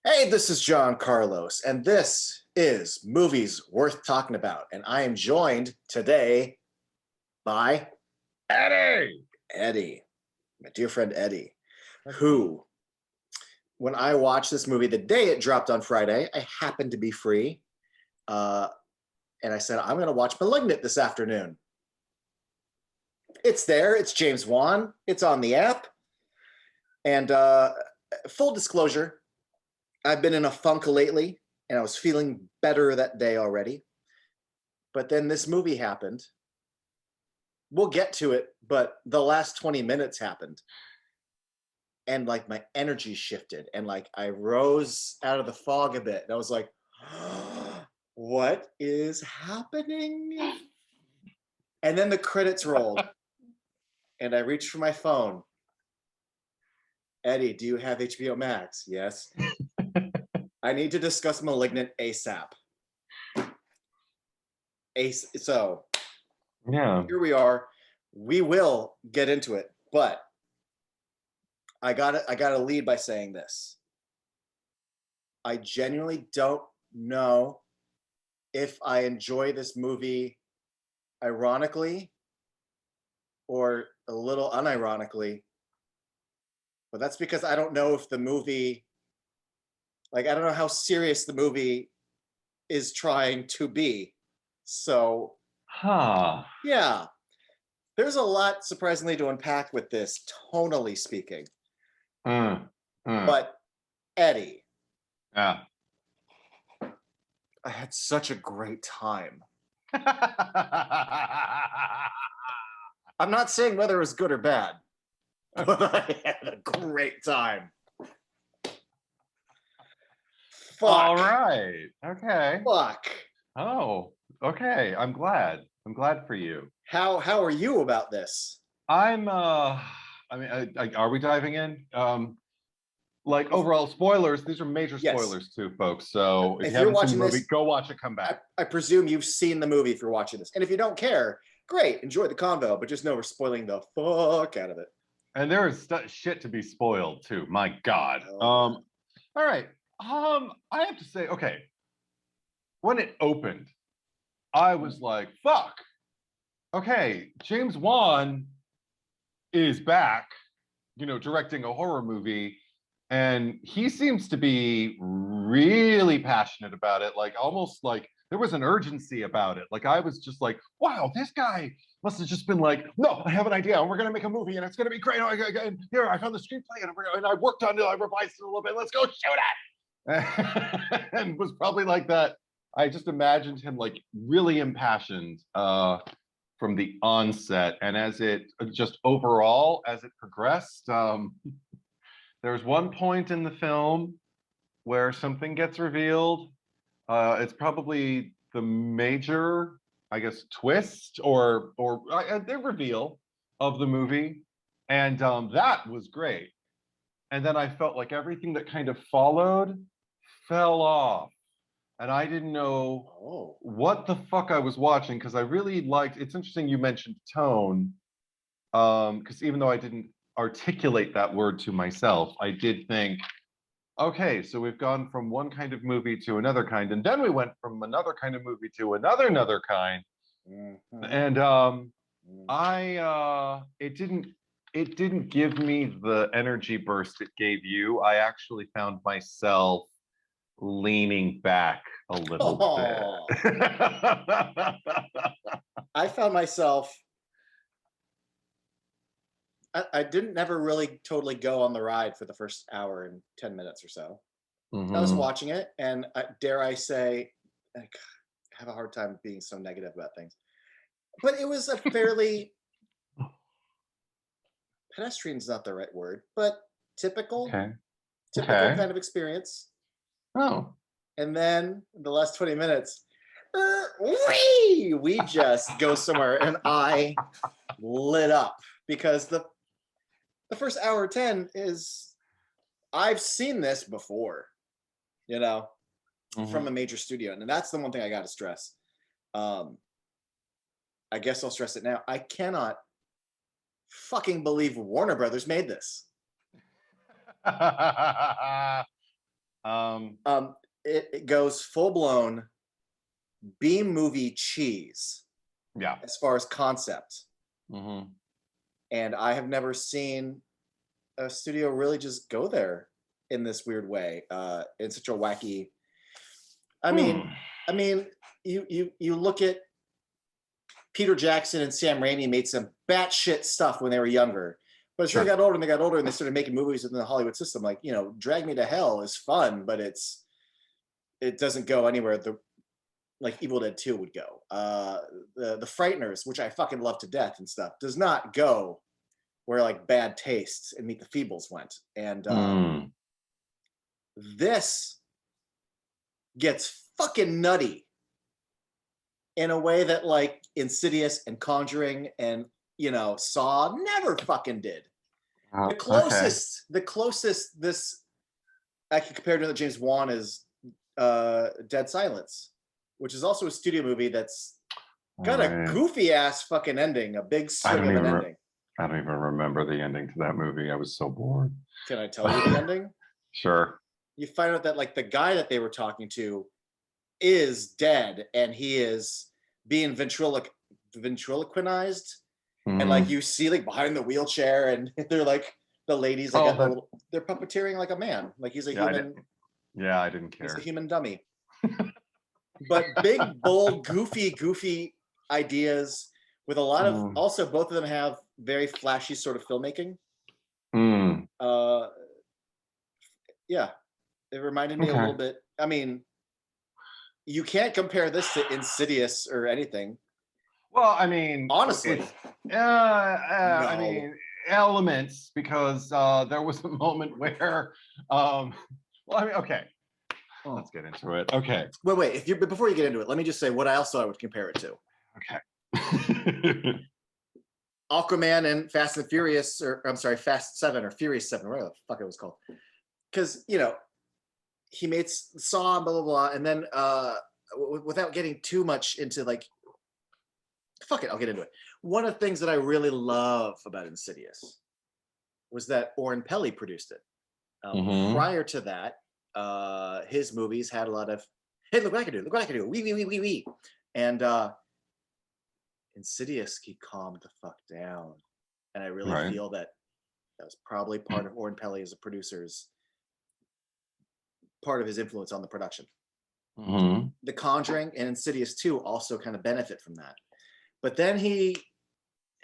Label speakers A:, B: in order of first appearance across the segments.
A: Hey, this is John Carlos, and this is Movies Worth Talking About. And I am joined today by
B: Eddie.
A: Eddie, my dear friend Eddie, who, when I watched this movie the day it dropped on Friday, I happened to be free. And I said, I'm going to watch Malignant this afternoon. It's there. It's James Wan. It's on the app. And full disclosure, I've been in a funk lately, and I was feeling better that day already. But then this movie happened. We'll get to it, but the last 20 minutes happened. And like my energy shifted, and like I rose out of the fog a bit. And I was like, what is happening? And then the credits rolled, and I reached for my phone. Eddie, do you have HBO Max? Yes. I need to discuss Malignant ASAP. So,
B: Yeah.
A: here we are. We will get into it, but I gotta lead by saying this. I genuinely don't know if I enjoy this movie ironically or a little unironically, but that's because I don't know if the movie, I don't know how serious the movie is trying to be. So, yeah, there's a lot surprisingly to unpack with this, tonally speaking. But Eddie,
B: Yeah.
A: I had such a great time. I'm not saying whether it was good or bad, but I had a great time. Fuck.
B: All right. Okay.
A: Fuck.
B: Oh, okay. I'm glad. I'm glad for you.
A: How are you about this?
B: I'm are we diving in? Like overall spoilers, these are major
A: Yes.
B: spoilers too, folks. So if
A: If
B: you
A: you're
B: haven't seen
A: watching
B: the movie,
A: this,
B: go watch it, come back.
A: I presume you've seen the movie if you're watching this. And if you don't care, great, enjoy the convo, but just know we're spoiling the fuck out of it.
B: And there is shit to be spoiled too. My God.
A: Oh,
B: All right. I have to say, okay, when it opened, I was like, fuck. Okay, James Wan is back, directing a horror movie. And he seems to be really passionate about it, like almost like there was an urgency about it. Like I was just like, wow, this guy must have just been like, no, I have an idea, and we're gonna make a movie, and it's gonna be great. And here, I found the screenplay, and I worked on it, I revised it a little bit. Let's go shoot it. And was probably like that. I just imagined him like really impassioned from the onset, and as it just overall as it progressed. There's one point in the film where something gets revealed. It's probably the major, I guess, twist or the reveal of the movie, and that was great. And then I felt like everything that kind of followed fell off, and I didn't know what the fuck I was watching because I really liked. It's interesting you mentioned tone, because even though I didn't articulate that word to myself, I did think, okay, so we've gone from one kind of movie to another kind, and then we went from another kind of movie to another kind.
A: mm-hmm.
B: And it didn't give me the energy burst it gave you. I actually found myself leaning back a little bit.
A: I found myself, I didn't never really totally go on the ride for the first hour and 10 minutes or so.
B: Mm-hmm.
A: I was watching it, and dare I say, I have a hard time being so negative about things. But it was a fairly, pedestrian's not the right word, but typical kind of experience.
B: Oh.
A: And then the last 20 minutes, we just go somewhere, and I lit up because the first hour 10 is, I've seen this before, from a major studio, and that's the one thing I got to stress. I guess I'll stress it now. I cannot fucking believe Warner Brothers made this. it goes full blown B movie cheese.
B: Yeah.
A: As far as concept.
B: Mm-hmm.
A: And I have never seen a studio really just go there in this weird way, in such a wacky. I mean, you look at Peter Jackson and Sam Raimi made some batshit stuff when they were younger, but as they got older and they started making movies within the Hollywood system, like, you know, Drag Me to Hell is fun, but it doesn't go anywhere like Evil Dead 2 would go. The Frighteners, which I fucking love to death and stuff, does not go where like Bad Taste and Meet the Feebles went. And this gets fucking nutty in a way that like Insidious and Conjuring and, you know, Saw never fucking did. The closest this I can compare to the James Wan is Dead Silence, which is also a studio movie that's got a goofy ass fucking ending, a big swing of an ending.
B: I don't even remember the ending to that movie. I was so bored.
A: Can I tell you the ending?
B: Sure.
A: You find out that like the guy that they were talking to is dead, and he is being ventriloquized, and like you see like behind the wheelchair, and they're like the ladies like they're puppeteering like a man, like he's a human.
B: I didn't care.
A: He's a human dummy. But big, bold, goofy ideas with a lot of. Also, both of them have very flashy sort of filmmaking. Yeah, it reminded me a little bit. I mean, you can't compare this to Insidious or anything.
B: Well, I mean,
A: honestly,
B: no. I mean, elements, because there was a moment where, well, I mean, okay. Let's get into it. Okay.
A: Wait. Before you get into it, let me just say what else I would compare it to.
B: Okay.
A: Aquaman and Fast and Furious, or I'm sorry, Fast 7 or Furious 7, whatever the fuck it was called. Because, you know, he made Saw, blah, blah, blah, and then without getting too much into like, fuck it, I'll get into it. One of the things that I really love about Insidious was that Oren Peli produced it. Prior to that, his movies had a lot of, hey, look what I can do, wee. And Insidious, he calmed the fuck down. And I really feel that was probably part of Oren Peli as a producer's, part of his influence on the production. The Conjuring and Insidious 2 also kind of benefit from that. But then he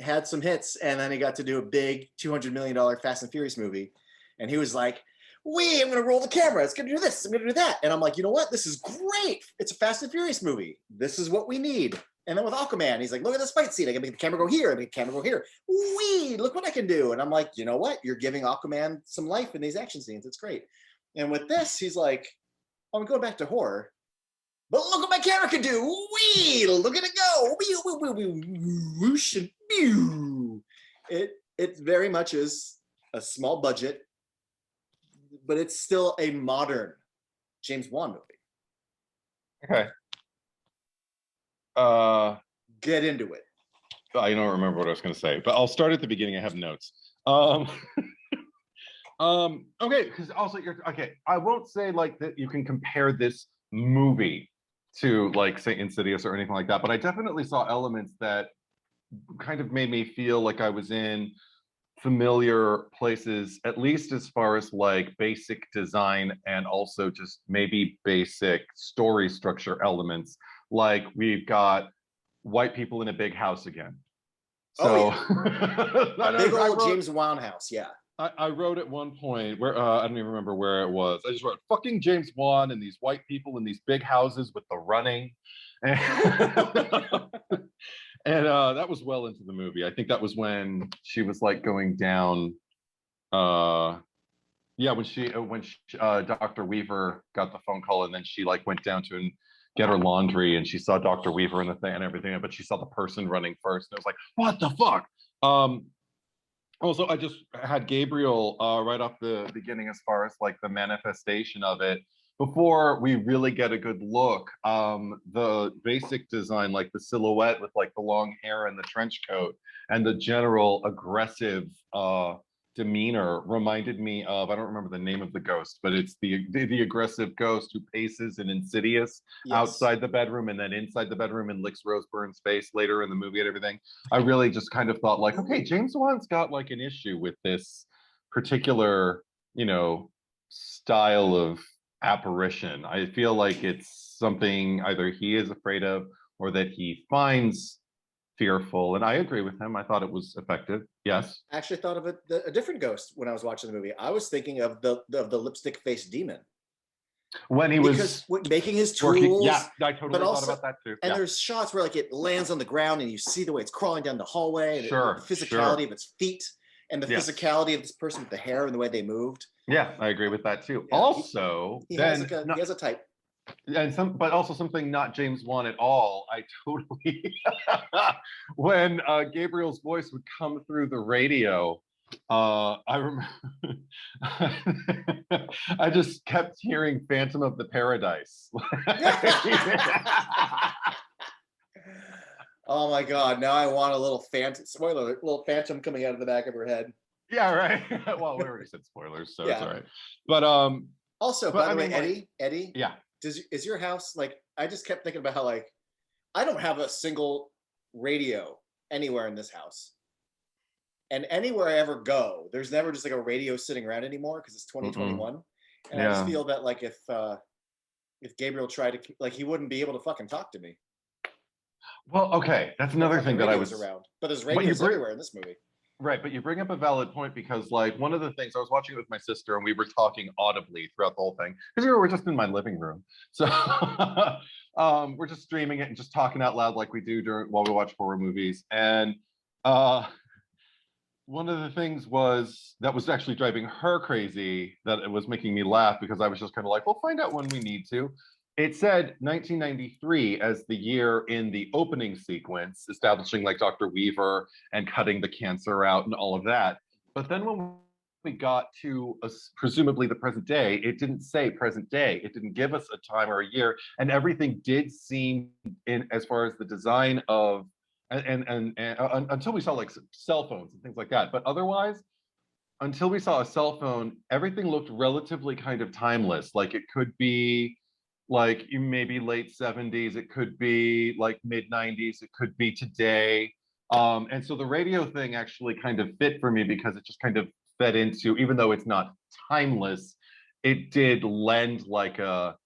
A: had some hits, and then he got to do a big $200 million Fast and Furious movie. And he was like, I'm going to roll the camera. It's going to do this. I'm going to do that. And I'm like, you know what? This is great. It's a Fast and Furious movie. This is what we need. And then with Aquaman, he's like, look at this fight scene. I can make the camera go here. I make the camera go here. Look what I can do. And I'm like, you know what? You're giving Aquaman some life in these action scenes. It's great. And with this, he's like, I'm going back to horror. But look what my camera can do. Look at it go. Whoosh and it very much is a small budget, but it's still a modern James Wan movie.
B: Okay.
A: Get into it.
B: I don't remember what I was going to say, but I'll start at the beginning. I have notes. Okay, because also I won't say like that you can compare this movie to like say Insidious or anything like that, but I definitely saw elements that kind of made me feel like I was in familiar places, at least as far as like basic design and also just maybe basic story structure elements. Like we've got white people in a big house again. So
A: big old James Wan house, yeah.
B: I wrote at one point where I don't even remember where it was. I just wrote fucking James Wan and these white people in these big houses with the running. And, and that was well into the movie. I think that was when she was like going down. When Dr. Weaver got the phone call, and then she like went down to get her laundry, and she saw Dr. Weaver in the thing and everything, but she saw the person running first. And I was like, what the fuck? Also, I just had Gabriel right off the beginning as far as like the manifestation of it. Before we really get a good look, the basic design, like the silhouette with like the long hair and the trench coat and the general aggressive demeanor reminded me of, I don't remember the name of the ghost, but it's the aggressive ghost who paces in Insidious
A: Yes.
B: outside the bedroom and then inside the bedroom and licks Rose Byrne's face later in the movie and everything. I really just kind of thought like, okay, James Wan's got like an issue with this particular, you know, style of apparition. I feel like it's something either he is afraid of or that he finds fearful. And I agree with him. I thought it was effective. Yes.
A: I actually thought of a different ghost when I was watching the movie. I was thinking of the lipstick faced demon
B: When he
A: because
B: was
A: making his
B: working,
A: tools.
B: yeah, I
A: But
B: totally thought
A: also,
B: about that too.
A: and
B: Yeah.
A: there's shots where like it lands on the ground and you see the way it's crawling down the hallway and
B: Sure.
A: the physicality
B: Sure.
A: of its feet and the
B: Yes.
A: physicality of this person with the hair and the way they moved.
B: Yeah, I agree with that too.
A: Yeah,
B: Also,
A: he has
B: then
A: like he
B: not,
A: has a type.
B: and some, but also something not James Wan at all. I totally when Gabriel's voice would come through the radio. I remember I just kept hearing Phantom of the Paradise.
A: Oh my god! Now I want a little phantom. Spoiler: alert, little phantom coming out of the back of her head.
B: Yeah, right. Well, we already said spoilers, so
A: Yeah.
B: it's all right. But
A: Also,
B: but
A: by the
B: I
A: way,
B: mean, like,
A: Eddie,
B: yeah.
A: is your house like? I just kept thinking about how like I don't have a single radio anywhere in this house, and anywhere I ever go, there's never just like a radio sitting around anymore because it's
B: Mm-mm.
A: 2021, and I just
B: Yeah.
A: feel that like if Gabriel tried to like he wouldn't be able to fucking talk to me.
B: Well, okay, that's
A: He doesn't
B: another
A: have the
B: thing that I
A: radios
B: was.
A: around, but there's
B: But you
A: radios
B: bring
A: everywhere in this movie.
B: right, but you bring up a valid point because, like, one of the things I was watching it with my sister, and we were talking audibly throughout the whole thing because we're just in my living room, so we're just streaming it and just talking out loud like we do during while we watch horror movies. And uh, one of the things was that was actually driving her crazy that it was making me laugh because I was just kind of like, we'll find out when we need to. It said 1993 as the year in the opening sequence, establishing like Dr. Weaver and cutting the cancer out and all of that. But then when we got to presumably the present day, it didn't say present day. It didn't give us a time or a year, and everything did seem in as far as the design of and until we saw like cell phones and things like that. But otherwise, until we saw a cell phone, everything looked relatively kind of timeless. Like it could be like maybe late 70s, it could be like mid 90s, it could be today. And so the radio thing actually kind of fit for me because it just kind of fed into, even though it's not timeless, it did lend like a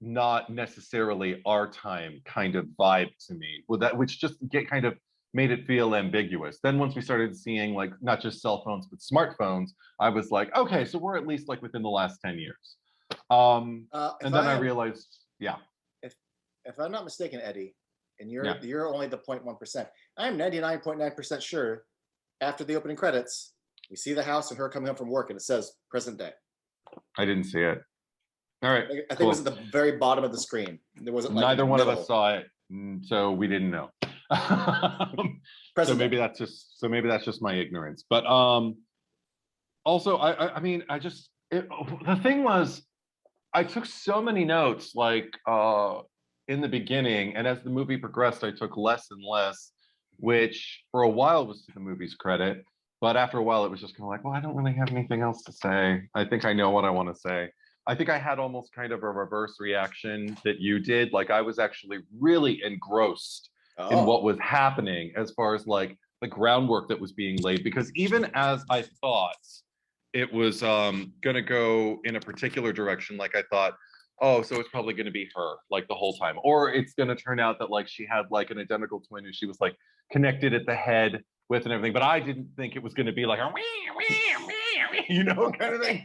B: not necessarily our time kind of vibe to me with that, which just get kind of made it feel ambiguous. Then once we started seeing like not just cell phones but smartphones, I was like, okay, so we're at least like within the last 10 years. And then I realized, yeah,
A: if I'm not mistaken, Eddie, and
B: yeah,
A: you're only the 0.1%. I'm 99.9% sure. After the opening credits, we see the house and her coming home from work, and it says present day.
B: I didn't see it. All right,
A: I think
B: cool.
A: it was at the very bottom of the screen. There wasn't like
B: Neither one
A: middle.
B: of us saw it, so we didn't know. So maybe that's just my ignorance. But also, I mean, the thing was, I took so many notes like in the beginning, and as the movie progressed, I took less and less, which for a while was to the movie's credit. But after a while, it was just kind of like, well, I don't really have anything else to say. I think I know what I want to say. I think I had almost kind of a reverse reaction that you did. Like I was actually really engrossed in what was happening as far as like the groundwork that was being laid. Because even as I thought it was going to go in a particular direction, like I thought, oh, so it's probably going to be her like the whole time. Or it's going to turn out that like she had like an identical twin and she was like connected at the head with and everything. But I didn't think it was going to be like a you know, kind of thing.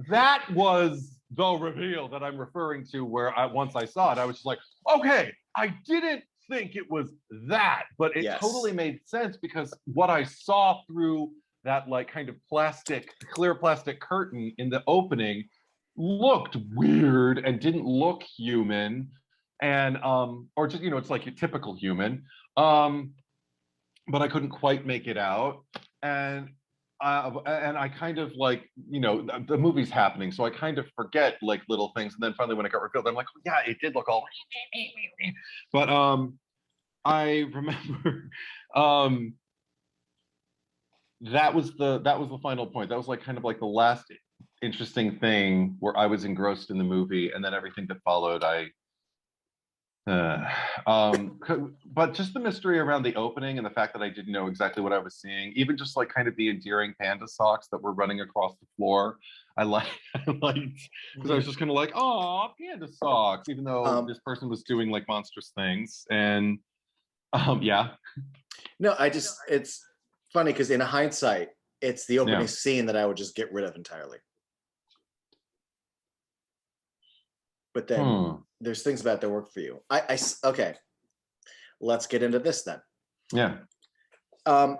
B: That was the reveal that I'm referring to, where once I saw it, I was just like, okay, I didn't think it was that, but it totally made sense because what I saw through that like kind of clear plastic curtain in the opening looked weird and didn't look human. And or just, you know, it's like a typical human. But I couldn't quite make it out. And I kind of like, you know, the movie's happening, so I kind of forget like little things. And then finally, when it got revealed, I'm like, oh, yeah, it did look all. But I remember that was the final point. That was like kind of like the last interesting thing where I was engrossed in the movie, and then everything that followed, uh, but just the mystery around the opening and the fact that I didn't know exactly what I was seeing, even just like kind of the endearing panda socks that were running across the floor. I like I liked because I was just kind of like, oh, panda socks, even though
A: Um,
B: this person was doing like monstrous things. And yeah,
A: no, it's funny because in hindsight, it's the opening
B: yeah.
A: scene that I would just get rid of entirely. But then
B: Hmm.
A: there's things about it that work for you. Okay, let's get into this then.
B: Yeah.
A: Um,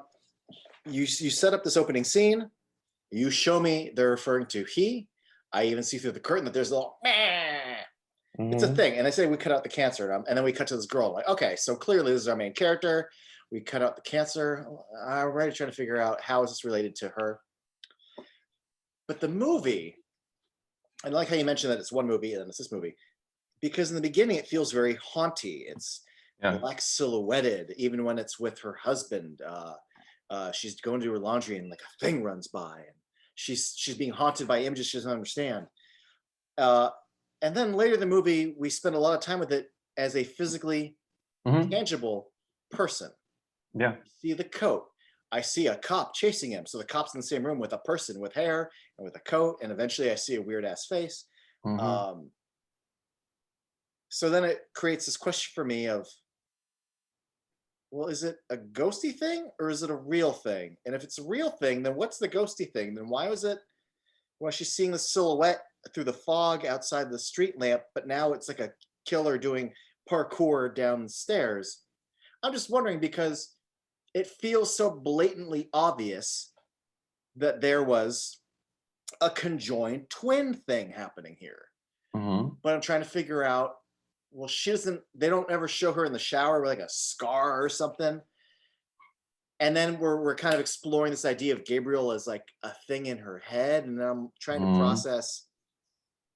A: you set up this opening scene. You show me they're referring to he. I even see through the curtain that there's a little meh. It's a
B: Mhm.
A: thing. And I say we cut out the cancer, and then we cut to this girl. Like, okay, so clearly this is our main character. We cut out the cancer. I'm already trying to figure out how is this related to her. But the movie, I like how you mentioned that it's one movie and then it's this movie, because in the beginning it feels very haunty. It's
B: Yeah.
A: black silhouetted, even when it's with her husband. She's going to do her laundry and like a thing runs by, and she's being haunted by images she doesn't understand. Uh, and then later in the movie, we spend a lot of time with it as a physically
B: Hmm.
A: tangible person.
B: Yeah.
A: See the coat. I see a cop chasing him. So the cop's in the same room with a person with hair and with a coat, and eventually I see a weird ass face.
B: Hmm.
A: Um, so then it creates this question for me of, well, is it a ghosty thing or is it a real thing? And if it's a real thing, then what's the ghosty thing? Then why was it when she's seeing the silhouette through the fog outside the street lamp, but now it's like a killer doing parkour down the stairs? I'm just wondering because it feels so blatantly obvious that there was a conjoined twin thing happening here.
B: Hmm.
A: But I'm trying to figure out, well, she doesn't, they don't ever show her in the shower with like a scar or something. And then we're kind of exploring this idea of Gabriel as like a thing in her head. And I'm trying to
B: Hmm.
A: process,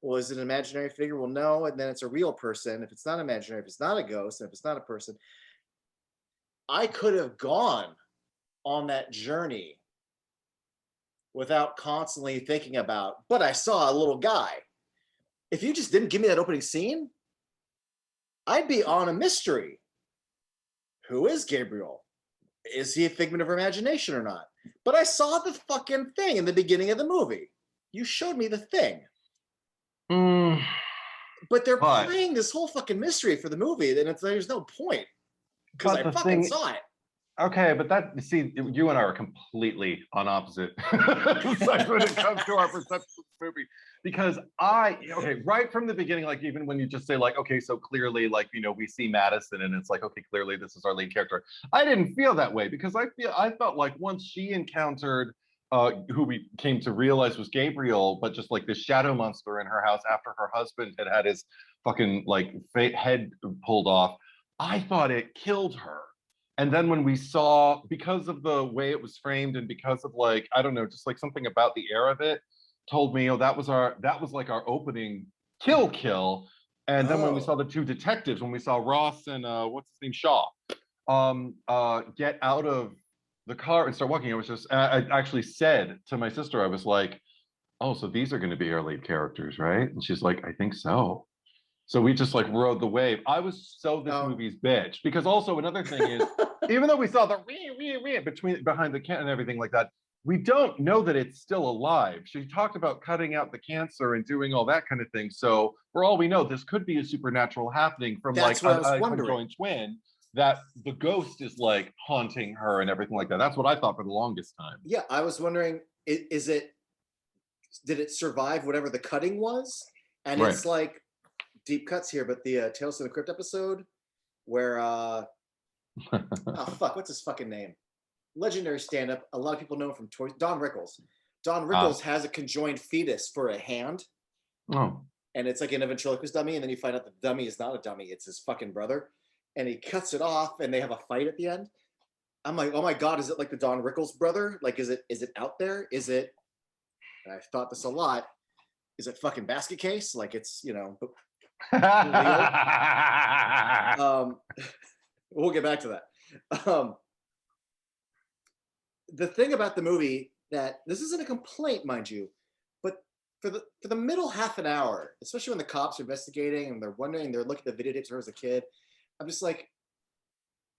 A: well, is it an imaginary figure? Well, no. And then it's a real person. If it's not imaginary, if it's not a ghost, and if it's not a person, I could have gone on that journey without constantly thinking about, but I saw a little guy. If you just didn't give me that opening scene, I'd be on a mystery. Who is Gabriel? Is he a figment of her imagination or not? But I saw the fucking thing in the beginning of the movie. You showed me the thing.
B: Mm.
A: But they're
B: But
A: playing this whole fucking mystery for the movie, and there's no point because
B: but
A: I
B: the
A: fucking
B: thing,
A: saw it.
B: okay, but that, see, you and I are completely on opposite sides when it comes to our perception of the movie. Because okay, right from the beginning, like even when you just say like, okay, so clearly, like, we see Madison and it's like, okay, clearly this is our lead character. I didn't feel that way because I felt like once she encountered who we came to realize was Gabriel, but just like this shadow monster in her house after her husband had his fucking like head pulled off, I thought it killed her. And then when we saw, because of the way it was framed and because of like, I don't know, just like something about the air of it told me, oh, that was like our opening kill. And then when we saw
A: Oh,
B: the two detectives, when we saw Ross and what's his name, Shaw, get out of the car and start walking, I actually said to my sister, I was like, oh, so these are going to be our lead characters, right? And she's like, I think so. So we just like rode the wave. I was so this
A: oh.
B: movie's bitch because also another thing is, even though we saw the behind the can and everything like that, we don't know that it's still alive. She talked about cutting out the cancer and doing all that kind of thing. So for all we know, this could be a supernatural happening from like
A: That's what I was
B: a
A: wondering.
B: conjoined twin, that the ghost is like haunting her and everything like that. That's what I thought for the longest time.
A: Yeah, I was wondering, is it, did it survive whatever the cutting was? And
B: Right.
A: it's like deep cuts here, but the Tales from the Crypt episode where oh fuck, what's his fucking name? Legendary stand-up. A lot of people know him from Toy. Don Rickles. Don Rickles
B: Ah.
A: has a conjoined fetus for a hand,
B: Oh.
A: and it's like in a ventriloquist dummy, and then you find out the dummy is not a dummy; it's his fucking brother, and he cuts it off, and they have a fight at the end. I'm like, oh my god, is it like the Don Rickles brother? Like, is it out there? Is it? And I've thought this a lot. Is it fucking basket case? Like it's Leo. Um, we'll get back to that. Um, the thing about the movie that this isn't a complaint, mind you, but for the middle half an hour, especially when the cops are investigating and they're wondering, they're looking at the videotapes of her as a kid, I'm just like,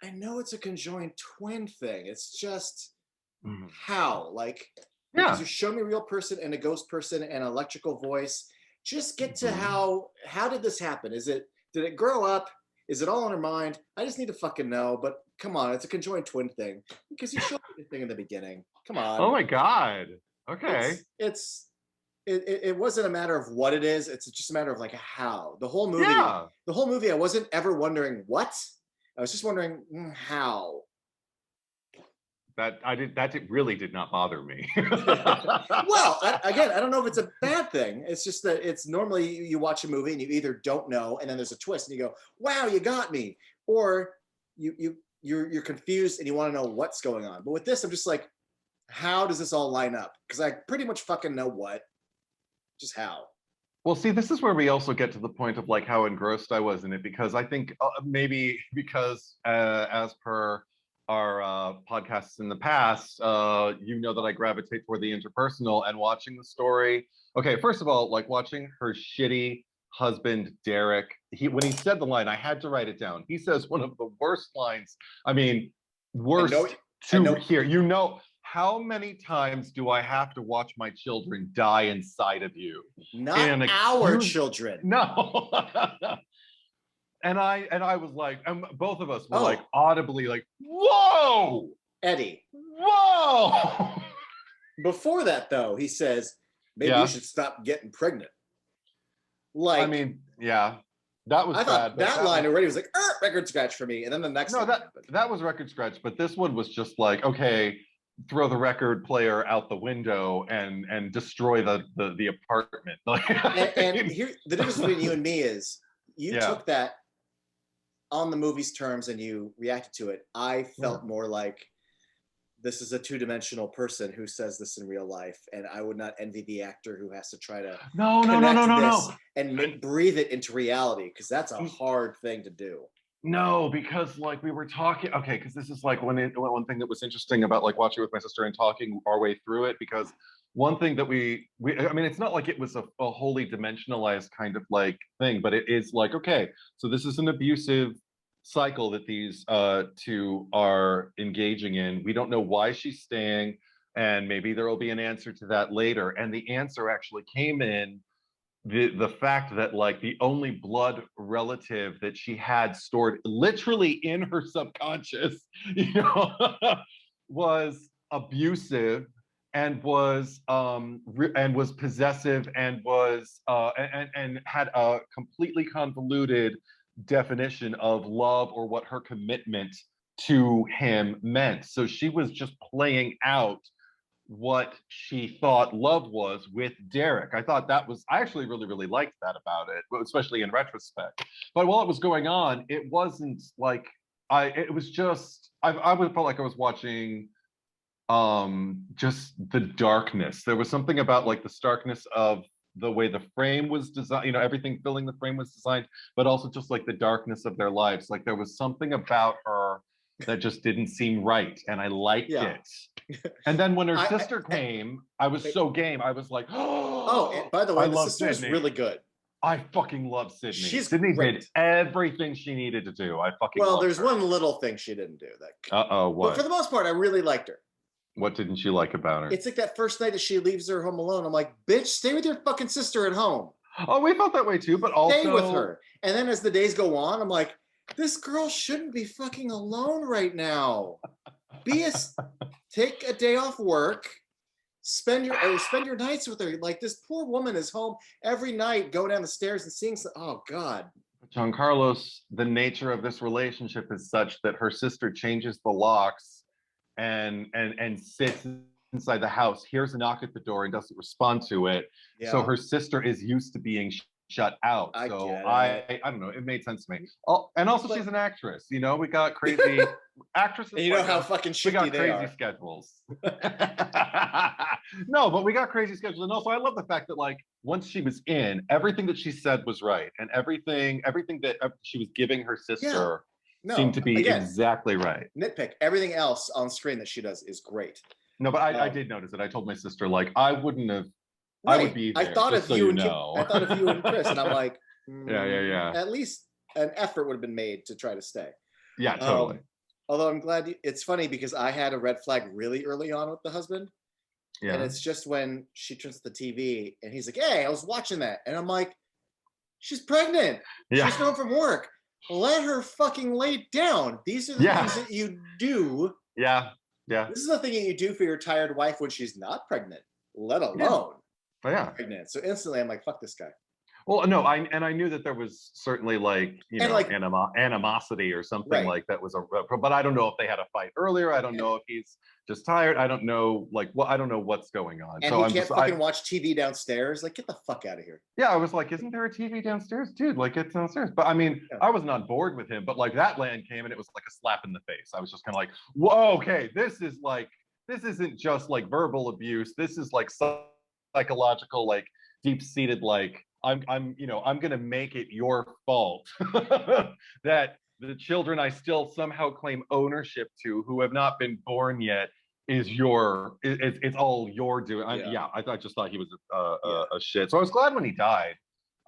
A: I know it's a conjoined twin thing. It's just how, like, because
B: Yeah.
A: you show me a real person and a ghost person and an electrical voice. Just get to how did this happen? Did it grow up? Is it all in her mind? I just need to fucking know. But come on, it's a conjoined twin thing because you showed me the thing in the beginning. Come on.
B: Oh my God. Okay.
A: It wasn't a matter of what it is. It's just a matter of like how the whole movie.
B: Yeah.
A: The whole movie, I wasn't ever wondering what. I was just wondering how.
B: That really did not bother me.
A: Well, again, I don't know if it's a bad thing. It's just that it's normally you watch a movie and you either don't know, and then there's a twist, and you go, "Wow, you got me," or you're confused and you want to know what's going on. But with this, I'm just like, how does this all line up? Because I pretty much fucking know what, just how.
B: Well, see, this is where we also get to the point of like how engrossed I was in it, because I think maybe because as per our podcasts in the past, you know that I gravitate toward the interpersonal and watching the story. Okay, first of all, like watching her shitty husband, Derek, when he said the line, I had to write it down. He says one of the worst lines. I mean, worst to hear. You know, how many times do I have to watch my children die inside of you?
A: Not our children.
B: No. And I was like, and both of us were like audibly like, whoa,
A: Eddie.
B: Whoa.
A: Before that, though, he says, maybe you should stop getting pregnant. Like,
B: I mean, yeah, that was
A: I thought
B: bad.
A: That line already was like, record scratch for me. And then the next line
B: that was record scratch, but this one was just like, okay, throw the record player out the window and destroy the apartment.
A: and here, the difference between you and me is you took that on the movie's terms and you reacted to it. I felt more like this is a two-dimensional person who says this in real life, and I would not envy the actor who has to try to
B: no
A: and breathe it into reality, because that's a hard thing to do.
B: No, because like we were talking, okay, because this is like one thing that was interesting about like watching with my sister and talking our way through it, because one thing that we I mean, it's not like it was a wholly dimensionalized kind of like thing, but it is like, okay, so this is an abusive cycle that these two are engaging in. We don't know why she's staying, and maybe there will be an answer to that later. And the answer actually came in the fact that like the only blood relative that she had stored literally in her subconscious, you know, was abusive and was possessive and was and had a completely convoluted definition of love or what her commitment to him meant. So she was just playing out what she thought love was with Derek. I actually really liked that about it, especially in retrospect. But while it was going on, it wasn't like I felt like I was watching just the darkness. There was something about like the starkness of the way the frame was designed, you know, everything filling the frame was designed, but also just like the darkness of their lives. Like there was something about her that just didn't seem right, and I liked it. And then when her sister came, I was so game. I was like,
A: oh, and by the way, the sister is really good.
B: I fucking love Sydney.
A: Sydney
B: did everything she needed to do. I fucking love
A: there's
B: her.
A: one little thing she didn't do.
B: What?
A: But for the most part, I really liked her.
B: What didn't you like about her?
A: It's like that first night that she leaves her home alone. I'm like, bitch, stay with your fucking sister at home.
B: Oh, we felt that way too, but also
A: stay with her. And then as the days go on, I'm like, this girl shouldn't be fucking alone right now. Take a day off work, spend your nights with her. Like, this poor woman is home every night, going down the stairs and seeing oh God.
B: John Carlos, the nature of this relationship is such that her sister changes the locks and sits inside the house, hears a knock at the door and doesn't respond to it. Yeah. So her sister is used to being shut out. I don't know, it made sense to me. And also she's an actress, you know, we got crazy actresses.
A: And you know how fucking shitty they are.
B: We got crazy schedules. No, but we got crazy schedules. And also I love the fact that like once she was in, everything that she said was right, and everything that she was giving her sister seemed to be exactly right.
A: Nitpick, everything else on screen that she does is great.
B: No, but I
A: Um,
B: did notice it. I told my sister, like, I wouldn't have, I would
A: right.
B: be
A: I
B: there,
A: thought
B: just
A: of
B: so
A: you
B: you
A: and
B: know.
A: I thought of you and Chris, and I'm like,
B: Yeah, yeah, yeah.
A: at least an effort would have been made to try to stay.
B: Yeah, totally.
A: Um, although I'm glad it's funny because I had a red flag really early on with the husband, and
B: Yeah.
A: it's just when she turns to the TV and he's like, "Hey, I was watching that," and I'm like, "She's pregnant.
B: Yeah.
A: She's home from work. Let her fucking lay down. These are the
B: Yeah.
A: things that you do.
B: Yeah. Yeah.
A: This is the thing that you do for your tired wife when she's not pregnant, let
B: Yeah.
A: alone
B: Oh, yeah.
A: pregnant." So instantly, I'm like, "Fuck this guy."
B: Well, no, I knew that there was certainly like,
A: And like,
B: animosity or something
A: right,
B: like that was but I don't know if they had a fight earlier. I don't
A: and,
B: know if he's just tired. I don't know, like, what, I don't know what's going on.
A: and
B: So
A: he
B: I'm
A: can't
B: just,
A: fucking watch TV downstairs. Like, get the fuck out of here.
B: yeah, I was like, isn't there a TV downstairs? Dude, like, it's downstairs. But I mean,
A: Yeah.
B: I wasn't on board with him, but like that land came and it was like a slap in the face. I was just kind of like, whoa, okay, this isn't just like verbal abuse. This is like psychological, like deep-seated, like, I'm gonna make it your fault that the children I still somehow claim ownership to, who have not been born yet, is it's all your doing.
A: Yeah.
B: I just thought he was
A: Yeah.
B: a shit. So I was glad when he died.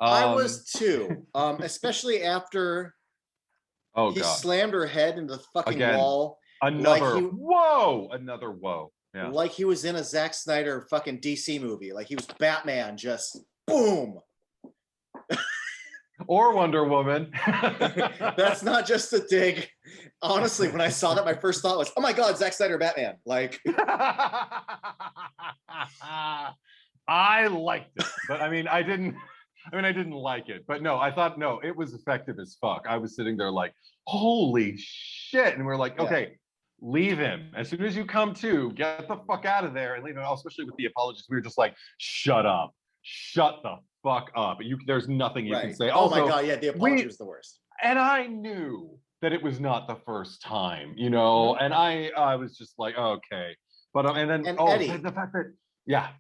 A: I
B: Um,
A: was too, especially after
B: oh
A: he
B: god,
A: slammed her head into the fucking
B: again,
A: wall, like
B: another
A: he
B: whoa, another whoa. Yeah.
A: like he was in a Zack Snyder fucking DC movie, like he was Batman, just boom.
B: Or Wonder Woman.
A: That's not just a dig. Honestly, when I saw that, my first thought was, "Oh my god, Zack Snyder Batman!" Like,
B: I liked it, but I mean, I didn't. I mean, I didn't like it, but no, I thought no, it was effective as fuck. I was sitting there like, holy shit, and we're like,
A: yeah,
B: okay, leave him as soon as you come to, get the fuck out of there, and leave him. Especially with the apologies, we were just like, shut up, shut the fuck up. There's nothing you can
A: right.
B: say.
A: Oh my
B: Also,
A: god, yeah, the apology
B: we
A: was the worst.
B: and I knew that it was not the first time,
A: Mhm.
B: and I was just like, okay, but and then
A: And Eddie,
B: the fact that yeah,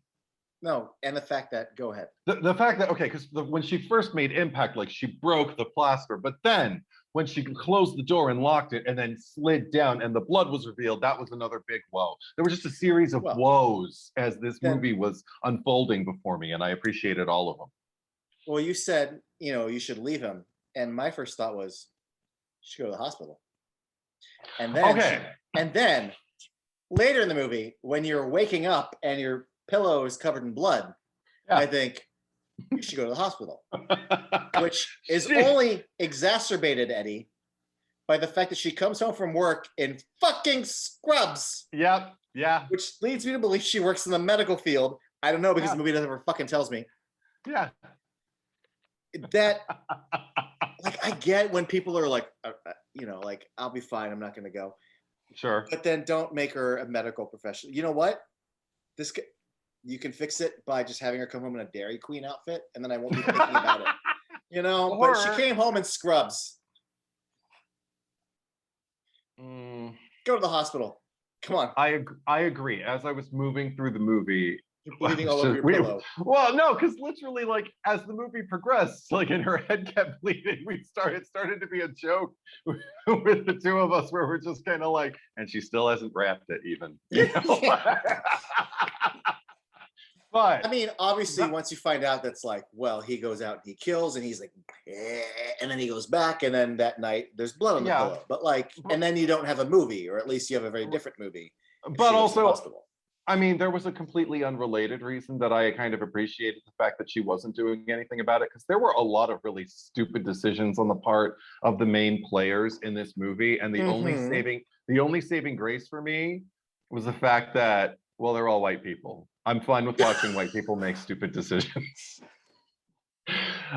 A: no, and the fact that, go ahead.
B: the fact that okay, because when she first made impact, like she broke the plaster, but then when she closed the door and locked it and then slid down and the blood was revealed, that was another big woe. There was just a series of
A: Well,
B: woes as this
A: then,
B: movie was unfolding before me, and I appreciated all of them.
A: well, you said, you should leave him, and my first thought was, she should go to the hospital. And then
B: Okay.
A: and then later in the movie, when you're waking up and your pillow is covered in blood,
B: Yeah.
A: I think you should go to the hospital, which is
B: She-
A: only exacerbated, Eddie, by the fact that she comes home from work in fucking scrubs,
B: Yep. Yeah.
A: which leads me to believe she works in the medical field. I don't know because
B: Yeah.
A: the movie doesn't ever fucking tells me.
B: Yeah.
A: That, like, I get when people are like, like, I'll be fine, I'm not going to go.
B: Sure.
A: But then don't make her a medical professional. You know what? You can fix it by just having her come home in a Dairy Queen outfit, and then I won't be thinking about it. But she
B: Or-
A: came home in scrubs. Go to the hospital. Come on.
B: I agree. As I was moving through the movie,
A: You're bleeding all over your pillow.
B: well, no, because literally, like as the movie progressed, like and her head kept bleeding, it started to be a joke with the two of us, where we're just kind of like, and she still hasn't wrapped it even. But
A: I mean, obviously, once you find out that's like, well, he goes out and he kills, and he's like, and then he goes back, and then that night there's blood on the pillow. But like, and then you don't have a movie, or at least you have a very different movie.
B: But also, I mean, there was a completely unrelated reason that I kind of appreciated the fact that she wasn't doing anything about it, because there were a lot of really stupid decisions on the part of the main players in this movie, and the only saving grace for me was the fact that, well, they're all white people. I'm fine with watching white people make stupid decisions.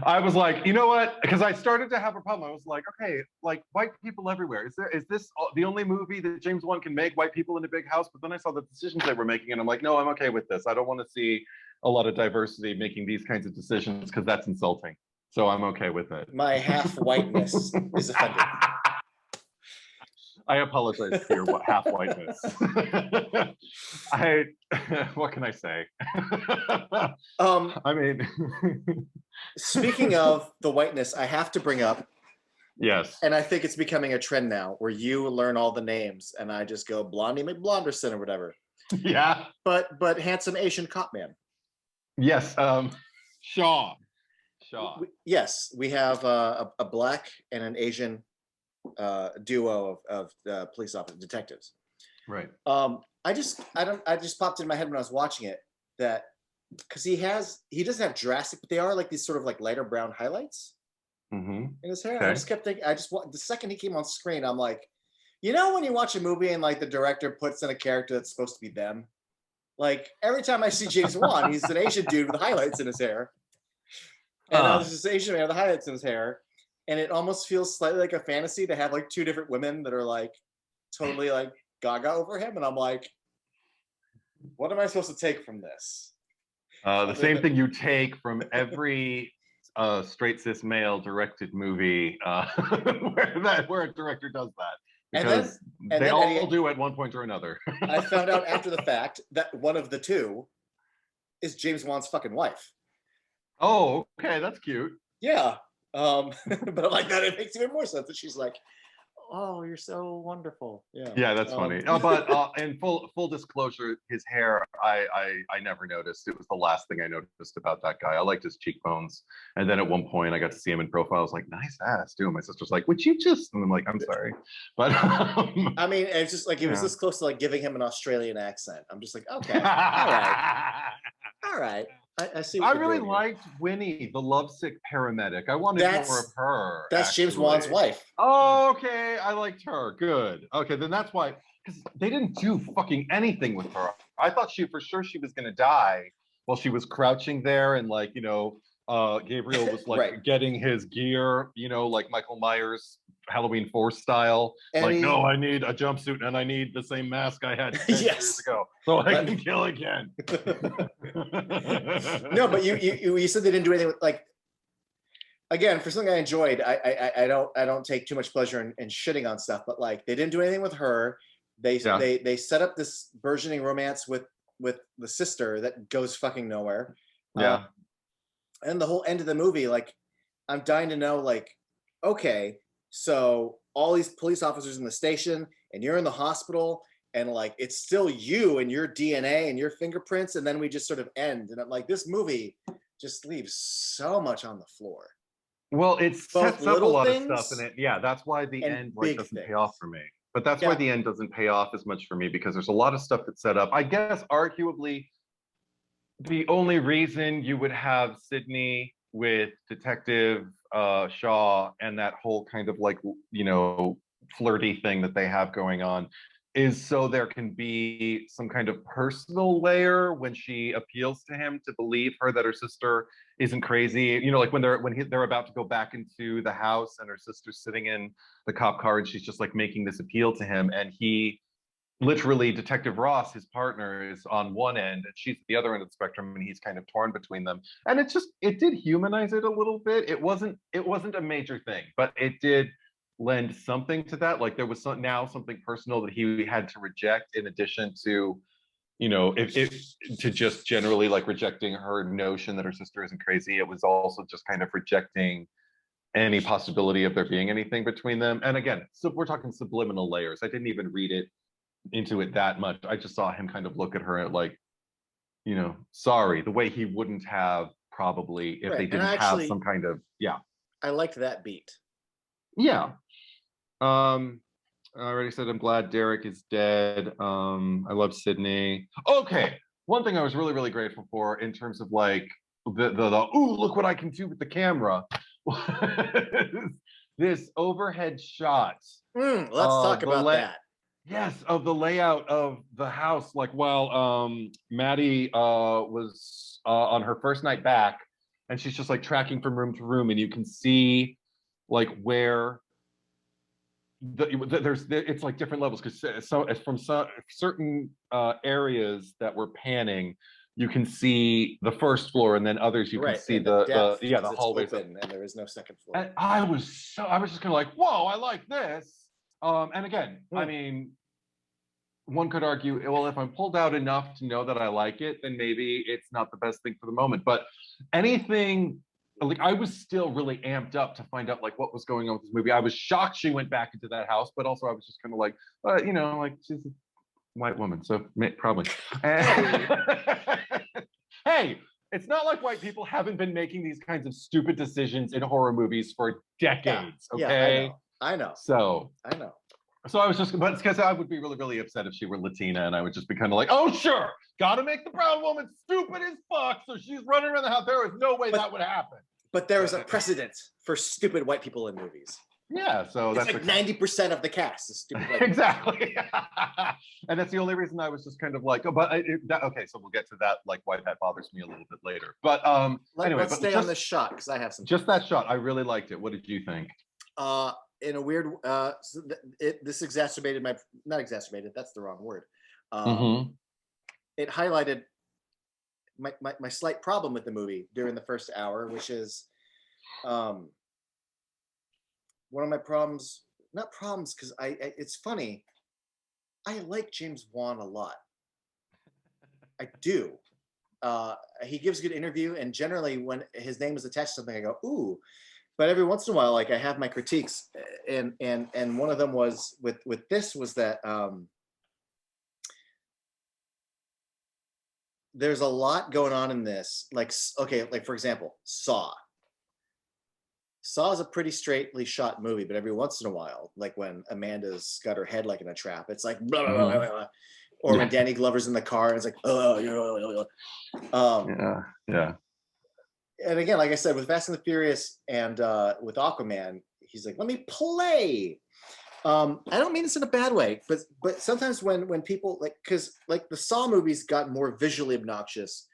B: I was like, you know what? Because I started to have a problem. I was like, okay, like white people everywhere. Is this the only movie that James Wan can make white people in a big house? But then I saw the decisions they were making, and I'm like, no, I'm okay with this. I don't want to see a lot of diversity making these kinds of decisions, because that's insulting. So I'm okay with it.
A: My half whiteness is offended.
B: I apologize for your half whiteness. What can I say? I mean,
A: speaking of the whiteness, I have to bring up,
B: yes,
A: and I think it's becoming a trend now, where you learn all the names, and I just go Blondie McBlonderson or whatever.
B: Yeah.
A: but handsome Asian cop man.
B: Yes. Shaw.
A: Yes, we have a black and an Asian duo of police officers, detectives.
B: Right.
A: I just popped in my head when I was watching it that because he doesn't have drastic, but they are like these sort of like lighter brown highlights in his hair.
B: Okay.
A: I just kept thinking, the second he came on screen, I'm like, when you watch a movie and like the director puts in a character that's supposed to be them, like every time I see James Wan, he's an Asian dude with highlights in his hair. And now there's this Asian man with highlights in his hair. And it almost feels slightly like a fantasy to have like two different women that are like totally like gaga over him. And I'm like, what am I supposed to take from this?
B: The same thing you take from every straight cis male directed movie where a director does that. Because they all do at one point or another.
A: I found out after the fact that one of the two is James Wan's fucking wife.
B: Oh, okay, that's cute.
A: Yeah. But I'm like, that it makes even more sense that she's like, oh, you're so wonderful.
B: Yeah, that's funny. But in full disclosure, his hair, I never noticed. It was the last thing I noticed about that guy. I liked his cheekbones, and then at one point I got to see him in profile. I was like, nice ass, too. And my sister's like, would you just? And I'm like, I'm sorry, but
A: I mean, it's just like it was this close to like giving him an Australian accent. I'm just like, okay, all right. I see.
B: I really liked Winnie, the lovesick paramedic. I wanted more of her.
A: That's James Wan's wife.
B: Oh, okay. I liked her. Good. Okay, then that's why, because they didn't do fucking anything with her. I thought for sure she was gonna die while she was crouching there, and like, Gabriel was like
A: right.
B: getting his gear, like Michael Myers Halloween 4 style. And no, I need a jumpsuit and I need the same mask I had 10 years ago, so I can kill again.
A: No, but you said they didn't do anything with, like, again, for something I enjoyed. I don't take too much pleasure in shitting on stuff, but like they didn't do anything with her. They set up this burgeoning romance with the sister that goes fucking nowhere.
B: Yeah.
A: And the whole end of the movie, like, I'm dying to know, like, okay, so all these police officers in the station, and you're in the hospital, and like it's still you and your DNA and your fingerprints, and then we just sort of end. And I'm like, this movie just leaves so much on the floor.
B: Well, it sets up a lot of stuff in it. Yeah, that's why the end doesn't pay off for me. But that's why the end doesn't pay off as much for me, because there's a lot of stuff that's set up. I guess arguably the only reason you would have Sydney with Detective Shaw and that whole kind of like, flirty thing that they have going on is so there can be some kind of personal layer when she appeals to him to believe her that her sister isn't crazy. Like when they're about to go back into the house and her sister's sitting in the cop car and she's just like making this appeal to him, and he literally, Detective Ross, his partner, is on one end and she's at the other end of the spectrum, and he's kind of torn between them. And it did humanize it a little bit. It wasn't a major thing, but it did lend something to that. Like there was now something personal that he had to reject, in addition to, if to just generally like rejecting her notion that her sister isn't crazy. It was also just kind of rejecting any possibility of there being anything between them. And again, so we're talking subliminal layers. I didn't even read it into it that much. I just saw him kind of look at her like, sorry, the way he wouldn't have probably if they didn't have some kind of,
A: I liked that beat.
B: Yeah. I already said I'm glad Derek is dead. I love Sydney. Okay, one thing I was really, really grateful for in terms of like the ooh, look what I can do with the camera. This overhead shot.
A: Let's talk about that.
B: Yes, of the layout of the house. Like while Maddie was on her first night back, and she's just like tracking from room to room, and you can see like where it's like different levels, because from certain areas that we're panning, you can see the first floor, and then others you can see the hallways
A: open, and there is no second floor.
B: And I was just kind of like, whoa, I like this. And again, I mean, one could argue, well, if I'm pulled out enough to know that I like it, then maybe it's not the best thing for the moment. But anything, like, I was still really amped up to find out like what was going on with this movie. I was shocked she went back into that house, but also I was just kind of like, like she's white woman, so probably. Hey, it's not like white people haven't been making these kinds of stupid decisions in horror movies for decades. Okay,
A: I know.
B: So
A: I know.
B: So I was just, but it's because I would be really, really upset if she were Latina, and I would just be kind of like, oh, sure, gotta make the brown woman stupid as fuck, so she's running around the house. There is no way that would happen.
A: But there is a precedent for stupid white people in movies.
B: Yeah, so
A: it's like 90% of the cast is stupid white
B: exactly. And that's the only reason I was just kind of like, oh, but okay, so we'll get to that, like why that bothers me a little bit later. But anyway,
A: let's stay on this shot because I have some.
B: Just that shot, I really liked it. What did you think?
A: In a weird, this exacerbated not exacerbated. That's the wrong word. It highlighted my slight problem with the movie during the first hour, which is, one of my problems. Not problems, because it's funny. I like James Wan a lot. I do. He gives a good interview, and generally when his name is attached to something, I go, ooh. But every once in a while, like I have my critiques, and one of them was with this was that there's a lot going on in this. Like, okay, like for example, Saw. Saw is a pretty straightly shot movie, but every once in a while, like when Amanda's got her head like in a trap, it's like blah, blah, blah, blah. Or when Danny Glover's in the car and it's like
B: yeah.
A: And again, like I said, with Fast and the Furious and with Aquaman, he's like, let me play. I don't mean this in a bad way, but sometimes when people like, because like the Saw movies got more visually obnoxious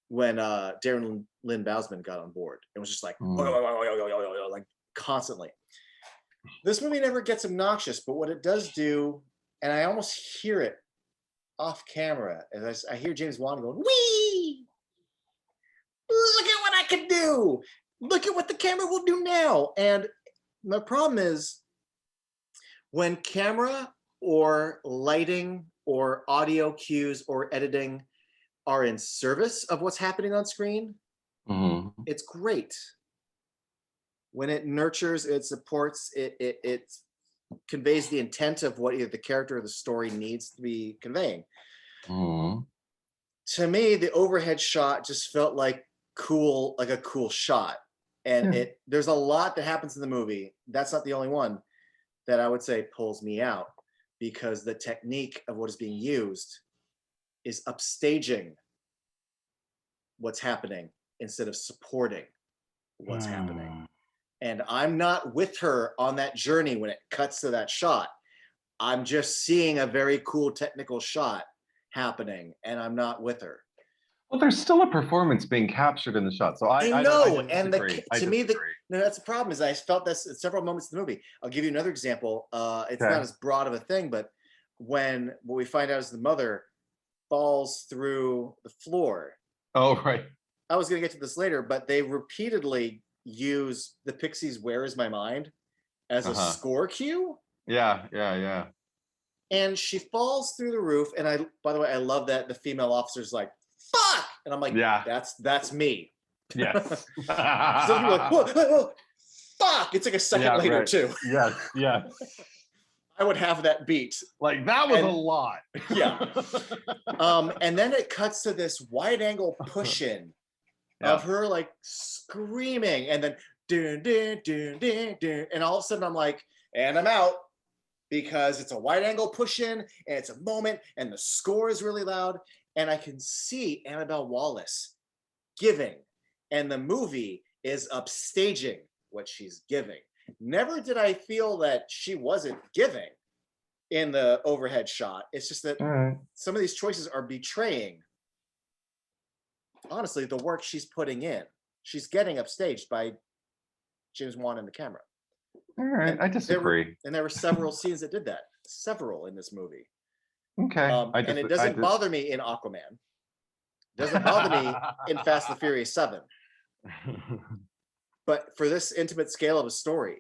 A: when Darren Lynn Bousman got on board. It was just like, like constantly. This movie never gets obnoxious, but what it does do, and I almost hear it off camera, as I hear James Wan going, wee! Look at what I can do. Look at what the camera will do now. And my problem is when camera or lighting or audio cues or editing are in service of what's happening on screen, it's great. When it nurtures, it supports, it conveys the intent of what either the character or the story needs to be conveying. To me, the overhead shot just felt like a cool shot. And there's a lot that happens in the movie. That's not the only one that I would say pulls me out, because the technique of what is being used is upstaging what's happening instead of supporting what's happening. And I'm not with her on that journey when it cuts to that shot. I'm just seeing a very cool technical shot happening, and I'm not with her.
B: Well, there's still a performance being captured in the shot, so I
A: know.
B: I
A: and to me, that's the problem. Is I felt this at several moments in the movie. I'll give you another example. It's not as broad of a thing, but when what we find out is the mother falls through the floor.
B: Oh, right.
A: I was going to get to this later, but they repeatedly use the Pixies' "Where Is My Mind" as a score cue.
B: Yeah.
A: And she falls through the roof. And by the way, I love that the female officer's like, fuck! And I'm like, yeah, that's me.
B: Yes.
A: So people are like, whoa, fuck! It's like a second later, too.
B: Yes.
A: I would have that beat.
B: Like, that was a lot.
A: Yeah. And then it cuts to this wide angle push in of her like screaming, and then dun, dun, dun, dun, dun, and all of a sudden I'm like, and I'm out, because it's a wide angle push in and it's a moment and the score is really loud, and I can see Annabelle Wallis giving, and the movie is upstaging what she's giving. Never did I feel that she wasn't giving in the overhead shot. It's just that some of these choices are betraying, honestly, the work she's putting in. She's getting upstaged by James Wan and the camera.
B: All right, I disagree.
A: There were several scenes that did that. Several in this movie.
B: Okay.
A: And it doesn't bother me in Aquaman. It doesn't bother me in Fast and the Furious 7. But for this intimate scale of a story,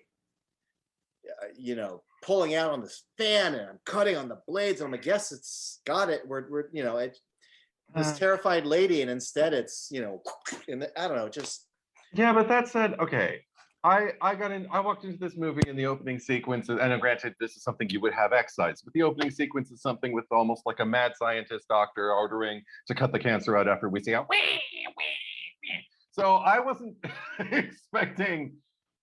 A: pulling out on this fan and I'm cutting on the blades, and I'm like, yes, it's got it. We're this terrified lady, and instead it's, I don't know, just.
B: Yeah, but that said, okay. I walked into this movie in the opening sequence, and granted, this is something you would have excised, but the opening sequence is something with almost like a mad scientist doctor ordering to cut the cancer out after we see how. So I wasn't expecting.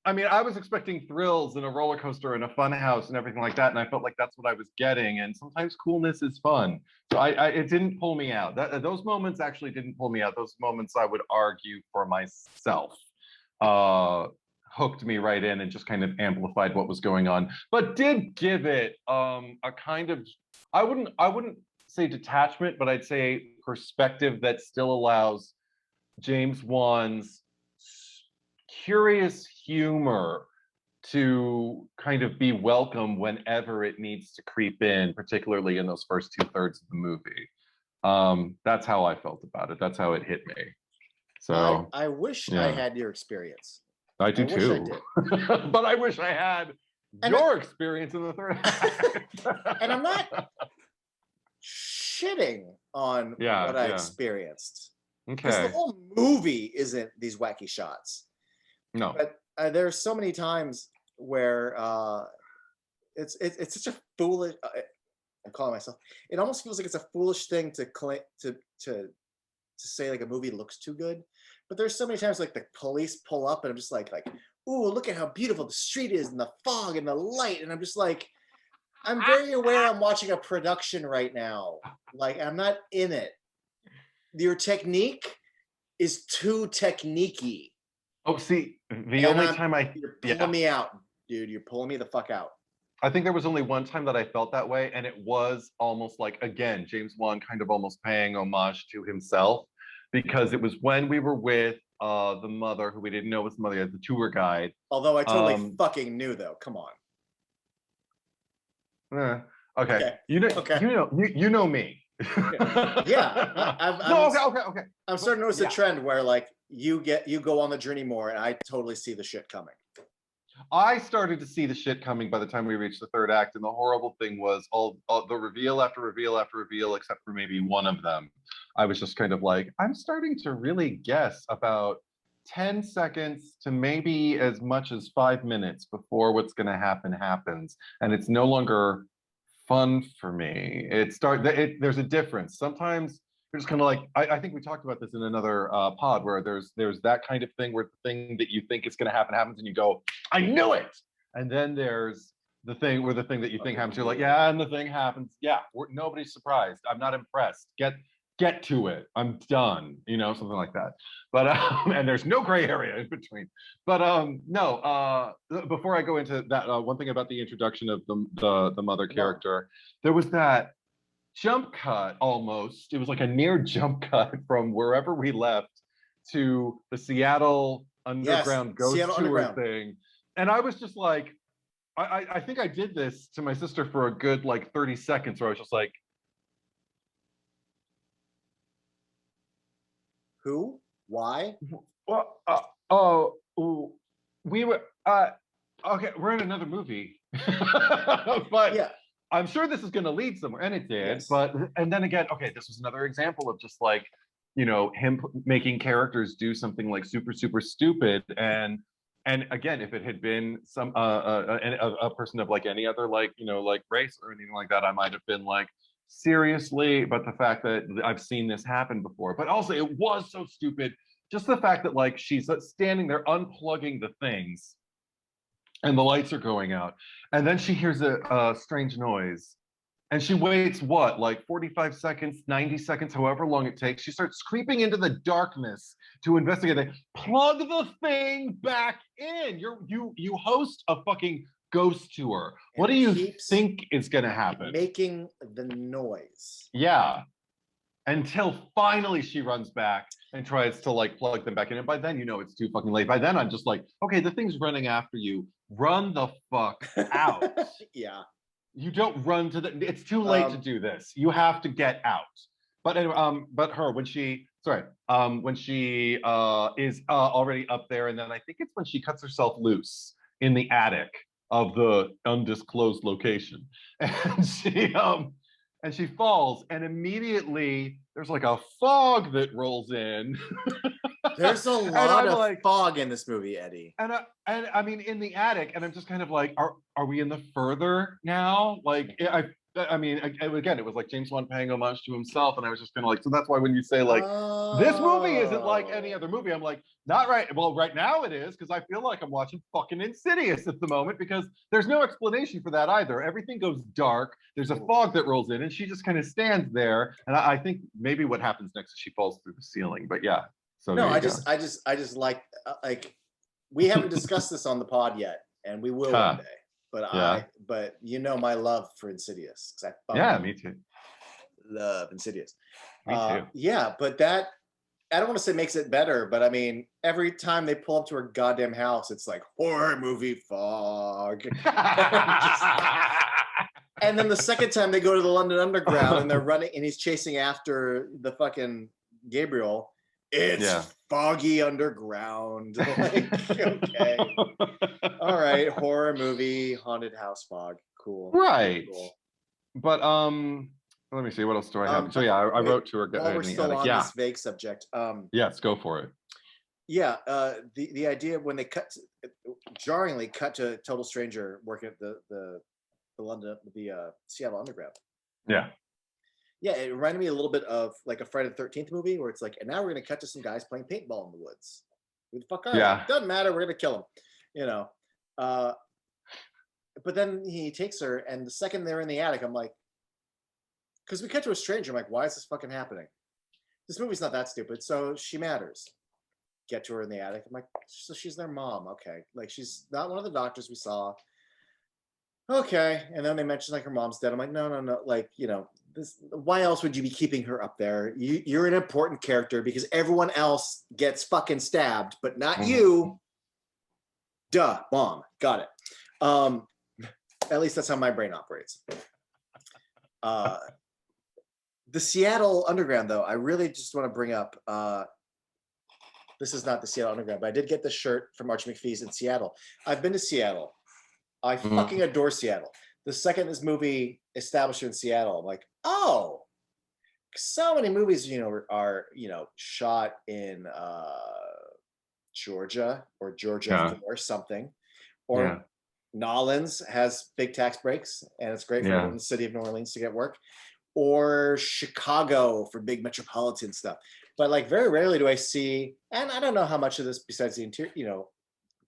B: I mean, I was expecting thrills and a roller coaster and a fun house and everything like that, and I felt like that's what I was getting. And sometimes coolness is fun, so it didn't pull me out. Those moments actually didn't pull me out. Those moments I would argue for myself. Hooked me right in and just kind of amplified what was going on, but did give it a kind of I wouldn't say detachment, but I'd say perspective that still allows James Wan's curious humor to kind of be welcome whenever it needs to creep in, particularly in those first 2/3 of the movie. That's how I felt about it. That's how it hit me. So
A: I wish I
B: yeah.
A: had your experience.
B: I do
A: I wish I
B: too.
A: did.
B: But I wish I had
A: And
B: your experience in the third act.
A: And I'm not shitting on
B: Yeah,
A: what I
B: yeah.
A: experienced. Because the
B: Okay.
A: whole movie isn't these wacky shots.
B: No.
A: But there's so many times where it's such a foolish. I'm calling myself. It almost feels like it's a foolish thing to claim to say like a movie looks too good. But there's so many times like the police pull up and I'm just like, ooh, look at how beautiful the street is and the fog and the light. And I'm just like, I'm very aware I'm watching a production right now. Like I'm not in it. Your technique is too techniquey.
B: Oh, see, the
A: And
B: only time
A: you're pulling me out, dude. You're pulling me the fuck out.
B: I think there was only one time that I felt that way, and it was almost like, again, James Wan kind of almost paying homage to himself, because it was when we were with the mother, who we didn't know was the mother, as the tour guide.
A: Although I totally fucking knew, though. Come on.
B: Okay.
A: Okay.
B: You know,
A: Okay.
B: you know me.
A: Yeah.
B: Okay.
A: I'm starting to notice a trend where like you go on the journey more, and I totally see the shit coming.
B: I started to see the shit coming by the time we reached the third act, and the horrible thing was all the reveal after reveal after reveal, except for maybe one of them. I was just kind of like, I'm starting to really guess about 10 seconds to maybe as much as 5 minutes before what's going to happen happens, and it's no longer fun for me. There's a difference. Sometimes you're just kind of like, I think we talked about this in another pod, where there's that kind of thing where the thing that you think is going to happen happens, and you go, I knew it. And then there's the thing where the thing that you think happens, you're like, yeah, and the thing happens. Yeah, nobody's surprised. I'm not impressed. Get to it. I'm done. Something like that. But and there's no gray area in between. But no. Before I go into that, one thing about the introduction of the mother character, there was that jump cut almost. It was like a near jump cut from wherever we left to the Seattle Underground ghost tour thing. And I was just like, I think I did this to my sister for a good like 30 seconds, where I was just like,
A: who? Why?
B: Well, we were okay. We're in another movie, but yeah. I'm sure this is going to lead somewhere, and it did. Yes. But and then again, okay, this was another example of just like, him making characters do something like super stupid, and again, if it had been some a person of like any other like like race or anything like that, I might have been like, seriously. But the fact that I've seen this happen before, but also it was so stupid. Just the fact that like she's standing there unplugging the things, and the lights are going out, and then she hears a strange noise, and she waits like 45 seconds, 90 seconds, however long it takes. She starts creeping into the darkness to investigate it. Plug the thing back in. You host a fucking ghost tour. And what do you think is going to happen?
A: Making the noise.
B: Yeah. Until finally she runs back and tries to like plug them back in. And by then, it's too fucking late. By then I'm just like, okay, the thing's running after you. Run the fuck out.
A: Yeah.
B: You don't run to it's too late to do this. You have to get out. But anyway, but her, when she is already up there, and then I think it's when she cuts herself loose in the attic of the undisclosed location. And she falls, and immediately there's like a fog that rolls in.
A: There's a
B: And
A: lot
B: I'm
A: of
B: like,
A: fog in this movie, Eddie.
B: and I mean in the attic, and I'm just kind of like, are we in the further now? Like I mean, again, it was like James Wan paying homage to himself, and I was just kind of like, so that's why when you say like this movie isn't like any other movie, I'm like, not right. Well, right now it is, because I feel like I'm watching fucking Insidious at the moment, because there's no explanation for that either. Everything goes dark. There's a fog that rolls in, and she just kind of stands there. And I think maybe what happens next is she falls through the ceiling. But yeah, so
A: No,
B: there you
A: I
B: go.
A: just like we haven't discussed this on the pod yet, and we will one day. But
B: Yeah.
A: but you know my love for Insidious, because I
B: Yeah, me too.
A: love Insidious.
B: Me too.
A: Yeah, but that, I don't want to say makes it better, but I mean, every time they pull up to her goddamn house, it's like horror movie fog. And then the second time they go to the London Underground and they're running, and he's chasing after the fucking Gabriel. It's foggy underground. Like, okay, all right, horror movie, haunted house fog, cool,
B: right?
A: cool.
B: But let me see, what else do I have? So yeah, I wrote to her.
A: While we're still on this vague subject,
B: yes, go for it.
A: Yeah, the idea when they jarringly cut to a total stranger working at the London, the Seattle Underground.
B: Yeah.
A: Yeah, it reminded me a little bit of like a Friday the 13th movie, where it's like, and now we're gonna cut to some guys playing paintball in the woods. Who the fuck are they? Doesn't matter, we're gonna kill them, you know. But then he takes her, and the second they're in the attic, I'm like, because we cut to a stranger, I'm like, why is this fucking happening? This movie's not that stupid, so she matters. Get to her in the attic. I'm like, so she's their mom, okay? Like, she's not one of the doctors we saw. Okay, and then they mentioned like her mom's dead. I'm like, no, like, you know, this. Why else would you be keeping her up there? You're an important character because everyone else gets fucking stabbed, but not you. Duh, mom, got it. At least that's how my brain operates. The Seattle Underground, though, I really just want to bring up. This is not the Seattle Underground, but I did get this shirt from Archie McPhee's in Seattle. I've been to Seattle. I fucking adore Seattle. The second this movie established in Seattle, I'm like, oh, so many movies, you know, are shot in Georgia or Georgia or something, or Nolans has big tax breaks, and it's great for everyone in the city of New Orleans to get work, or Chicago for big metropolitan stuff. But like, very rarely do I see, and I don't know how much of this besides the interior, you know,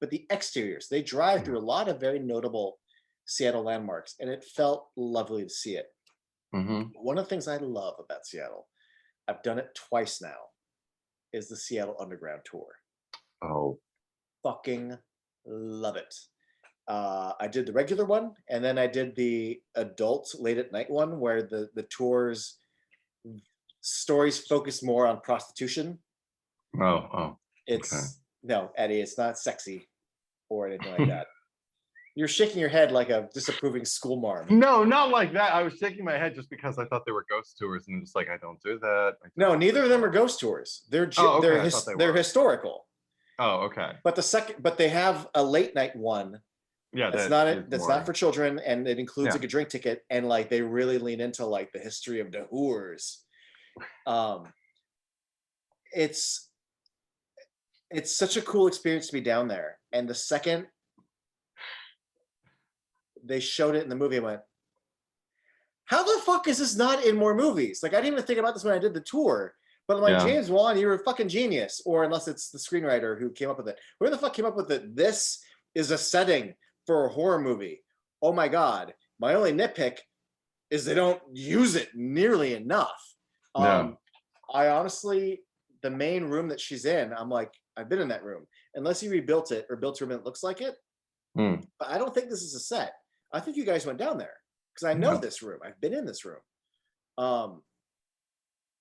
A: but the exteriors. They drive through a lot of very notable Seattle landmarks, and it felt lovely to see it. One of the things I love about Seattle, I've done it twice now, is the Seattle Underground tour. Oh, fucking love it. I did the regular one, and then I did the adult late at night one, where the tours stories focus more on prostitution. It's no, Eddie, it's not sexy or anything like that. You're shaking your head like a disapproving school marm.
B: No, not like that. I was shaking my head just because I thought they were ghost tours, and it's like, I don't do that.
A: No, neither of them are ghost tours. They're they're historical.
B: Oh, okay.
A: But they have a late night one.
B: Yeah,
A: that's not for children, and it includes like a drink ticket, and like they really lean into like the history of the whores. It's such a cool experience to be down there. And the second they showed it in the movie, I went, how the fuck is this not in more movies? Like, I didn't even think about this when I did the tour, but I'm like, James Wan, you're a fucking genius. Or unless it's the screenwriter who came up with it. Where the fuck came up with it? This is a setting for a horror movie. Oh my God. My only nitpick is they don't use it nearly enough. I honestly, the main room that she's in, I'm like, I've been in that room. Unless you rebuilt it or built a room that looks like it. But I don't think this is a set. I think you guys went down there because I know this room. I've been in this room.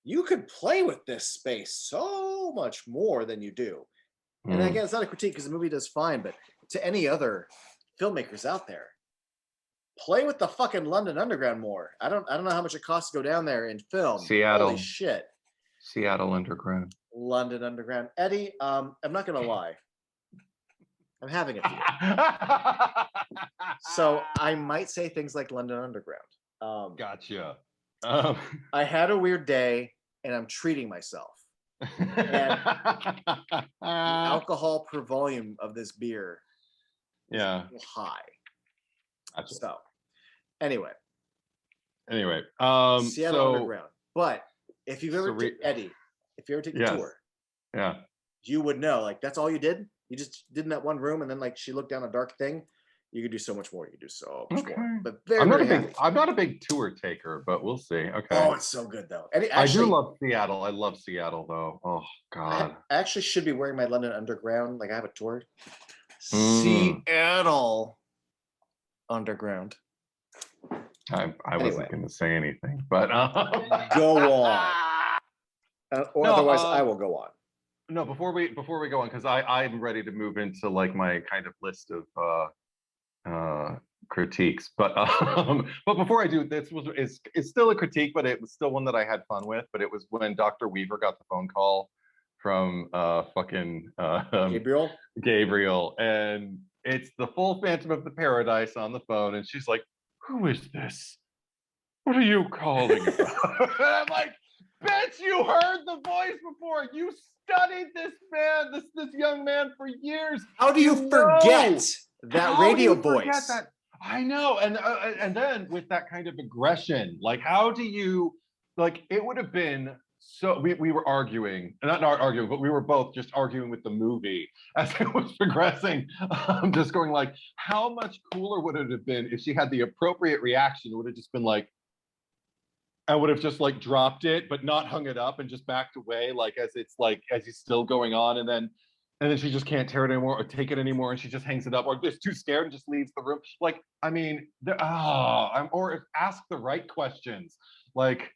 A: You could play with this space so much more than you do. And again, it's not a critique because the movie does fine, but to any other filmmakers out there, play with the fucking London Underground more. I don't know how much it costs to go down there and film.
B: Seattle.
A: Holy shit.
B: Seattle Underground.
A: London Underground. Eddie, I'm not gonna lie. I'm having a few. So I might say things like London Underground.
B: Gotcha.
A: I had a weird day and I'm treating myself. The alcohol per volume of this beer is
B: Yeah.
A: a little high.
B: Gotcha.
A: So, anyway,
B: Anyway,
A: Seattle
B: so
A: Underground. But if you've ever Eddie, if you ever take the
B: yes.
A: tour,
B: Yeah.
A: you would know. Like that's all you did. You just did in that one room, and then like she looked down a dark thing. You could do so much more. You could do so much more. But
B: I'm not a big tour taker, but we'll see. Okay.
A: Oh, it's so good though. And
B: I do love Seattle. I love Seattle though. Oh God.
A: I actually should be wearing my London Underground. Like I have a tour. Seattle Underground.
B: I wasn't going to say anything, but
A: go on. Otherwise, I will go on.
B: No, before we go on, because I'm ready to move into like my kind of list of critiques, but before I do, it's still a critique, but it was still one that I had fun with. But it was when Dr. Weaver got the phone call from Gabriel, and it's the full Phantom of the Paradise on the phone, and she's like, "Who is this? What are you calling about?" And I'm like, "Bitch, you heard the voice before. You studied this man, this young man for years.
A: How do you forget that radio voice?"
B: I know, and then with that kind of aggression, like how do you like? It would have been so. We were arguing, not arguing, but we were both just arguing with the movie as it was progressing. I'm just going like, how much cooler would it have been if she had the appropriate reaction? It would have just been like, I would have just like dropped it, but not hung it up and just backed away, like as he's still going on, and then she just can't tear it anymore or take it anymore, and she just hangs it up, or just too scared and just leaves the room. Like, I mean, or ask the right questions, like,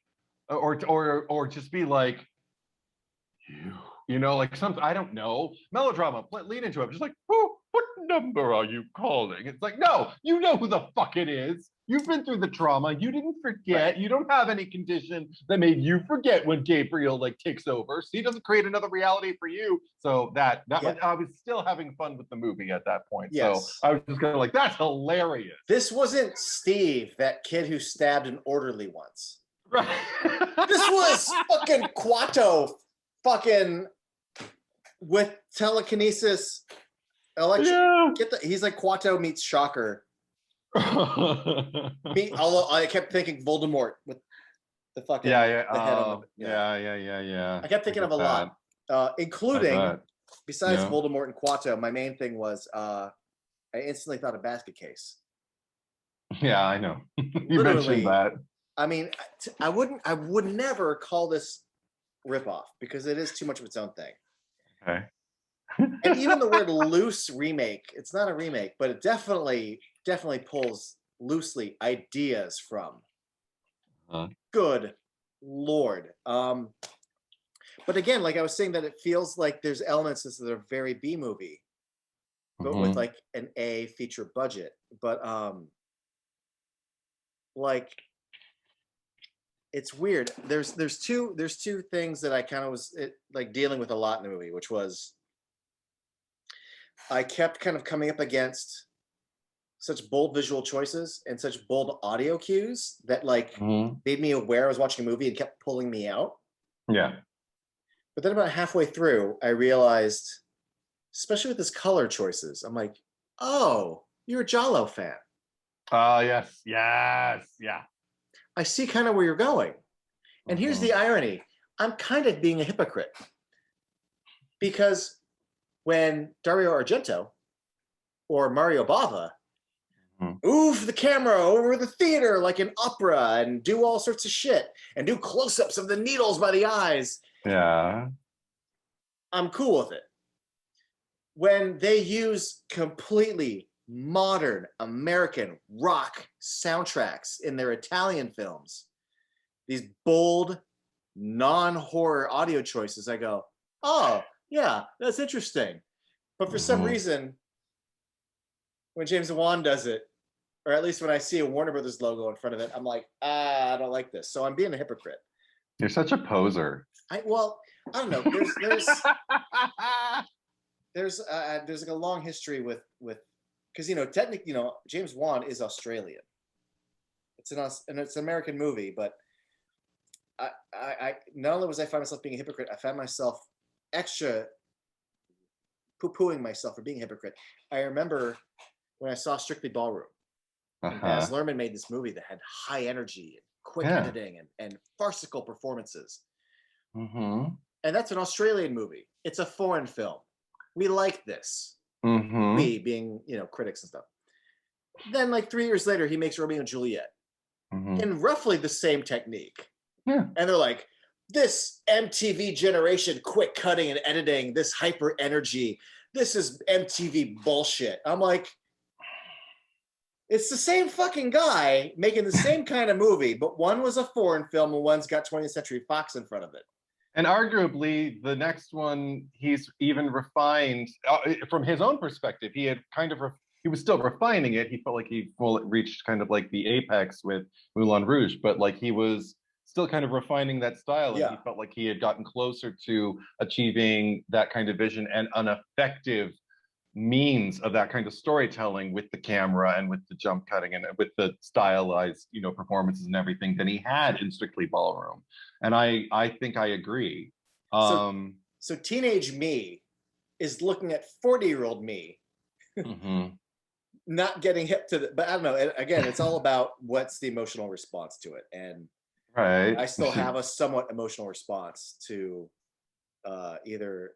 B: or just be like, you know, like something, I don't know, melodrama, lead into it, just like, what number are you calling? It's like, no, you know who the fuck it is. You've been through the trauma. You didn't forget. Right. You don't have any condition that made you forget when Gabriel like takes over. So he doesn't create another reality for you. So that was, I was still having fun with the movie at that point. Yes. So I was just kind of like, that's hilarious.
A: This wasn't Steve, that kid who stabbed an orderly once.
B: Right.
A: This was fucking Quato, fucking with telekinesis. He's like Quato meets Shocker. Although I kept thinking Voldemort with the fucking the head on the,
B: yeah.
A: I kept thinking of a lot, including besides Voldemort and Quato. My main thing was I instantly thought of Basket Case.
B: Yeah, I know. You mentioned that.
A: I mean, I would never call this ripoff because it is too much of its own thing.
B: Okay.
A: And even the word loose remake, it's not a remake, but it definitely pulls loosely ideas from. Good Lord. But again, like I was saying, that it feels like there's elements that are very B movie, but with like an A feature budget. But like it's weird. There's two things that I kind of was like dealing with a lot in the movie, which was I kept kind of coming up against such bold visual choices and such bold audio cues that like made me aware I was watching a movie and kept pulling me out.
B: Yeah.
A: But then about halfway through, I realized, especially with his color choices, I'm like, oh, you're a Giallo fan.
B: Yes. Yeah.
A: I see kind of where you're going. And here's the irony. I'm kind of being a hypocrite. Because when Dario Argento or Mario Bava move the camera over the theater like an opera and do all sorts of shit and do close-ups of the needles by the eyes, I'm cool with it. When they use completely modern American rock soundtracks in their Italian films, these bold, non-horror audio choices, I go, oh, yeah, that's interesting. But for some reason, when James Wan does it, or at least when I see a Warner Brothers logo in front of it, I'm like, I don't like this. So I'm being a hypocrite.
B: You're such a poser.
A: I don't know. There's like a long history with because technically James Wan is Australian. It's an American movie, but I not only was I find myself being a hypocrite, I found myself extra poo-pooing myself for being a hypocrite. I remember when I saw Strictly Ballroom, and Baz
B: Uh-huh.
A: Luhrmann made this movie that had high energy and quick
B: Yeah.
A: editing and farcical performances.
B: Mm-hmm.
A: And that's an Australian movie. It's a foreign film. We like this.
B: Mm-hmm.
A: We being, critics and stuff. Then like 3 years later, he makes Romeo and Juliet
B: Mm-hmm.
A: in roughly the same technique.
B: Yeah.
A: And they're like, this MTV generation, quick cutting and editing, this hyper energy, this is MTV bullshit. I'm like, it's the same fucking guy making the same kind of movie, but one was a foreign film and one's got 20th Century Fox in front of it.
B: And arguably, the next one, he's even refined from his own perspective. He had kind of he was still refining it. He felt like he reached kind of like the apex with Moulin Rouge, but like he was still kind of refining that style, and he
A: Yeah.
B: felt like he had gotten closer to achieving that kind of vision and an effective means of that kind of storytelling with the camera and with the jump cutting and with the stylized performances and everything than he had in Strictly Ballroom. And I think I agree.
A: So
B: um
A: so teenage me is looking at 40-year-old me
B: mhm.
A: not getting hip to the, but I don't know. Again, it's all about what's the emotional response to it. And
B: Right.
A: I still have a somewhat emotional response to either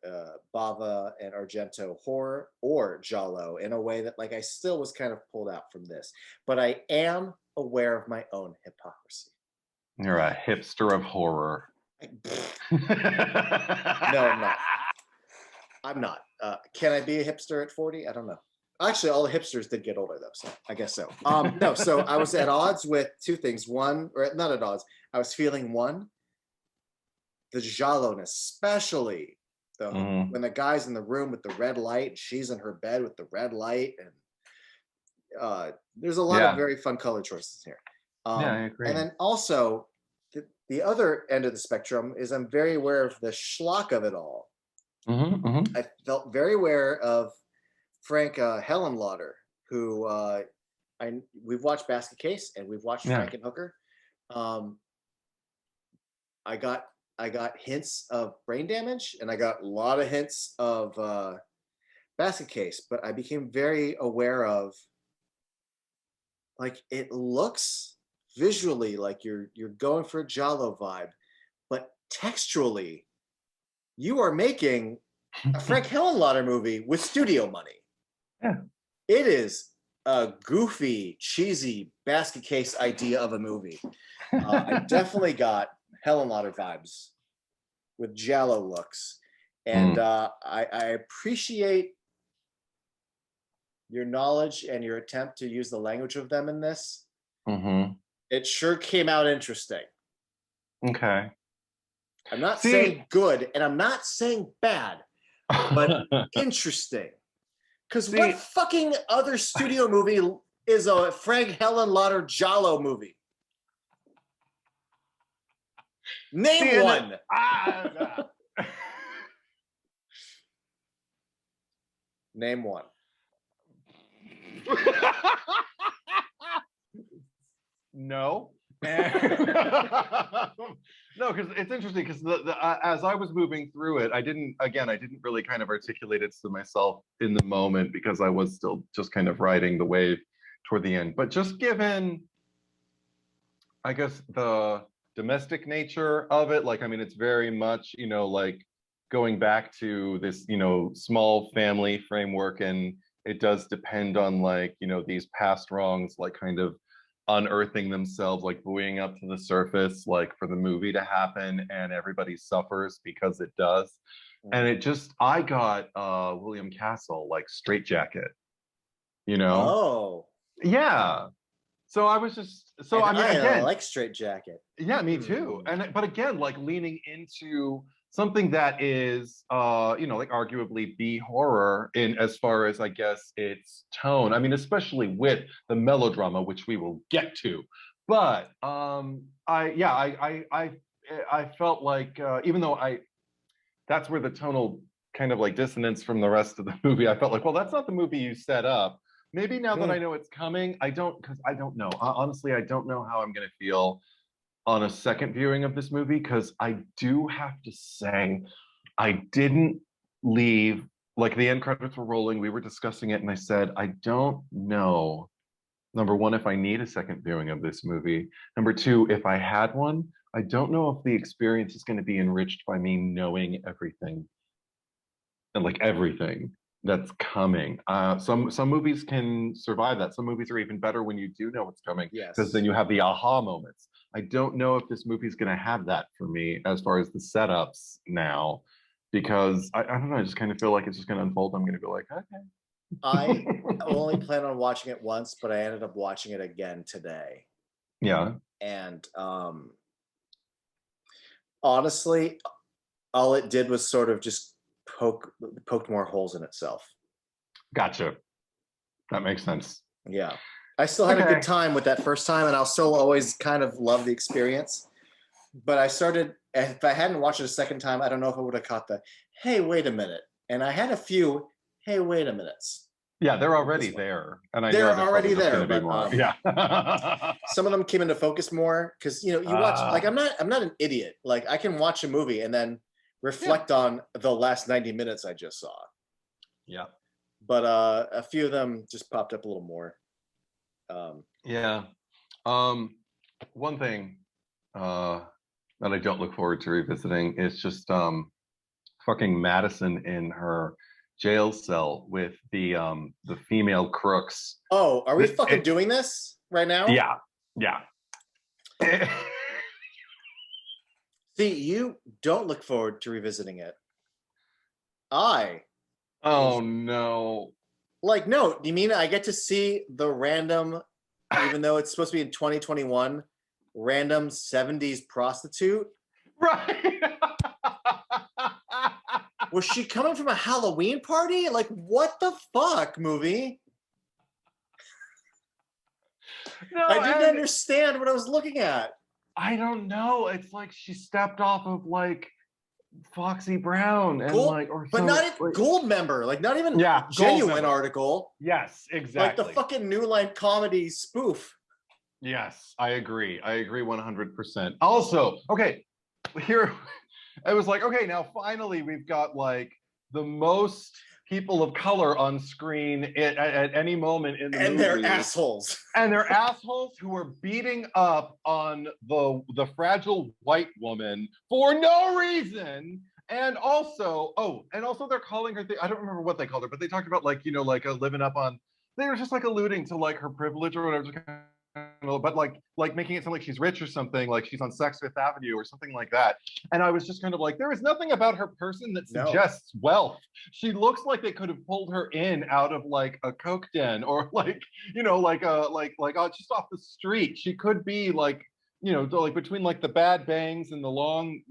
A: Bava and Argento horror or Giallo in a way that like I still was kind of pulled out from this. But I am aware of my own hypocrisy.
B: You're a hipster of horror.
A: No, I'm not. I'm not. Can I be a hipster at 40? I don't know. Actually, all the hipsters did get older though, so I guess so. No, so I was at odds with two things. One, or not at odds. I was feeling one, the giallo-ness, especially
B: Mhm.
A: when the guy's in the room with the red light, and she's in her bed with the red light, and there's a lot of
B: Yeah.
A: very fun color choices here.
B: Yeah, I
A: And
B: agree.
A: then also, the other end of the spectrum is I'm very aware of the schlock of it all.
B: Mhm.
A: I felt very aware of Frank Hellenlauder, who we've watched Basket Case and we've watched
B: Yeah.
A: Frankenhooker. Um, I got I got hints of brain damage and I got a lot of hints of Basket Case, but I became very aware of like it looks visually like you're going for a Giallo vibe, but textually you are making a Frank Hellenlauder movie with studio money.
B: Yeah.
A: It is a goofy, cheesy Basket Case idea of a movie. I definitely got Hellenlauder vibes with Giallo looks, and
B: Mm.
A: I appreciate your knowledge and your attempt to use the language of them in this.
B: Mhm.
A: It sure came out interesting.
B: Okay.
A: I'm not
B: See.
A: saying good, and I'm not saying bad, but interesting. Because what
B: See.
A: fucking other studio movie is a Frank Hellenlauder Giallo movie? Name
B: See, and
A: one. Name one.
B: No. No, because it's interesting because as I was moving through it, I didn't really kind of articulate it to myself in the moment because I was still just kind of riding the wave toward the end. But just given, I guess, the domestic nature of it, like, I mean, it's very much, like going back to this, small family framework, and it does depend on like, these past wrongs, like kind of unearthing themselves, like buoying up to the surface, like for the movie to happen, and everybody suffers because it does. And it just, I got William Castle, like Straight Jacket, you know?
A: Oh,
B: Yeah. So I was just, so
A: and
B: I mean,
A: I
B: again,
A: like Straight Jacket.
B: yeah, me too. And but again, like leaning into something that is like arguably B horror in as far as I guess its tone. I mean, especially with the melodrama, which we will get to. But I felt like even though that's where the tonal kind of like dissonance from the rest of the movie, I felt like, well, that's not the movie you set up. Maybe now that I know it's coming, I don't, because I don't know. Honestly, I don't know how I'm going to feel on a second viewing of this movie, because I do have to say, I didn't leave, like the end credits were rolling, we were discussing it, and I said, I don't know, number one, if I need a second viewing of this movie. Number two, if I had one, I don't know if the experience is going to be enriched by me knowing everything and like everything that's coming. Some movies can survive that. Some movies are even better when you do know what's coming, because then
A: Yes.
B: you have the aha moments. I don't know if this movie's going to have that for me as far as the setups now, because I don't know. I just kind of feel like it's just going to unfold. I'm going to be like,
A: I
B: okay.
A: only plan on watching it once, but I ended up watching it again today.
B: Yeah,
A: And honestly, all it did was sort of just poked more holes in itself.
B: gotcha. That makes sense.
A: Yeah. I still had a good
B: Okay.
A: time with that first time, and I'll still always kind of love the experience. But I started, if I hadn't watched it a second time, I don't know if I would have caught the, hey, wait a minute. And I had a few, hey, wait a minutes.
B: Yeah, they're already
A: This one.
B: there, and I know
A: They're
B: there's probably
A: already
B: just going
A: there,
B: to be
A: but
B: more. Yeah.
A: some of them came into focus more because you watch, like,
B: Ah,
A: I'm not an idiot. Like, I can watch a movie and then
B: yeah.
A: reflect on the last 90 minutes I just saw.
B: Yeah.
A: But a few of them just popped up a little more. Um,
B: Yeah. One thing uh that I don't look forward to revisiting is just fucking Madison in her jail cell with the female crooks.
A: oh, are we fucking
B: It,
A: doing this right now?
B: yeah, yeah.
A: See, you don't look forward to revisiting it. I
B: Oh
A: was
B: no.
A: like, no, you mean I get to see the random, even though it's supposed to be in 2021, random 70s prostitute?
B: Right.
A: Was she coming from a Halloween party? Like, what the fuck, movie? I
B: No,
A: didn't
B: and
A: understand what I was looking at.
B: I don't know. It's like she stepped off of like Foxy Brown and
A: Gold,
B: like or
A: but
B: some
A: not even
B: like,
A: gold member, like not even
B: yeah, gold
A: genuine
B: member.
A: article,
B: Yes,
A: like the
B: exactly.
A: fucking New Line comedy spoof.
B: Yes, I agree. I agree 100%. Also, okay, here I was like, okay, now finally we've got like the most people of color on screen at any moment in the
A: And they're
B: movie,
A: assholes.
B: and they're assholes who are beating up on the fragile white woman for no reason. And also, and also they're calling her. I don't remember what they called her, but they talked about like like a living up on. They were just like alluding to like her privilege or whatever, but like making it sound like she's rich or something, like she's on Sex Fifth Avenue or something like that. And I was just kind of like, there is nothing about her person that
A: No.
B: suggests wealth. She looks like they could have pulled her in out of like a coke den or like like just off the street. She could be like like between like the bad bangs and the long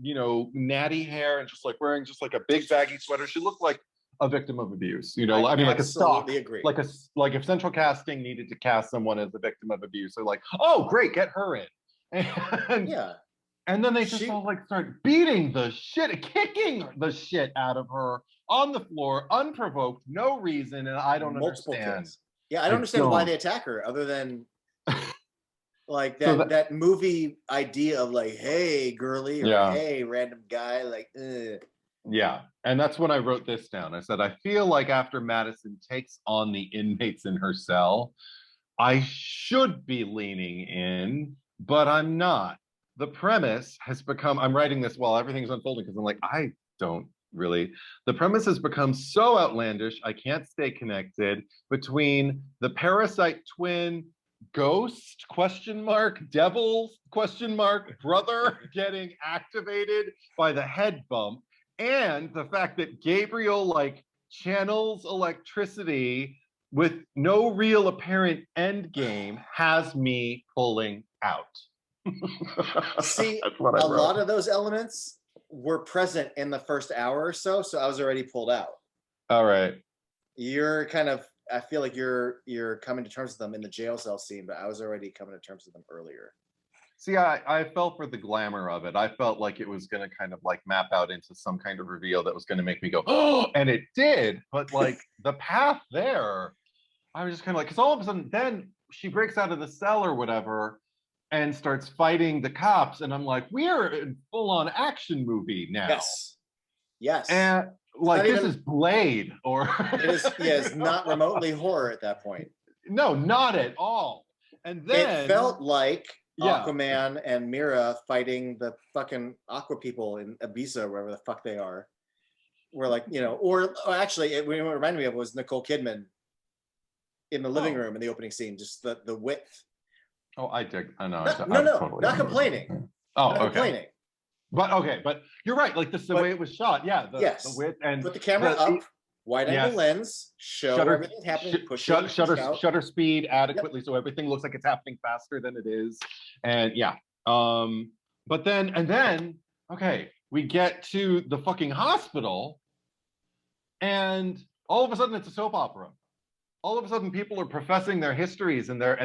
B: natty hair and just like wearing just like a big baggy sweater. She looked like a victim of abuse.
A: I
B: I mean, like a stock,
A: absolutely agree.
B: like if central casting needed to cast someone as a victim of abuse, they're like, oh great, get her in. and
A: Yeah.
B: and then they just
A: She
B: all like start beating the shit, kicking the shit out of her on the floor, unprovoked, no reason, and I don't
A: multiple
B: understand.
A: kills. Yeah, I don't
B: I
A: understand why
B: don't.
A: they attack her other than like
B: So
A: that movie idea of like, hey girly, or
B: yeah,
A: hey random guy, like ugh.
B: yeah, and that's when I wrote this down. I said, I feel like after Madison takes on the inmates in her cell, I should be leaning in, but I'm not. The premise has become, I'm writing this while everything's unfolding because I'm like, I don't really. The premise has become so outlandish, I can't stay connected between the parasite twin ghost question mark devil question mark brother getting activated by the head bump and the fact that Gabriel like channels electricity with no real apparent end game has me pulling out.
A: See,
B: That's what I
A: a
B: wrote.
A: lot of those elements were present in the first hour or so, so I was already pulled out.
B: All right.
A: You're kind of, I feel like you're coming to terms with them in the jail cell scene, but I was already coming to terms with them earlier.
B: See, I fell for the glamour of it. I felt like it was going to kind of like map out into some kind of reveal that was going to make me go, oh, and it did. But like the path there, I was just kind of like, because all of a sudden, then she breaks out of the cell or whatever, and starts fighting the cops, and I'm like, we're in full-on action movie now.
A: Yes.
B: And like this
A: even,
B: is Blade, or
A: it is. Yeah, it's not remotely horror at that point.
B: No, not at all. And then
A: it felt like Aquaman and Mira fighting the fucking Aqua people in Ibiza, wherever the fuck they are. We're like, or actually, what it reminded me of was Nicole Kidman in the living room in the opening scene, just the width.
B: Oh, I dig. I know.
A: No, not complaining.
B: Oh,
A: not complaining.
B: But you're right. Like the way it was shot. Yeah. The width and
A: put the camera up, wide angle lens, show everything's happening.
B: Shutter speed adequately, so everything looks like it's happening faster than it is. And but then okay, we get to the fucking hospital, and all of a sudden it's a soap opera. All of a sudden people are professing their histories and their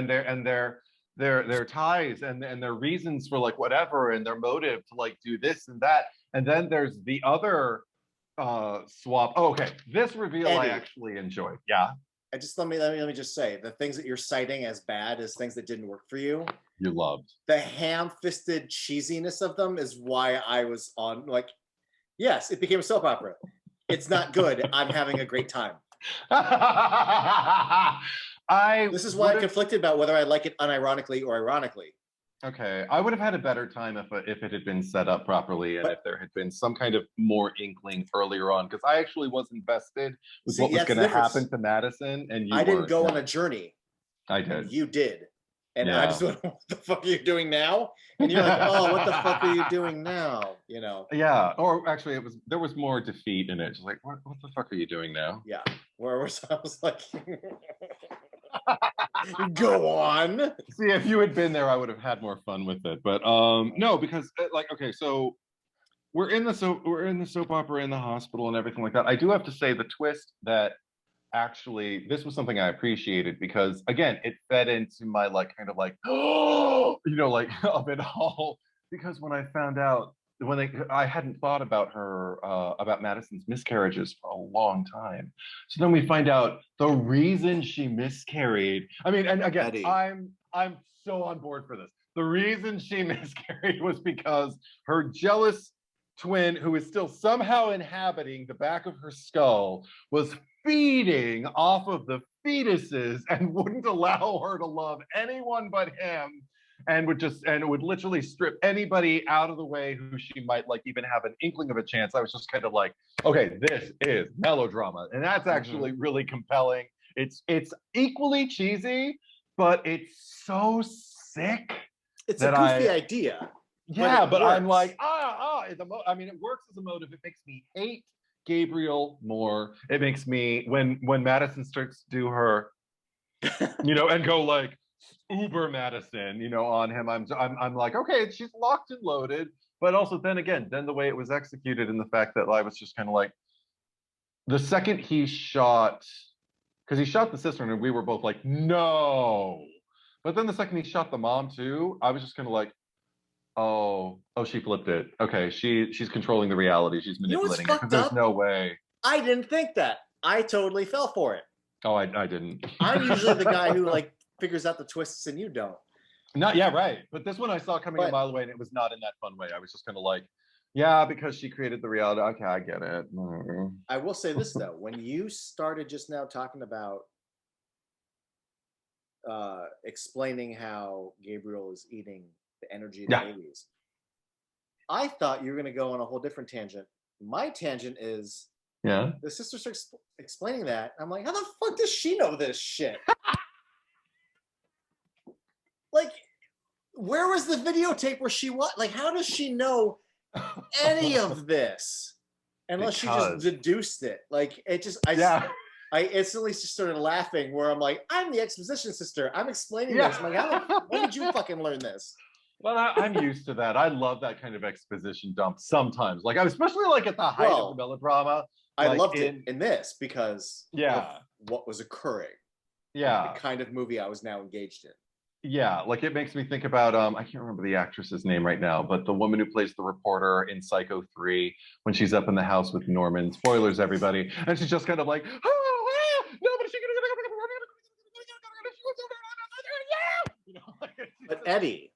B: ties and their reasons for like whatever, and their motive to like do this and that. And then there's the other swap. Oh, okay. This reveal Eddie, I actually enjoyed. Yeah.
A: I just let me just say, the things that you're citing as bad as things that didn't work for you,
B: you loved.
A: The ham-fisted cheesiness of them is why I was on like, yes, it became a soap opera. It's not good. I'm having a great time. This is why I'm conflicted about whether I like it unironically or ironically.
B: Okay, I would have had a better time if it had been set up properly, and if there had been some kind of more inkling earlier on, because I actually was invested with what was going to happen to Madison, and
A: I didn't go on a journey.
B: I did.
A: You did. And I just went, what the fuck are you doing now? And you're like, oh, what the fuck are you doing now?
B: Yeah. Or actually, there was more defeat in it. Just like, what the fuck are you doing now?
A: Yeah. I was like, go on.
B: See, if you had been there, I would have had more fun with it. But no, because okay, so we're in the soap opera in the hospital and everything like that. I do have to say the twist that actually this was something I appreciated, because again, it fed into my like kind of like like of it all, because when I found out I hadn't thought about her about Madison's miscarriages for a long time. So then we find out the reason she miscarried. I mean, and again, Eddie. I'm so on board for this. The reason she miscarried was because her jealous twin, who is still somehow inhabiting the back of her skull, was feeding off of the fetuses and wouldn't allow her to love anyone but him, and would literally strip anybody out of the way who she might like even have an inkling of a chance. I was just kind of like, okay, this is melodrama, and that's actually really compelling. It's equally cheesy, but it's so sick.
A: It's a goofy idea.
B: Yeah, but I'm like, I mean, it works as a motive. It makes me hate Gabriel more. It makes me, when Madison starts to do her, and go like uber Madison, on him, I'm like, okay, she's locked and loaded. But also then the way it was executed, and the fact that I was just kind of like, the second he shot, because he shot the sister, and we were both like, no. But then the second he shot the mom too, I was just kind of like, oh, she flipped it. Okay, she's controlling the reality. She's manipulating it. Because there's no way.
A: I didn't think that. I totally fell for it.
B: Oh, I didn't.
A: I'm usually the guy who like figures out the twists, and you don't.
B: Right. But this one I saw coming a mile away, and it was not in that fun way. I was just kind of like, yeah, because she created the reality. Okay, I get it.
A: I will say this though, when you started just now talking about explaining how Gabriel is eating the energy of the babies, I thought you were going to go on a whole different tangent. My tangent is, the sister starts explaining that. I'm like, how the fuck does she know this shit? Like, where was the videotape where she was? Like, how does she know any of this? Unless she just deduced it. Like, it just, I instantly just started laughing, where I'm like, I'm the exposition sister. I'm explaining this. I'm like, when did you fucking learn this?
B: Well, I'm used to that. I love that kind of exposition dump sometimes. Like, especially like at the height of the melodrama.
A: I loved it in this because of what was occurring.
B: Yeah.
A: The kind of movie I was now engaged in.
B: Yeah, like it makes me think about, I can't remember the actress's name right now, but the woman who plays the reporter in Psycho 3, when she's up in the house with Norman, spoilers everybody, and she's just kind of like, no, but
A: But Eddie,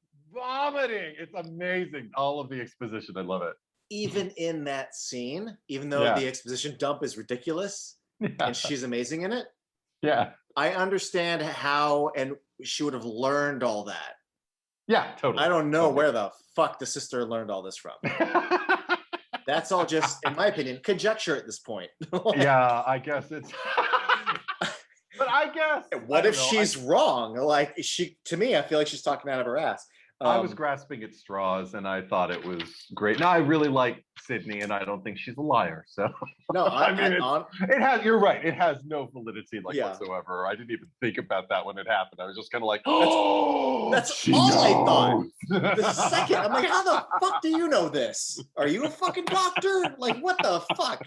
B: vomiting. It's amazing. All of the exposition. I love it.
A: Even in that scene, even though
B: Yeah.
A: the exposition dump is ridiculous and she's amazing in it,
B: Yeah.
A: I understand how and she would have learned all that.
B: Yeah, totally.
A: I don't know where the fuck the sister learned all this from. That's all just, in my opinion, conjecture at this point.
B: Yeah, I guess it's. But I guess.
A: What if she's wrong? Like, to me, I feel like she's talking out of her ass.
B: I was grasping at straws, and I thought it was great. Now I really like Sydney, and I don't think she's a liar. So
A: no,
B: I mean, it has. You're right. It has no validity whatsoever. I didn't even think about that when it happened. I was just kind of like, oh,
A: that's all I thought. The second, I'm like, how the fuck do you know this? Are you a fucking doctor? Like, what the fuck?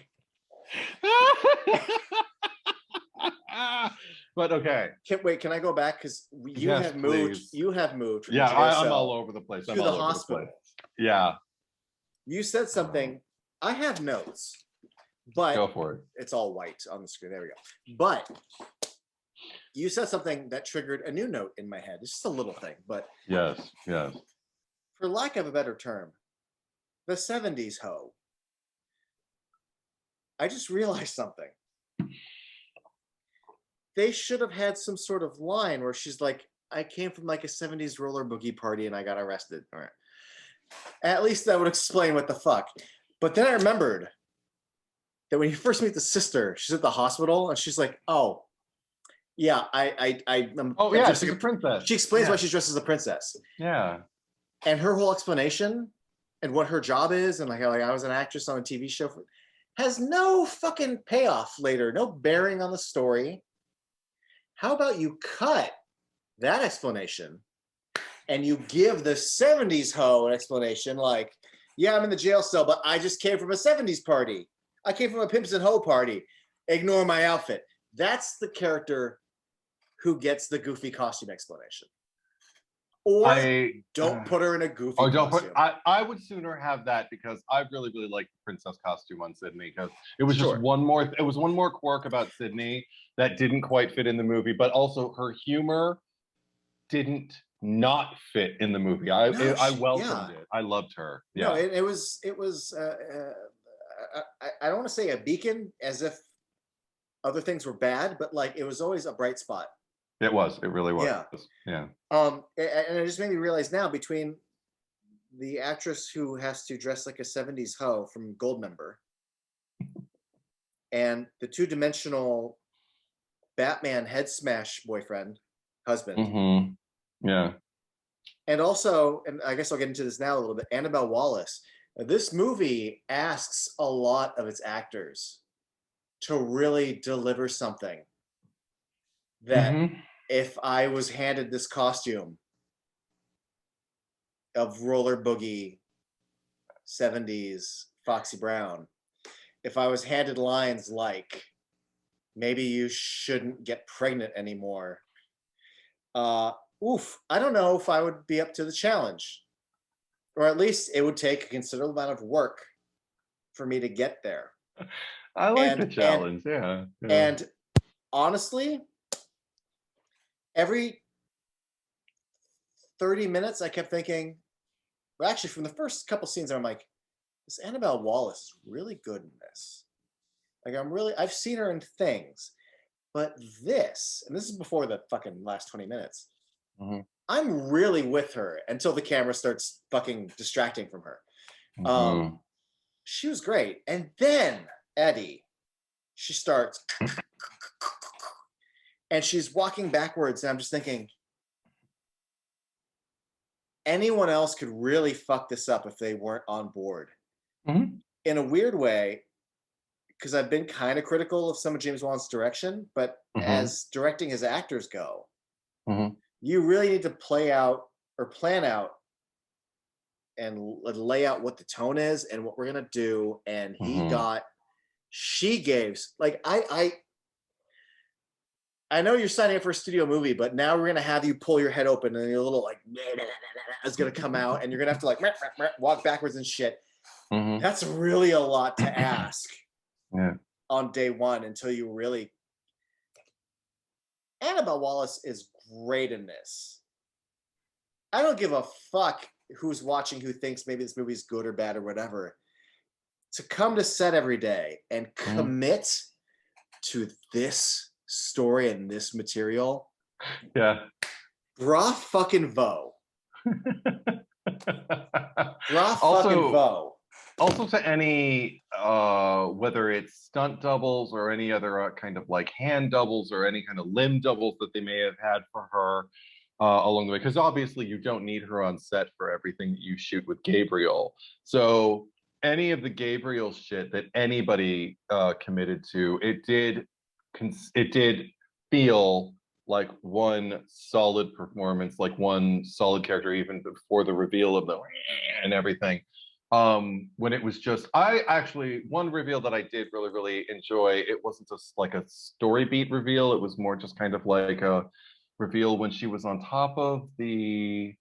B: But okay.
A: Can I go back? Because you have moved. Please. You have moved.
B: Yeah, I'm all over the place.
A: To the hospital.
B: Yeah.
A: You said something. I have notes, but
B: go for it.
A: It's all white on the screen. There we go. But you said something that triggered a new note in my head. It's just a little thing, but
B: yes.
A: For lack of a better term, the 70s hoe. I just realized something. They should have had some sort of line where she's like, I came from like a 70s roller boogie party and I got arrested. All right. At least that would explain what the fuck. But then I remembered that when you first meet the sister, she's at the hospital and she's like, oh, yeah, I'm
B: she's a princess.
A: She explains why she's dressed as a princess.
B: Yeah.
A: And her whole explanation and what her job is and like I was an actress on a TV show has no fucking payoff later, no bearing on the story. How about you cut that explanation and you give the 70s hoe an explanation like, yeah, I'm in the jail cell, but I just came from a 70s party. I came from a pimps and hoe party. Ignore my outfit. That's the character who gets the goofy costume explanation. Or don't put her in a goofy costume.
B: I would sooner have that because I really, really like the princess costume on Sydney because it was just one more quirk about Sydney that didn't quite fit in the movie, but also her humor didn't not fit in the movie. I welcomed it. I loved her. Yeah.
A: No, it was I don't want to say a beacon as if other things were bad, but like it was always a bright spot.
B: It was. It really was.
A: Yeah. And it just made me realize now between the actress who has to dress like a 70s hoe from Goldmember and the two-dimensional Batman head smash husband.
B: Mm-hmm. Yeah.
A: And also, and I guess I'll get into this now a little bit, Annabelle Wallis. This movie asks a lot of its actors to really deliver something that if I was handed this costume of roller boogie 70s Foxy Brown, if I was handed lines like, maybe you shouldn't get pregnant anymore, I don't know if I would be up to the challenge. Or at least it would take a considerable amount of work for me to get there.
B: I like the challenge, yeah.
A: And honestly, every 30 minutes I kept thinking, well, actually from the first couple scenes, I'm like, this Annabelle Wallis is really good in this. Like I've seen her in things, but this, and this is before the fucking last 20 minutes, I'm really with her until the camera starts fucking distracting from her. She was great. And then Eddie, she starts and she's walking backwards. And I'm just thinking, anyone else could really fuck this up if they weren't on board. In a weird way, because I've been kind of critical of some of James Wan's direction, but as directing his actors go, you really need to plan out and lay out what the tone is and what we're gonna do. And she gave, like, I know you're signing up for a studio movie, but now we're gonna have you pull your head open and your little like is gonna come out, and you're gonna have to like walk backwards and shit. That's really a lot to ask on day one until you really. Annabelle Wallis is great in this. I don't give a fuck who's watching who thinks maybe this movie's good or bad or whatever, to come to set every day and commit to this story and this material.
B: Yeah.
A: Bra fucking vo. Bra
B: Also-
A: fucking vo.
B: Also to any, whether it's stunt doubles or any other kind of like hand doubles or any kind of limb doubles that they may have had for her along the way, because obviously you don't need her on set for everything that you shoot with Gabriel. So any of the Gabriel shit that anybody committed to, it did feel like one solid performance, like one solid character, even before the reveal of the and everything. When it was just, one reveal that I did really, really enjoy, it wasn't just like a story beat reveal, it was more just kind of like a reveal when she was on top of she'd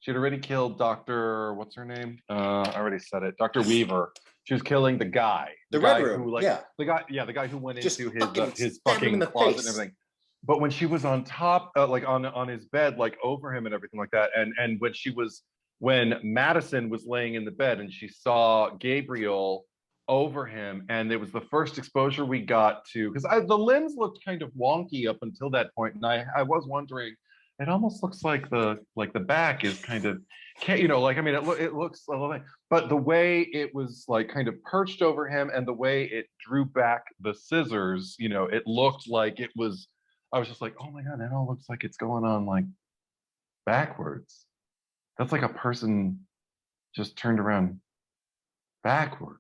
B: already killed Dr. What's her name? I already said it. Dr. Weaver. She was killing the guy.
A: The
B: guy
A: Red Room,
B: who, like,
A: yeah.
B: the guy who went
A: Just
B: into
A: fucking
B: his
A: stab him in
B: fucking
A: the
B: closet
A: face.
B: and everything. But when she was on top, like on his bed, like over him and everything like that, and when Madison was laying in the bed and she saw Gabriel over him, and it was the first exposure we got to, because the limbs looked kind of wonky up until that point, and I was wondering, it almost looks like the back is kind of, like, I mean, it looks a little, but the way it was like kind of perched over him and the way it drew back the scissors, it looked like it was. I was just like, oh my God, that all looks like it's going on like backwards. That's like a person just turned around backwards.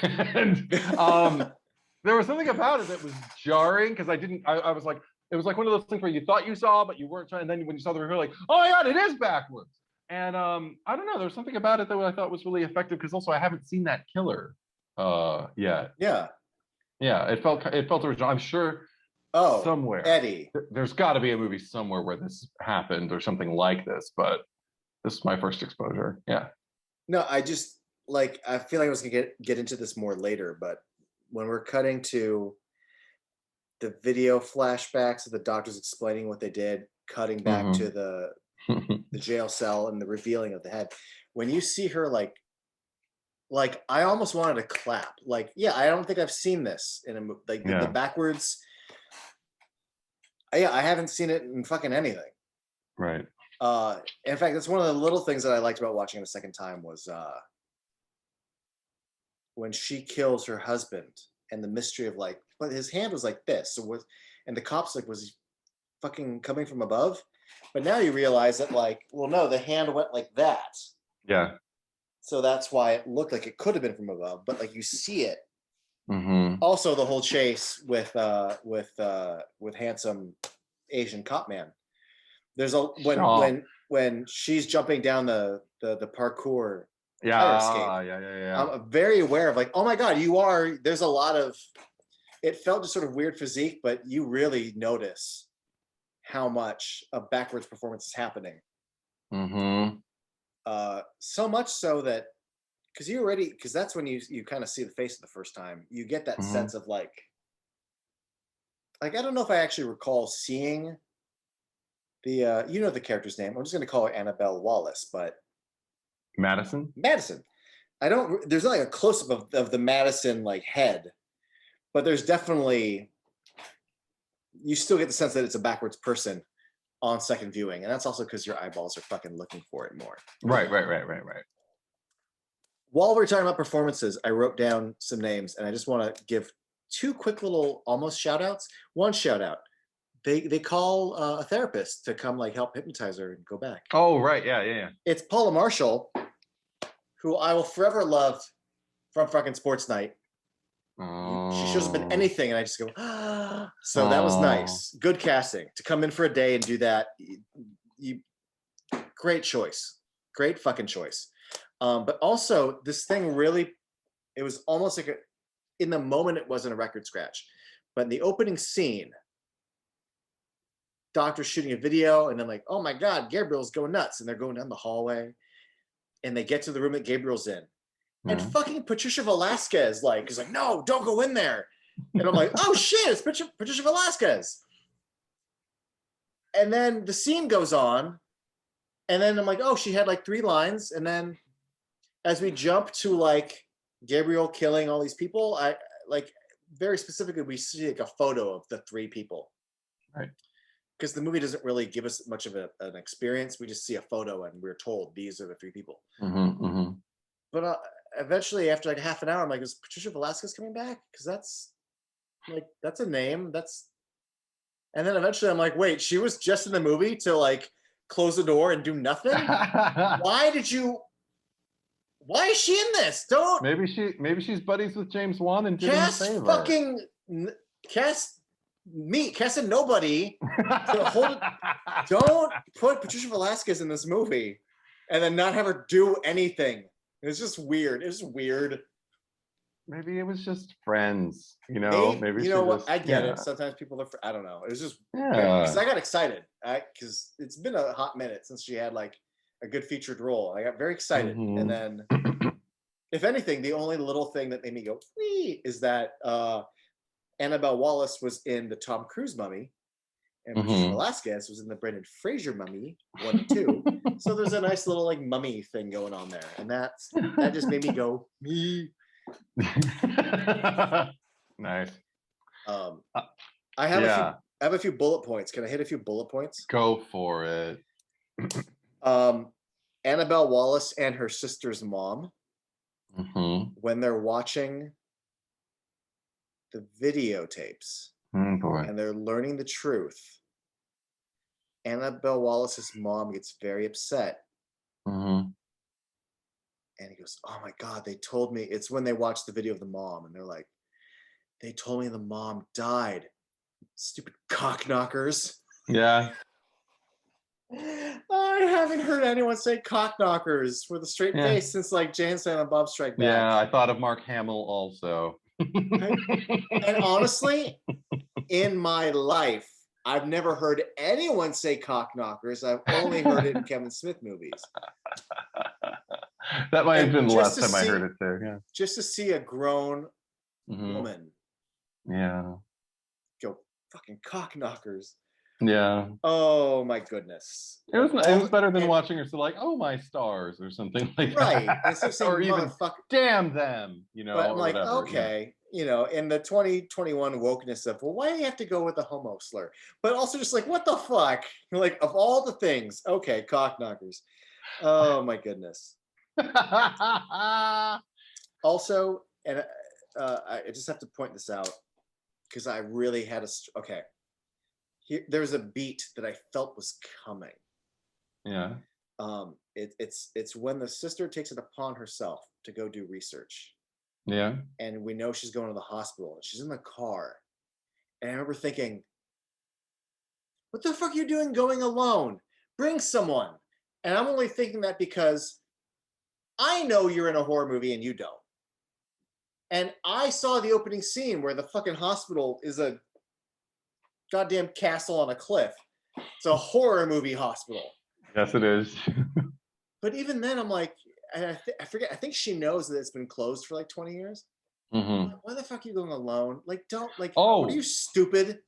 B: And there was something about it that was jarring, because I was like, it was like one of those things where you thought you saw, but you weren't trying. And then when you saw the reveal, like, oh my God, it is backwards. And I don't know, there was something about it that I thought was really effective, because also I haven't seen that killer yet.
A: Yeah.
B: Yeah, it felt original. I'm sure somewhere,
A: Eddie,
B: there's got to be a movie somewhere where this happened or something like this, but this is my first exposure. Yeah.
A: No, I just I feel like I was gonna get into this more later, but when we're cutting to the video flashbacks of the doctors explaining what they did, cutting back to the jail cell and the revealing of the head, when you see her like I almost wanted to clap. Like, yeah, I don't think I've seen this in a movie. Like the backwards. Yeah, I haven't seen it in fucking anything.
B: Right.
A: In fact, that's one of the little things that I liked about watching it a second time was when she kills her husband and the mystery of like, but his hand was like this, and the cops like, was he fucking coming from above? But now you realize that like, well, no, the hand went like that.
B: Yeah.
A: So that's why it looked like it could have been from above, but like you see it. Also, the whole chase with handsome Asian cop man. There's when she's jumping down the parkour fire escape.
B: Yeah.
A: I'm very aware of like, oh my God, there's a lot of, it felt just sort of weird physique, but you really notice how much a backwards performance is happening. So much so that, because that's when you kind of see the face for the first time, you get that sense of like I don't know if I actually recall seeing the the character's name. I'm just going to call her Annabelle Wallace, but
B: Madison.
A: I don't. There's not like a close up of the Madison like head, but there's definitely, you still get the sense that it's a backwards person on second viewing, and that's also because your eyeballs are fucking looking for it more.
B: Right.
A: While we're talking about performances, I wrote down some names, and I just want to give two quick little almost shout outs. One shout out. They call a therapist to come like help hypnotize her and go back.
B: Oh, right. Yeah.
A: It's Paula Marshall, who I will forever love from fucking Sports Night. She shows up in anything, and I just go, ah. So that was nice. Good casting. To come in for a day and do that, great choice. Great fucking choice. But also, this thing really, it was almost like in the moment, it wasn't a record scratch. But in the opening scene, doctor's shooting a video, and then like, oh my God, Gabriel's going nuts. And they're going down the hallway, and they get to the room that Gabriel's in. And fucking Patricia Velasquez is like, no, don't go in there. And I'm like, oh shit, it's Patricia Velasquez. And then the scene goes on, And then I'm like, oh, she had like 3 lines. And then as we jump to like Gabriel killing all these people, I like very specifically we see like a photo of the 3 people.
B: Right.
A: Because the movie doesn't really give us much of an experience. We just see a photo and we're told these are the 3 people. But eventually, after like half an hour, I'm like, is Patricia Velasquez coming back? Because that's a name. And then eventually I'm like, wait, she was just in the movie to like close the door and do nothing? Why is she in this? Don't
B: maybe she's buddies with James Wan and did him a favor.
A: Cast a nobody to hold it. Don't put Patricia Velasquez in this movie and then not have her do anything. It's just weird. It's weird.
B: Maybe it was just friends, you know. Maybe
A: you know what?
B: just,
A: I get it. Sometimes people are. I don't know. It was just
B: yeah.
A: Because I got excited. Because it's been a hot minute since she had like a good featured role. I got very excited, and then, if anything, the only little thing that made me go wee is that Annabelle Wallis was in the Tom Cruise Mummy, and Patricia Velasquez was in the Brendan Fraser Mummy 1 and 2. So there's a nice little like mummy thing going on there, and that just made me go me.
B: Nice.
A: I have a few bullet points. Can I hit a few bullet points?
B: Go for it.
A: Annabelle Wallis and her sister's mom, when they're watching the videotapes and they're learning the truth, Annabelle Wallis's mom gets very upset. And he goes, oh my God, they told me. It's when they watch the video of the mom and they're like, they told me the mom died. Stupid cock knockers.
B: Yeah.
A: I haven't heard anyone say cock knockers with a straight face since like Jay and Silent Bob Strike Back.
B: Yeah, I thought of Mark Hamill also.
A: And honestly, in my life, I've never heard anyone say cock knockers. I've only heard it in Kevin Smith movies.
B: That might have been the last time I heard it too. Yeah.
A: Just to see a grown woman.
B: Yeah.
A: Go fucking cock knockers.
B: Yeah.
A: Oh my goodness.
B: It was better than watching her so like, oh my stars or something like that.
A: Right.
B: Or even damn them, you know.
A: But I'm like,
B: whatever,
A: okay, you know, in the 2021 wokeness of, well, why do you have to go with the homo slur? But also just like, what the fuck? Like, of all the things, okay, cock knockers. Oh my goodness. Also, and I just have to point this out because I really had okay. There was a beat that I felt was coming.
B: Yeah.
A: It's when the sister takes it upon herself to go do research.
B: Yeah.
A: And we know she's going to the hospital. She's in the car. And I remember thinking, what the fuck are you doing going alone? Bring someone. And I'm only thinking that because I know you're in a horror movie and you don't. And I saw the opening scene where the fucking hospital is a goddamn castle on a cliff. It's a horror movie hospital.
B: Yes, it is.
A: But even then, I'm like, I forget. I think she knows that it's been closed for like 20 years. Like, why the fuck are you going alone? Like, don't like. Oh, what are you stupid?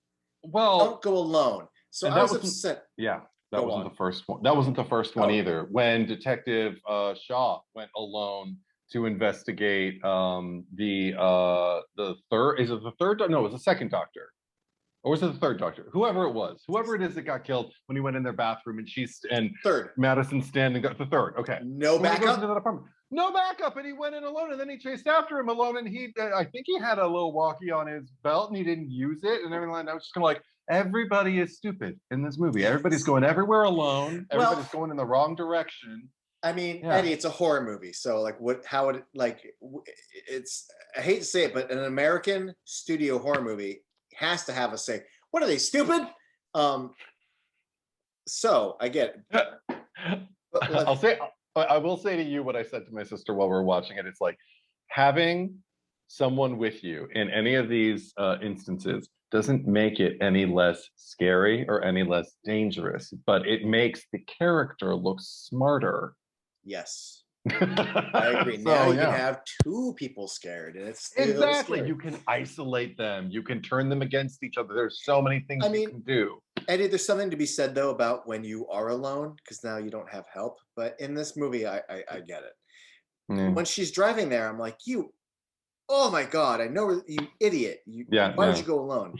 B: Well,
A: don't go alone. So I was upset.
B: Yeah, that wasn't the first one. That wasn't the first one either. When Detective Shaw went alone to investigate the third. Is it the third? No, it was the second doctor. Or was it the third doctor? Whoever it is that got killed when he went in their bathroom and
A: third.
B: Madison standing up. The third, okay.
A: No backup.
B: No backup, and he went in alone, and then he chased after him alone, and I think he had a little walkie on his belt, and he didn't use it, and everything. I was just kind of like, everybody is stupid in this movie. Everybody's going everywhere alone. Everybody's going in the wrong direction.
A: I mean, Eddie, it's a horror movie, so like, it's. I hate to say it, but an American studio horror movie has to have a say. What are they, stupid? So I get it.
B: I will say to you what I said to my sister while we were watching it. It's like having someone with you in any of these instances doesn't make it any less scary or any less dangerous, but it makes the character look smarter.
A: Yes. I agree. Now you can have 2 people scared, and it's still scary.
B: You can isolate them. You can turn them against each other. There's so many things you can do.
A: Eddie, there's something to be said though about when you are alone, because now you don't have help. But in this movie, I get it.
B: Mm,
A: When she's driving there, I'm like, oh my God, I know you idiot.
B: yeah,
A: Why did
B: yeah.
A: you go alone?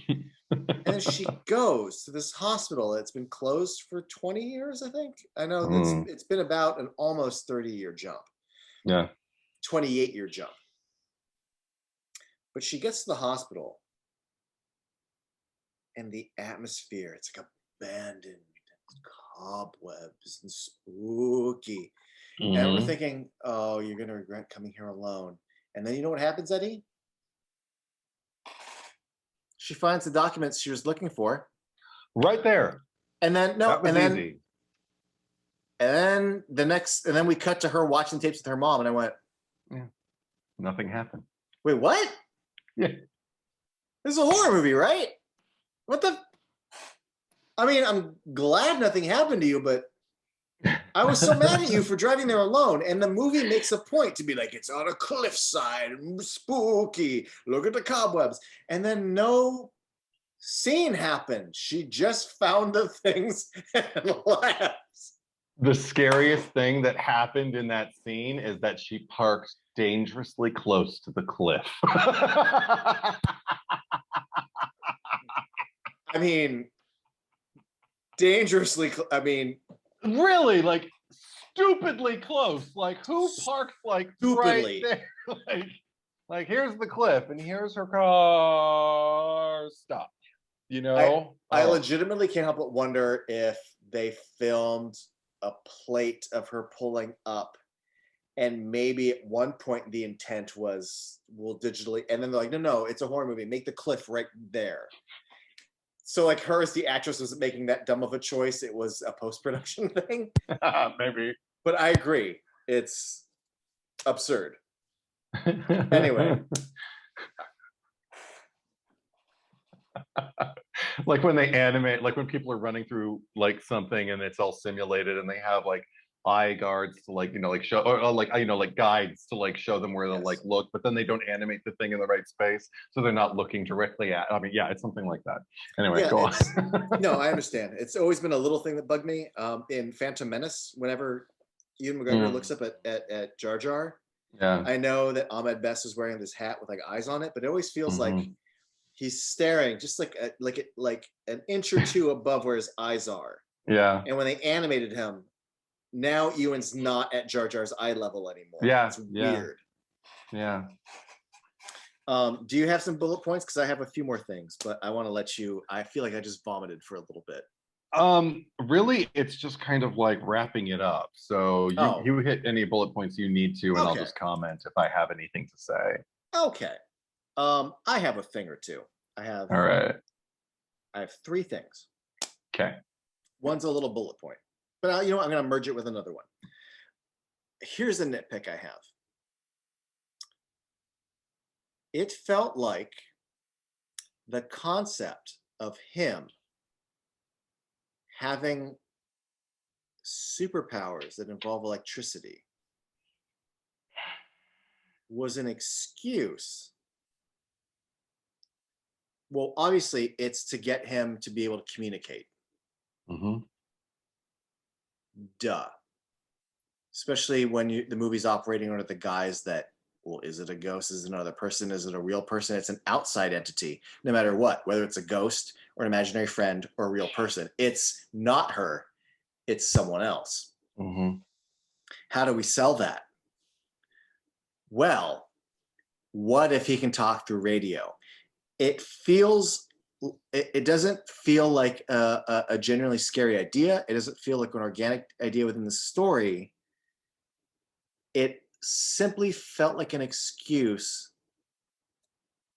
A: And then she goes to this hospital that's been closed for 20 years, I think. I know
B: Mm,
A: it's been about an almost 30-year jump,
B: yeah.
A: 28-year jump. But she gets to the hospital and the atmosphere, it's like abandoned, cobwebs and spooky. And we're
B: Hmm.
A: thinking, oh, you're gonna regret coming here alone. And then you know what happens, Eddie? She finds the documents she was looking for.
B: Right there.
A: And then no,
B: That was easy.
A: and then we cut to her watching tapes with her mom, and I went,
B: Yeah. Nothing happened.
A: wait, what?
B: Yeah.
A: This is a horror movie, right? What the? I mean, I'm glad nothing happened to you, but I was so mad at you for driving there alone. And the movie makes a point to be like, it's on a cliffside, spooky. Look at the cobwebs, and then no scene happened. She just found the things and laughs.
B: The scariest thing that happened in that scene is that she parked dangerously close to the cliff.
A: I mean, dangerously. I mean,
B: Really, like stupidly close. Like who parks like right
A: stupidly.
B: there? like here's the cliff and here's her car stop. You
A: I
B: know?
A: I
B: Oh.
A: legitimately can't help but wonder if they filmed a plate of her pulling up, and maybe at one point the intent was we'll digitally, and then they're like, no, it's a horror movie. Make the cliff right there. So like her as the actress wasn't making that dumb of a choice. It was a post-production thing.
B: Maybe.
A: But I agree. It's absurd. Anyway.
B: Like when they animate, like when people are running through like something and it's all simulated and they have like eye guards to like, like show or like, like guides to like show them where they'll like
A: Yes.
B: look, but then they don't animate the thing in the right space. So they're not looking directly at, I mean, yeah, it's something like that. Anyway,
A: Yeah,
B: go
A: it's
B: on.
A: no, I understand. It's always been a little thing that bugged me. In Phantom Menace, whenever Ewan McGregor looks
B: Mm,
A: up at Jar Jar,
B: yeah.
A: I know that Ahmed Best is wearing this hat with like eyes on it, but it always feels like
B: Hmm.
A: he's staring just like an inch or two above where his eyes are.
B: Yeah.
A: And when they animated him, now Ewan's not at Jar Jar's eye level anymore.
B: Yeah.
A: It's
B: Yeah.
A: weird.
B: Yeah.
A: Do you have some bullet points? Because I have a few more things, but I want to let you. I feel like I just vomited for a little bit.
B: Really, it's just kind of like wrapping it up. So you
A: Oh,
B: you hit any bullet points you need to, and I'll
A: okay,
B: just comment if I have anything to say.
A: okay. I have a thing or two. I have
B: All right.
A: I have three things.
B: Okay.
A: One's a little bullet point, but you know what? I'm going to merge it with another one. Here's a nitpick I have. It felt like the concept of him having superpowers that involve electricity was an excuse. Well, obviously, it's to get him to be able to communicate.
B: Hmm.
A: Duh. Especially when the movie's operating under the guise that, well, is it a ghost? Is it another person? Is it a real person? It's an outside entity, no matter what, whether it's a ghost or an imaginary friend or a real person. It's not her, it's someone else.
B: Hmm.
A: How do we sell that? Well, what if he can talk through radio? It doesn't feel like a genuinely scary idea. It doesn't feel like an organic idea within the story. It simply felt like an excuse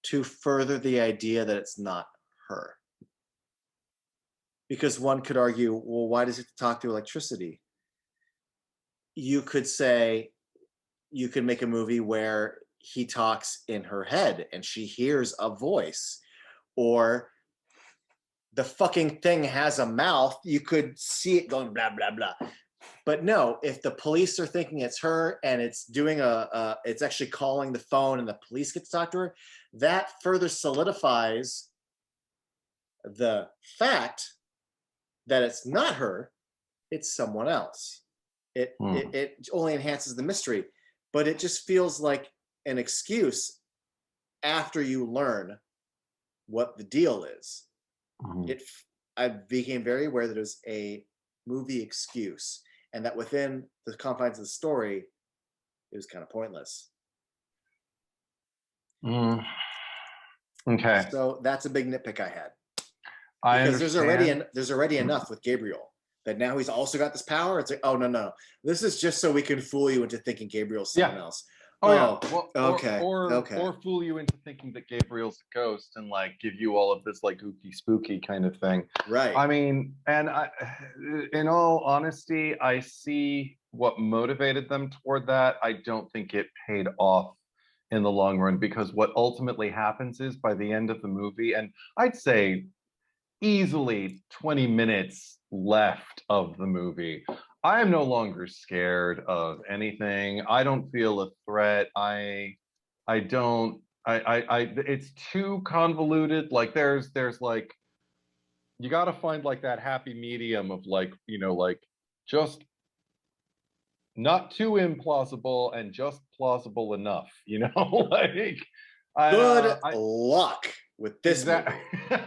A: to further the idea that it's not her. Because one could argue, well, why does it talk through electricity? You could say, you could make a movie where he talks in her head and she hears a voice, or the fucking thing has a mouth. You could see it going blah, blah, blah. But no, if the police are thinking it's her and it's doing it's actually calling the phone and the police get to talk to her, that further solidifies the fact that it's not her, it's someone else. It
B: Hmm.
A: it only enhances the mystery, but it just feels like an excuse after you learn what the deal is.
B: Mhm.
A: It I became very aware that it was a movie excuse, and that within the confines of the story, it was kind of pointless.
B: Mm. Okay,
A: So that's a big nitpick I had,
B: I
A: because
B: understand.
A: there's already enough with Gabriel that now he's also got this power. It's like, oh no, no, this is just so we can fool you into thinking Gabriel's someone
B: Yeah.
A: else.
B: Oh yeah.
A: Oh,
B: Well,
A: okay, okay.
B: or fool you into thinking that Gabriel's a ghost and like give you all of this like ooky spooky kind of thing.
A: Right.
B: I mean, and in all honesty, I see what motivated them toward that. I don't think it paid off in the long run, because what ultimately happens is by the end of the movie, and I'd say easily 20 minutes left of the movie, I am no longer scared of anything. I don't feel a threat. I don't I it's too convoluted. Like there's like, you got to find like that happy medium of like, like just not too implausible and just plausible enough, like and
A: Good
B: I
A: luck with this
B: exactly.
A: movie.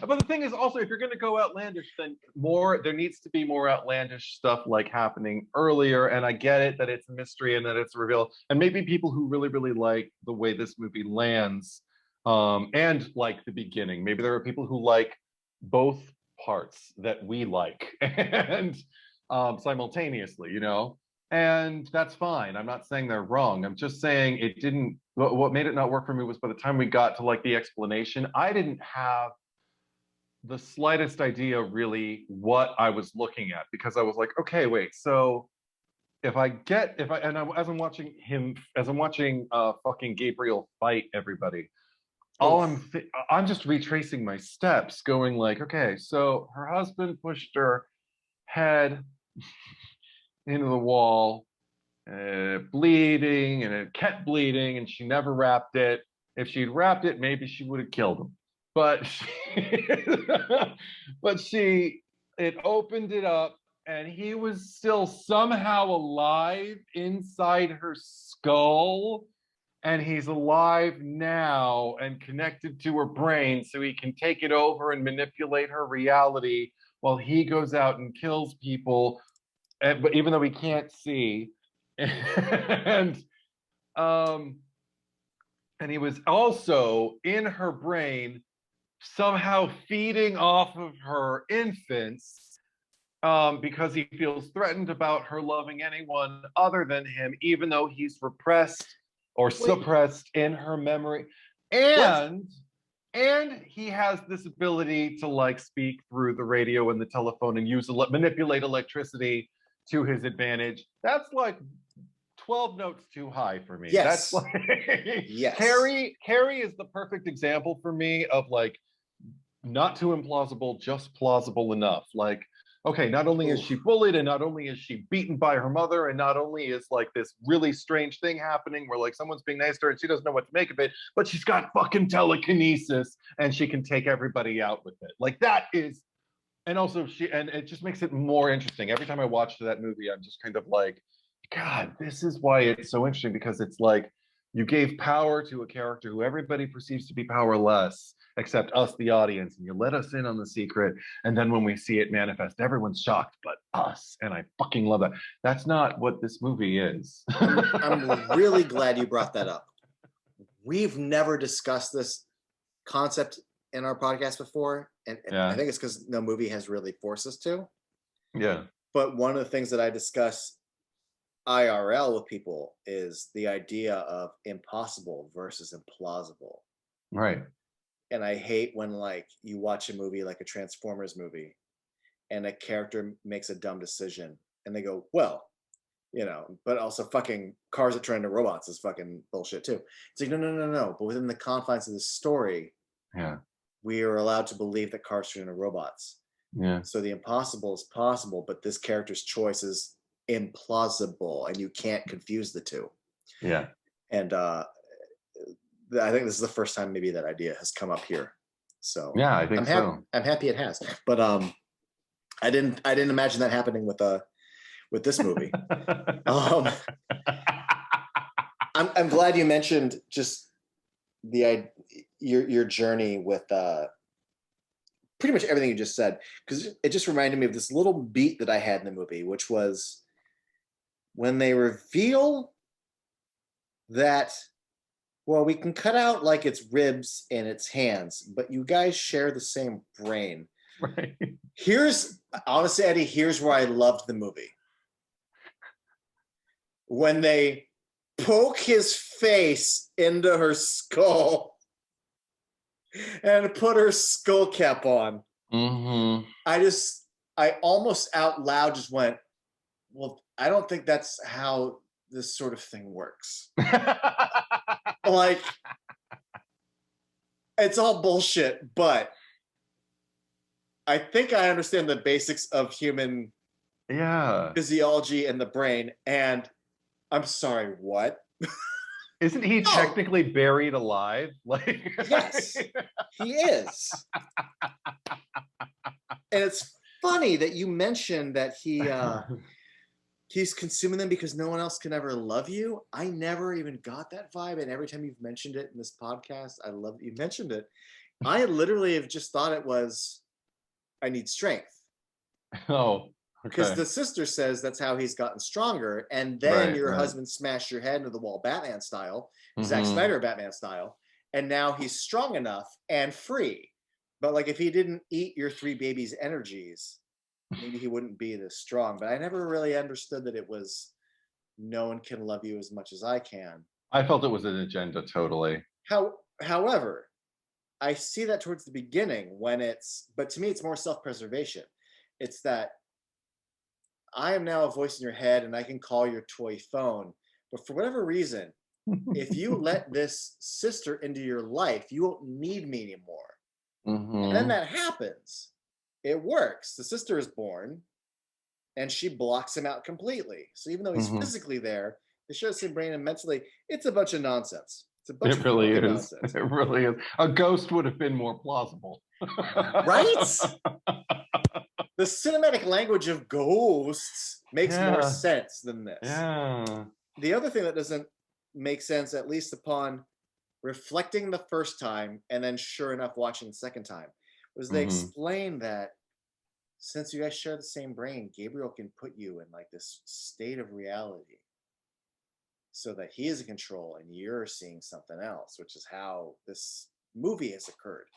B: But the thing is also, if you're going to go outlandish, then there needs to be more outlandish stuff like happening earlier. And I get it that it's a mystery and that it's a reveal. And maybe people who really, really like the way this movie lands, and like the beginning, maybe there are people who like both parts that we like and simultaneously, and that's fine. I'm not saying they're wrong. I'm just saying it didn't. What made it not work for me was by the time we got to like the explanation, I didn't have the slightest idea really what I was looking at, because I was like, okay, wait, so as I'm watching fucking Gabriel fight everybody,
A: Oh,
B: I'm just retracing my steps, going like, okay, so her husband pushed her head into the wall, bleeding, and it kept bleeding, and she never wrapped it. If she'd wrapped it, maybe she would have killed him. But but it opened it up, and he was still somehow alive inside her skull. And he's alive now and connected to her brain, so he can take it over and manipulate her reality while he goes out and kills people, but even though we can't see. and um and he was also in her brain, somehow feeding off of her infants, because he feels threatened about her loving anyone other than him, even though he's repressed or
A: wait,
B: suppressed in her memory.
A: let's
B: And he has this ability to like speak through the radio and the telephone and manipulate electricity to his advantage. That's like 12 notes too high for me. That's
A: yes,
B: like
A: yes.
B: Carrie is the perfect example for me of like not too implausible, just plausible enough. Like, okay, not only is
A: Ooh.
B: she bullied, and not only is she beaten by her mother, and not only is like this really strange thing happening where like someone's being nice to her and she doesn't know what to make of it, but she's got fucking telekinesis and she can take everybody out with it. Like that is, and also and it just makes it more interesting. Every time I watch that movie, I'm just kind of like, God, this is why it's so interesting, because it's like you gave power to a character who everybody perceives to be powerless, except us, the audience, and you let us in on the secret. And then when we see it manifest, everyone's shocked, but us. And I fucking love that. That's not what this movie is.
A: I'm really glad you brought that up. We've never discussed this concept in our podcast before, and I
B: Yeah.
A: think it's because no movie has really forced us to.
B: Yeah.
A: But one of the things that I discuss IRL with people is the idea of impossible versus implausible.
B: Right.
A: And I hate when like you watch a movie like a Transformers movie and a character makes a dumb decision and they go, well, but also fucking cars that turn into robots is fucking bullshit too. It's like, no, no, no, no. But within the confines of the story,
B: Yeah.
A: we are allowed to believe that cars turn into robots.
B: Yeah.
A: So the impossible is possible, but this character's choice is implausible, and you can't confuse the two.
B: Yeah.
A: And I think this is the first time maybe that idea has come up here. So
B: Yeah. I think so.
A: I'm happy it has. But I didn't imagine that happening with this movie. Um, I'm glad you mentioned just your journey with pretty much everything you just said, because it just reminded me of this little beat that I had in the movie, which was when they reveal that, well, we can cut out like its ribs and its hands, but you guys share the same brain.
B: Right.
A: Here's honestly, Eddie, here's where I loved the movie. When they poke his face into her skull and put her skull cap on.
B: Mm-hmm.
A: I almost out loud just went, well, I don't think that's how this sort of thing works. Like, it's all bullshit, but I think I understand the basics of human physiology and the brain. And I'm sorry, what?
B: Isn't he
A: No.
B: technically buried alive? Like,
A: Yes, he is. And it's funny that you mentioned that he's consuming them because no one else can ever love you. I never even got that vibe, and every time you've mentioned it in this podcast, I love that you mentioned it. I literally have just thought it was, I need strength.
B: oh,
A: Because
B: okay.
A: the sister says that's how he's gotten stronger, and then
B: Right,
A: your
B: right.
A: husband smashed your head into the wall, Batman style, Zack
B: Mhm.
A: Snyder Batman style, and now he's strong enough and free. But like, if he didn't eat your three babies' energies, maybe he wouldn't be this strong. But I never really understood that it was no one can love you as much as I can.
B: I felt it was an agenda, totally.
A: However, I see that towards the beginning when but to me, it's more self-preservation. It's that I am now a voice in your head and I can call your toy phone. But for whatever reason, if you let this sister into your life, you won't need me anymore. And then
B: Mm-hmm.
A: that happens. It works. The sister is born and she blocks him out completely. So even though he's
B: Mm-hmm.
A: physically there, they share the same brain and mentally, it's a bunch of nonsense. It's a bunch
B: It
A: of
B: really
A: fucking
B: is.
A: nonsense.
B: It really is. A ghost would have been more plausible.
A: Right? The cinematic language of ghosts makes more
B: Yeah.
A: sense than this.
B: Yeah.
A: The other thing that doesn't make sense, at least upon reflecting the first time and then sure enough watching the second time, was they
B: Mm-hmm.
A: explained that since you guys share the same brain, Gabriel can put you in like this state of reality so that he is in control and you're seeing something else, which is how this movie has occurred.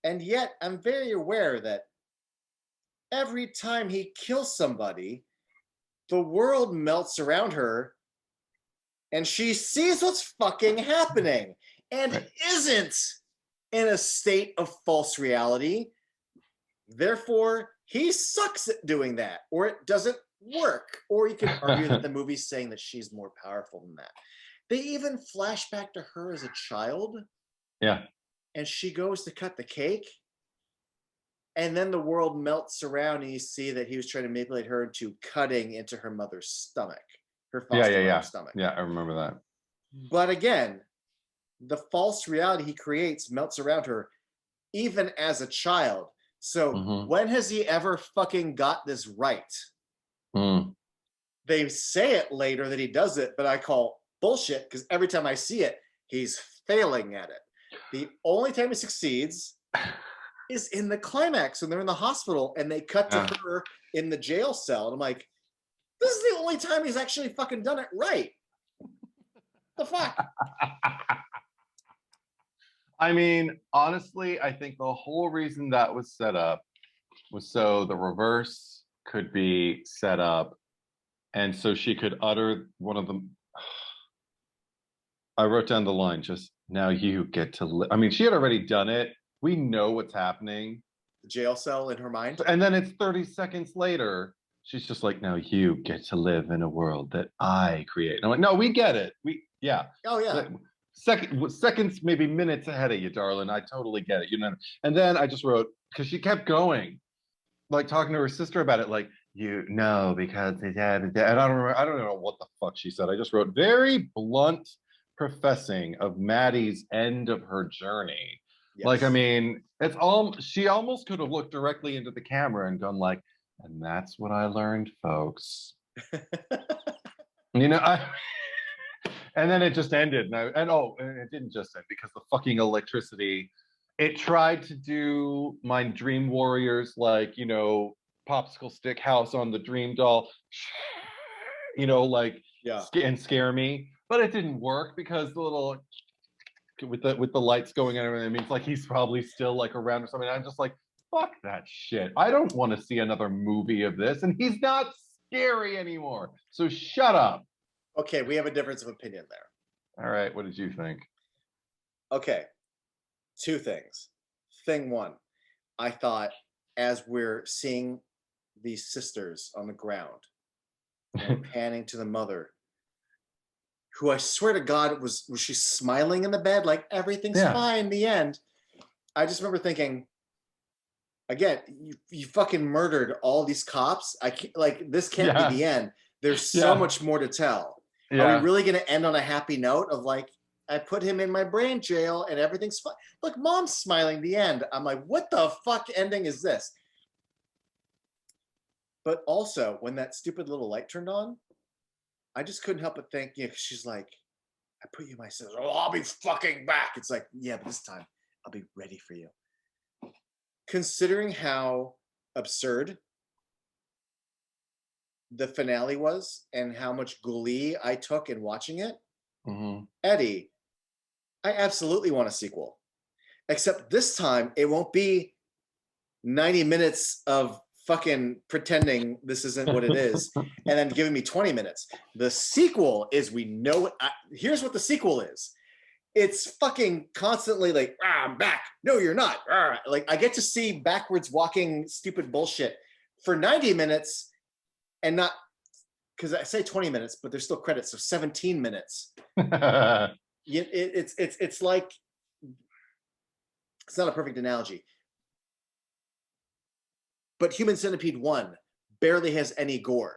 A: And yet, I'm very aware that every time he kills somebody, the world melts around her and she sees what's fucking happening and
B: Right.
A: isn't in a state of false reality. Therefore, he sucks at doing that, or it doesn't work. Or you can argue that the movie's saying that she's more powerful than that. They even flash back to her as a child.
B: Yeah.
A: And she goes to cut the cake. And then the world melts around and you see that he was trying to manipulate her into cutting into her mother's stomach, her foster mother's stomach.
B: Yeah, I remember that.
A: But again, the false reality he creates melts around her even as a child. So when has he ever fucking got this right? They say it later that he does it, but I call bullshit because every time I see it, he's failing at it. The only time he succeeds is in the climax when they're in the hospital and they cut to her in the jail cell. And I'm like, this is the only time he's actually fucking done it right. The fuck?
B: I mean, honestly, I think the whole reason that was set up was so the reverse could be set up and so she could utter one of them. I wrote down the line, just now you get to live. I mean, she had already done it. We know what's happening.
A: The jail cell in her mind.
B: And then it's 30 seconds later. She's just like, now you get to live in a world that I create. And I'm like, no, we get it.
A: Oh, yeah.
B: Seconds, maybe minutes ahead of you, darling. I totally get it. And then I just wrote, because she kept going, like talking to her sister about it, like, you know, because and I don't know what the fuck she said. I just wrote very blunt professing of Maddie's end of her journey. Like, I
A: Yes.
B: mean, it's all she almost could have looked directly into the camera and gone like, and that's what I learned, folks. You know, and then it just ended. And it didn't just end because the fucking electricity. It tried to do my Dream Warriors, like, popsicle stick house on the Dream doll, like
A: Yeah.
B: and scare me, but it didn't work because the little with the lights going and everything. I mean, it's like he's probably still like around or something. I'm just like, fuck that shit. I don't want to see another movie of this, and he's not scary anymore. So shut up.
A: Okay, we have a difference of opinion there.
B: All right, what did you think?
A: Okay, two things. Thing one, I thought as we're seeing these sisters on the ground and panning to the mother, who I swear to God was she smiling in the bed like everything's
B: Yeah.
A: fine. The end. I just remember thinking, again, you fucking murdered all these cops. I can't, like, this can't be the end. There's so much more to tell. Are we really going to end on a happy note of like, I put him in my brain jail and everything's fine? Look, mom's smiling. The end. I'm like, what the fuck ending is this? But also, when that stupid little light turned on, I just couldn't help but think, yeah, she's like, I put you in my sister. Oh, I'll be fucking back. It's like, yeah, but this time I'll be ready for you. Considering how absurd the finale was and how much glee I took in watching it, Eddie, I absolutely want a sequel. Except this time it won't be 90 minutes of fucking pretending this isn't what it is and then giving me 20 minutes. The sequel is, we know it. Here's what the sequel is. It's fucking constantly like, I'm back. No, you're not. Like, I get to see backwards walking stupid bullshit for 90 minutes and not, because I say 20 minutes, but there's still credits, so 17 minutes. It's like, it's not a perfect analogy, but Human Centipede 1 barely has any gore.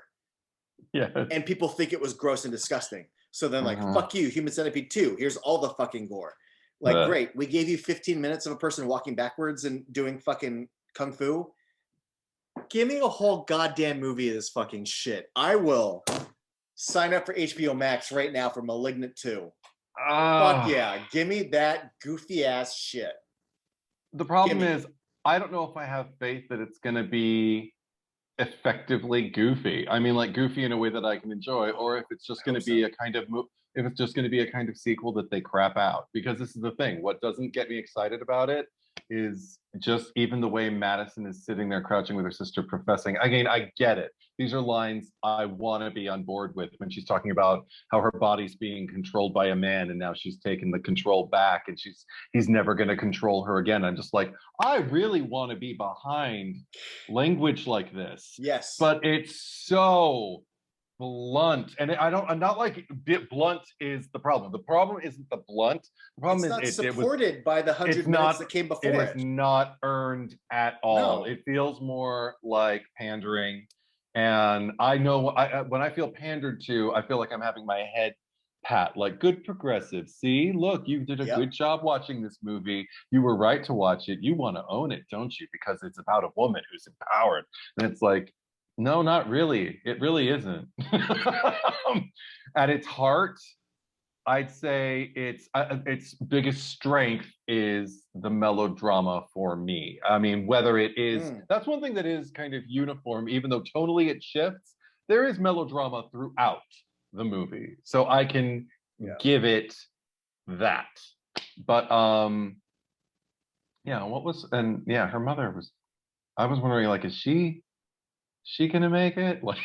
B: Yeah.
A: And people think it was gross and disgusting. So then, like, fuck you, Human Centipede 2. Here's all the fucking gore. Like, great. We gave you 15 minutes of a person walking backwards and doing fucking kung fu. Give me a whole goddamn movie of this fucking shit. I will sign up for HBO Max right now for Malignant 2. Fuck yeah. Give me that goofy ass shit.
B: The problem is, I don't know if I have faith that it's going to be effectively goofy. I mean, like, goofy in a way that I can enjoy, or if it's just going to be a kind of if it's just going to be a kind of sequel that they crap out. Because this is the thing, what doesn't get me excited about it is just even the way Madison is sitting there crouching with her sister professing. Again, I get it. These are lines I want to be on board with when she's talking about how her body's being controlled by a man and now she's taken the control back and he's never going to control her again. I'm just like, I really want to be behind language like this.
A: Yes.
B: But it's so blunt, and I'm not like blunt is the problem. The problem isn't the blunt. The problem
A: it's
B: is
A: not supported by the 100 minutes that came before it.
B: It is not earned at all. No. It feels more like pandering, and I know when I feel pandered to, I feel like I'm having my head pat, like, good progressive. See, look, you did a good job watching this movie. You were right to watch it. You want to own it, don't you? Because it's about a woman who's empowered, and it's like, no, not really. It really isn't. At its heart, I'd say its biggest strength is the melodrama for me. I mean, whether it is, that's one thing that is kind of uniform, even though tonally it shifts, there is melodrama throughout the movie. So I can give it that. But her mother was, I was wondering, like, is she gonna make it? Like,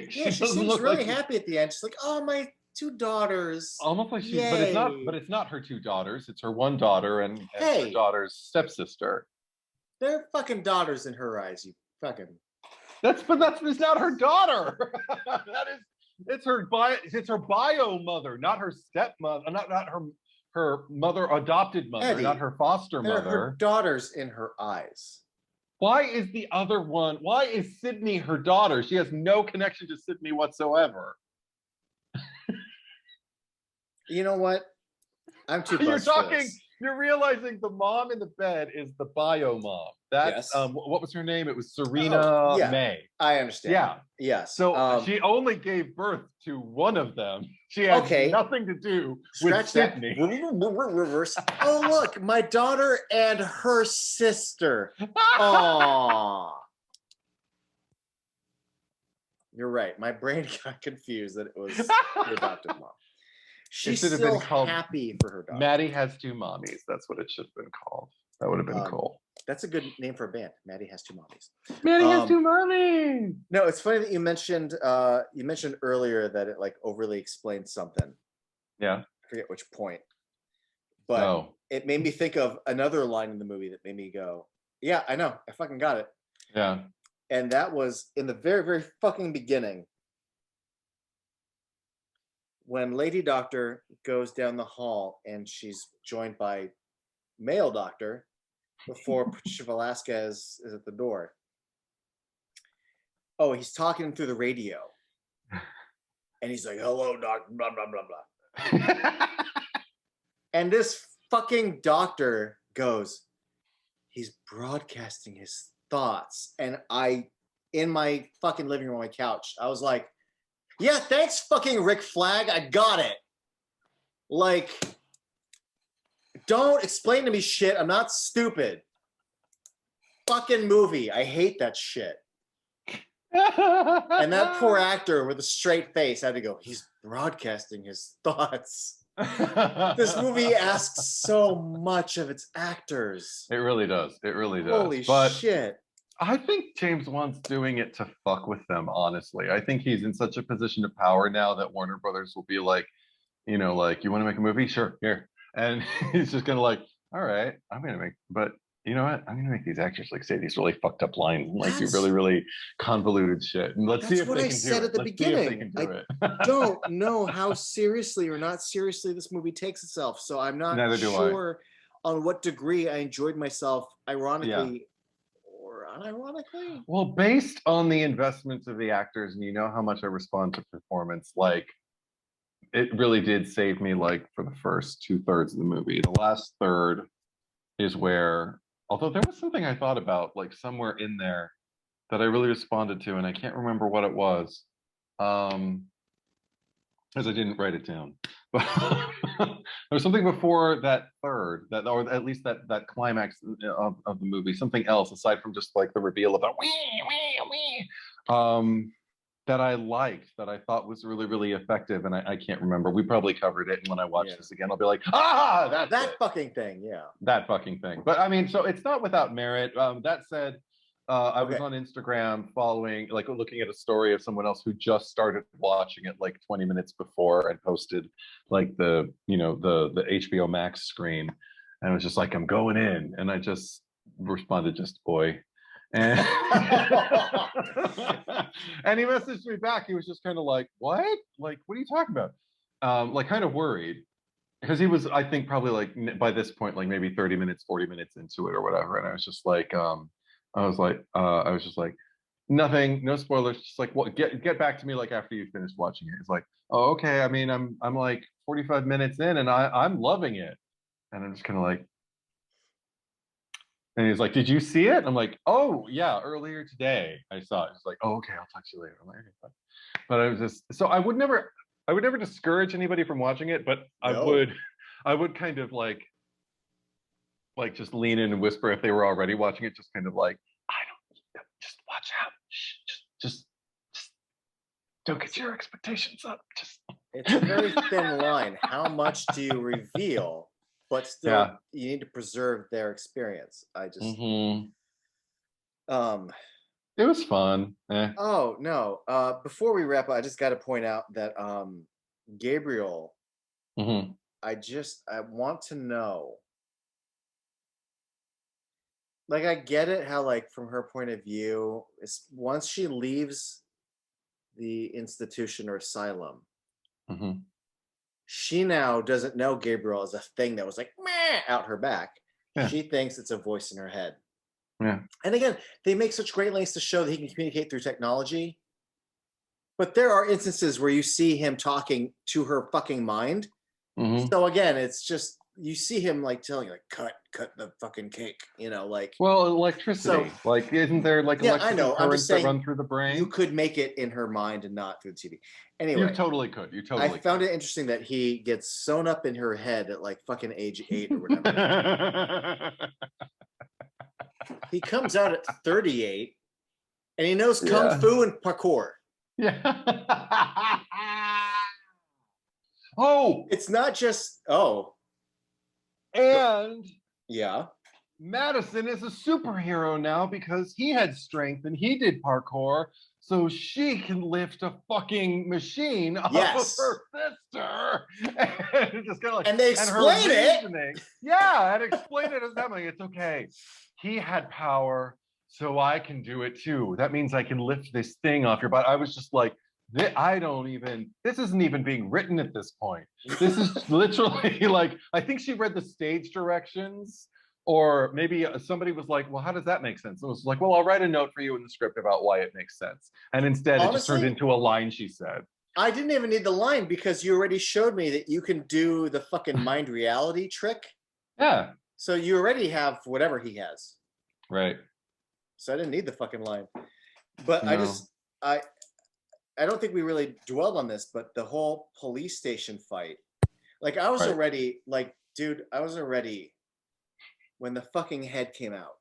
A: she seems really happy at the end. She's like, oh, my 2 daughters.
B: Almost like but it's not her 2 daughters. It's her 1 daughter and her daughter's stepsister.
A: They're fucking daughters in her eyes, you fucking.
B: It's not her daughter. It's her bio mother, not her stepmother, not her mother, adopted mother,
A: Eddie,
B: not her foster mother.
A: Her daughters in her eyes.
B: Why is Sydney her daughter? She has no connection to Sydney whatsoever.
A: You know what? I'm too buzzed for this.
B: You're realizing the mom in the bed is the bio mom. That's
A: Yes.
B: what was her name? It was
A: Oh,
B: Serena
A: yeah.
B: May.
A: I understand.
B: Yeah.
A: Yes.
B: So she only gave birth to one of them. She had
A: Okay.
B: nothing to do with
A: Scratch that.
B: Sydney.
A: Reverse. Oh, look, my daughter and her sister. Aww. You're right. My brain got confused that it was the adopted mom. She's
B: should have been
A: still
B: called
A: happy for her daughter.
B: Maddie Has Two Mommies. That's what it should have been called. That would have been cool.
A: That's a good name for a band. Maddie Has Two Mommies.
B: Maddie Has Two Mommies.
A: No, it's funny that you mentioned earlier that it like overly explained something.
B: Yeah.
A: I forget which point. But it made me think of another line in the movie that made me go, yeah, I know. I fucking got it.
B: Yeah.
A: And that was in the very, very fucking beginning. When Lady Doctor goes down the hall and she's joined by male doctor before Patricia Velasquez is at the door. Oh, he's talking through the radio. And he's like, hello, doctor, blah, blah, blah, blah. And this fucking doctor goes, he's broadcasting his thoughts. And in my fucking living room on my couch, I was like, yeah, thanks, fucking Rick Flag. I got it. Like, don't explain to me shit. I'm not stupid. Fucking movie. I hate that shit. And that poor actor with a straight face had to go, he's broadcasting his thoughts. This movie asks so much of its actors.
B: It really does. It really does.
A: Holy shit.
B: I think James Wan's doing it to fuck with them, honestly. I think he's in such a position of power now that Warner Brothers will be like, you know, like, you want to make a movie? Sure, here. And he's just gonna like, all right, I'm gonna make, but you know what? I'm gonna make these actors like say these really fucked up lines, like do really, really convoluted shit. And let's see if they can do it. That's what I said
A: at the beginning. I don't know how seriously or not seriously this movie takes itself. So I'm not sure on what degree I enjoyed myself, ironically or unironically.
B: Well, based on the investments of the actors, and you know how much I respond to performance, like it really did save me like for the first 2/3 of the movie. The last third is where, although there was something I thought about like somewhere in there that I really responded to, and I can't remember what it was, because I didn't write it down. But there was something before that third, that, or at least that climax of the movie, something else aside from just like the reveal of the that I liked, that I thought was really, really effective, and I can't remember. We probably covered it, and when I watch this again, I'll be like, that
A: fucking thing, yeah.
B: That fucking thing. But I mean, so it's not without merit. That said, I was on Instagram following, like looking at a story of someone else who just started watching it like 20 minutes before and posted like the HBO Max screen. And it was just like, I'm going in. And I just responded, just boy. And, and he messaged me back. He was just kind of like, what? Like, what are you talking about? Like kind of worried. Because he was, I think, probably like by this point, like maybe 30 minutes, 40 minutes into it or whatever. And I was just like, I was just like, nothing, no spoilers. Just like, what? Get back to me like after you finish watching it. It's like, oh, okay. I mean, I'm like 45 minutes in, and I'm loving it. And I'm just kind of like, and he's like, did you see it? I'm like, oh yeah, earlier today I saw it. He's like, oh, okay, I'll talk to you later. I'm like, okay. But I was just, so I would never discourage anybody from watching it, but I would kind of like just lean in and whisper if they were already watching it, just kind of like, just watch out. Just don't get your expectations up.
A: It's a very thin line. How much do you reveal? But still, you need to preserve their experience. I just,
B: it was fun.
A: Oh no! Before we wrap up, I just got to point out that Gabriel. I want to know. Like, I get it how, like, from her point of view, once she leaves the institution or asylum, she now doesn't know Gabriel as a thing that was like meh out her back. Yeah. She thinks it's a voice in her head.
B: Yeah.
A: And again, they make such great lengths to show that he can communicate through technology. But there are instances where you see him talking to her fucking mind. So again, it's just, you see him like telling you like cut the fucking cake, like.
B: Well, electricity.
A: So
B: Like, isn't there like
A: yeah, I
B: electrical
A: know. I'm just
B: currents that
A: saying
B: run through the
A: you
B: brain?
A: could make it in her mind and not through the TV.
B: You
A: Anyway,
B: totally could. You
A: I
B: totally
A: found it interesting that he gets sewn up in her head at like fucking age 8 or whatever.
B: could.
A: He comes out at 38 and he knows kung
B: Yeah.
A: fu and parkour.
B: Yeah. Oh,
A: It's not just
B: and
A: yeah.
B: Madison is a superhero now because he had strength and he did parkour, so she can lift a fucking machine off of her sister. And just kind of like,
A: and they explain it.
B: Yeah, and explain it as happening. It's okay. He had power, so I can do it too. That means I can lift this thing off your body. I was just like, this isn't even being written at this point. This is literally like, I think she read the stage directions, or maybe somebody was like, well, how does that make sense? And it was like, well, I'll write a note for you in the script about why it makes sense. And instead, it just turned into a line she said.
A: I didn't even need the line because you already showed me that you can do the fucking mind reality trick.
B: Yeah.
A: So you already have whatever he has.
B: Right.
A: So I didn't need the fucking line. But
B: No.
A: I don't think we really dwelled on this, but the whole police station fight. Like I was already like, dude, I was already when the fucking head came out.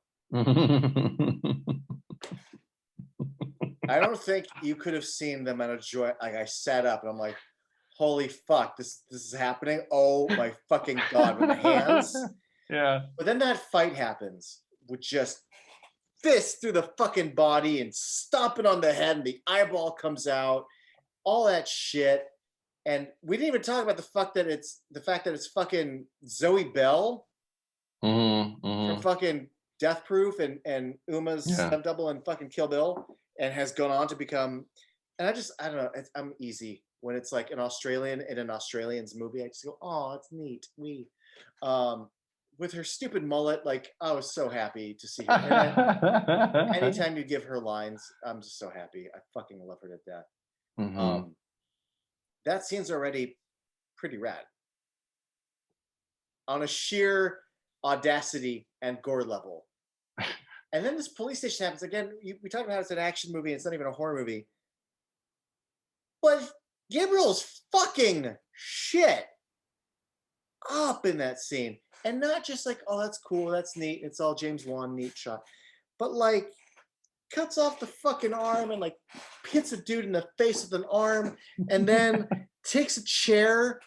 A: I don't think you could have seen the amount of joy. Like I sat up and I'm like, holy fuck, this is happening. Oh my fucking God, with the hands.
B: Yeah.
A: But then that fight happens with just fist through the fucking body and stomping on the head and the eyeball comes out, all that shit. And we didn't even talk about the fact that it's fucking Zoe Bell from fucking Death Proof and Uma's stunt double and fucking Kill Bill, and has gone on to become. And I don't know. I'm easy when it's like an Australian in an Australian's movie. I just go, oh, it's neat. With her stupid mullet, like I was so happy to see her. And anytime you give her lines, I'm just so happy. I fucking love her to death. That scene's already pretty rad on a sheer audacity and gore level. And then this police station happens again. We talk about how it's an action movie. It's not even a horror movie. But Gabriel's fucking shit up in that scene. And not just like, oh, that's cool, that's neat, it's all James Wan, neat shot. But like, cuts off the fucking arm and like hits a dude in the face with an arm, and then takes a chair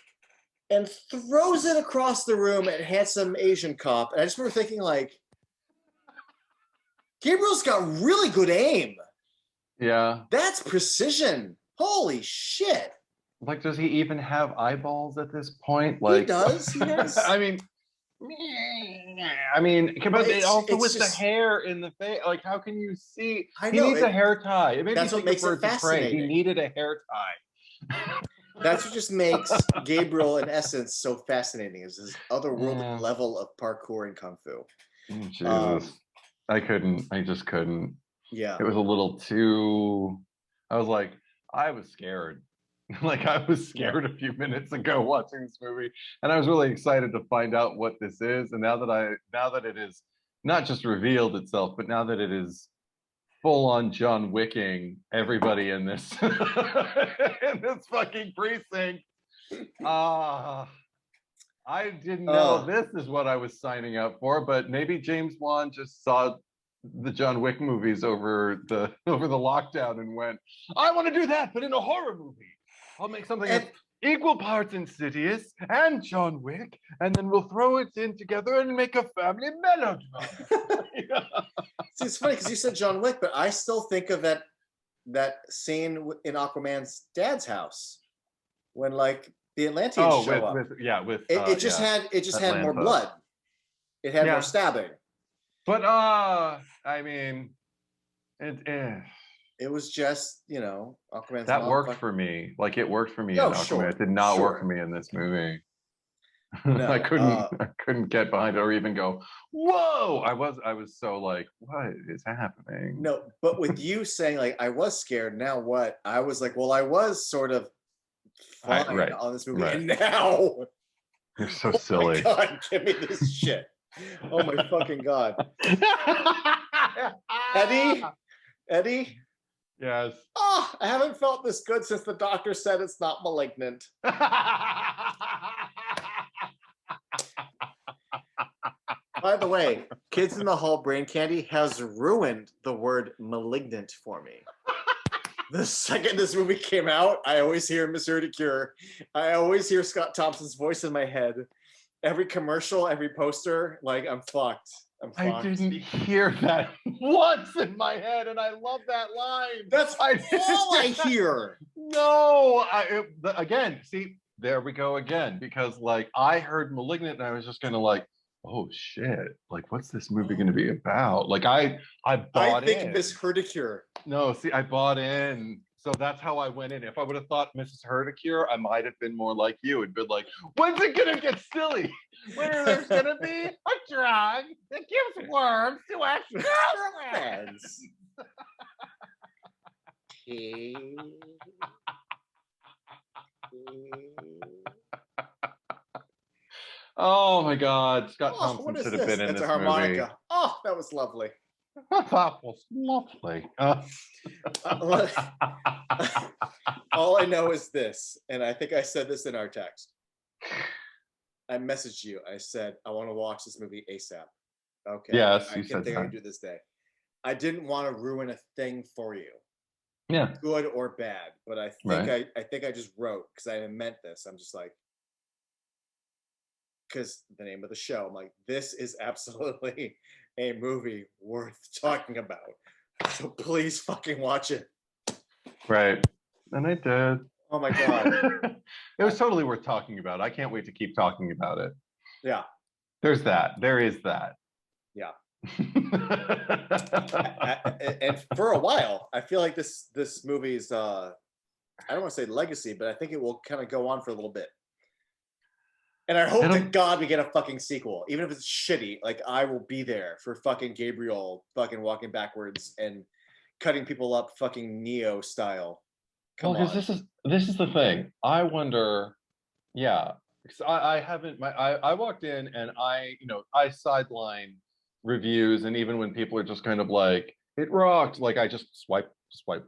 A: and throws it across the room at handsome Asian cop. And I just remember thinking like, Gabriel's got really good aim.
B: Yeah.
A: That's precision. Holy shit.
B: Like, does he even have eyeballs at this point? Like,
A: he does. He has.
B: I mean, but it also with just the hair in the face, like how can you see? He needs a hair tie. It made me think of Birds of Prey. He needed a hair tie.
A: That's what just makes Gabriel, in essence, so fascinating. Is this otherworldly level of parkour and kung fu?
B: Jesus, I just couldn't.
A: Yeah,
B: it was a little too. I was like, I was scared. Like I was scared a few minutes ago watching this movie, and I was really excited to find out what this is. And now that it is not just revealed itself, but now that it is full on John Wicking everybody in this in this fucking precinct, I didn't know this is what I was signing up for. But maybe James Wan just saw the John Wick movies over the lockdown and went, I want to do that, but in a horror movie. I'll make something that's equal parts Insidious and John Wick, and then we'll throw it in together and make a family melodrama.
A: See, it's funny because you said John Wick, but I still think of that scene in Aquaman's dad's house when like the Atlanteans show up. It just had more blood. It had more stabbing.
B: But I mean,
A: it was just, Aquaman's
B: that worked for me. Like it worked for me in Aquaman. Sure, it did not work for me in this movie. No, I couldn't get behind it or even go, whoa. I was so like, what is happening?
A: No, but with you saying like I was scared, now what? I was like, well, I was sort of fine on this movie, and now
B: You're so
A: Oh my
B: silly.
A: God, give me this shit. Oh my fucking God. Eddie.
B: Yes.
A: Oh, I haven't felt this good since the doctor said it's not malignant. By the way, Kids in the Hall Brain Candy has ruined the word malignant for me. The second this movie came out, I always hear Mr. Cure. I always hear Scott Thompson's voice in my head. Every commercial, every poster, like I'm fucked.
B: I didn't hear that once in my head, and I love that line.
A: That's all I hear.
B: No, again, see, there we go again, because like I heard Malignant and I was just kind of like, oh shit, like what's this movie going to be about? Like I bought in.
A: Miss Herdicure.
B: No, see, I bought in. So that's how I went in. If I would have thought Mrs. Herdicure, I might have been more like you. It'd been like, when's it gonna get silly? Where there's gonna be a drug that gives worms to experiments. Oh my God, Scott Thompson should have been in this movie.
A: Oh, that was lovely.
B: That was lovely.
A: All I know is this, and I think I said this in our text. I messaged you. I said, I want to watch this movie ASAP. Okay.
B: Yes,
A: I can think I can do this day. I didn't want to ruin a thing for you.
B: Yeah.
A: Good or bad. But I think I think I just wrote, because I meant this. I'm just like, because the name of the show, I'm like, this is absolutely a movie worth talking about. So please fucking watch it.
B: Right. And I did.
A: Oh my God.
B: It was totally worth talking about. I can't wait to keep talking about it.
A: Yeah.
B: There's that. There is that.
A: Yeah. And for a while, I feel like this movie's I don't want to say legacy, but I think it will kind of go on for a little bit. And I hope to God we get a fucking sequel, even if it's shitty. Like I will be there for fucking Gabriel fucking walking backwards and cutting people up fucking Neo style.
B: Well, because this is the thing. I wonder, yeah, because I haven't. I walked in and I sideline reviews, and even when people are just kind of like it rocked, like I just swipe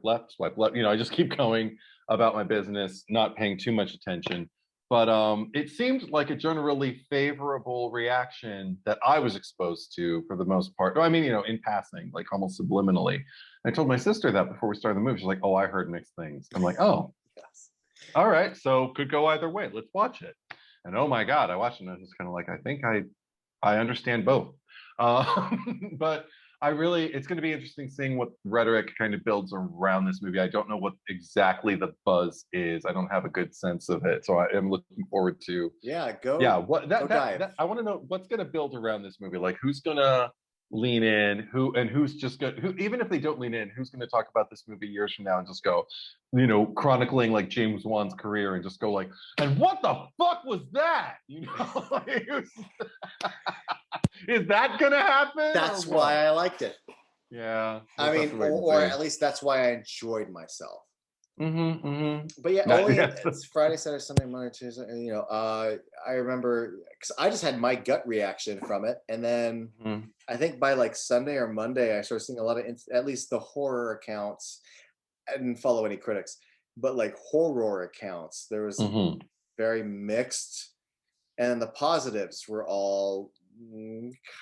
B: left. I just keep going about my business, not paying too much attention. But it seemed like a generally favorable reaction that I was exposed to for the most part. I mean, in passing, like almost subliminally. I told my sister that before we started the movie. She's like, "Oh, I heard mixed things." I'm like, "Oh, yes. All right, so could go either way. Let's watch it." And oh my God, I watched it and I was just kind of like, I think I understand both. But it's going to be interesting seeing what rhetoric kind of builds around this movie. I don't know what exactly the buzz is. I don't have a good sense of it. So I am looking forward to.
A: Yeah, go.
B: Yeah, I want to know what's going to build around this movie. Like who's going to lean in, who's just going to, even if they don't lean in, who's going to talk about this movie years from now and just go, chronicling like James Wan's career and just go like, and what the fuck was that? Is that gonna happen?
A: That's why I liked it.
B: Yeah.
A: I mean, or at least that's why I enjoyed myself. But yeah, it's Friday, Saturday, Sunday, Monday, Tuesday. I remember because I just had my gut reaction from it, and then I think by like Sunday or Monday, I started seeing a lot of at least the horror accounts. I didn't follow any critics, but like horror accounts, there was very mixed, and the positives were all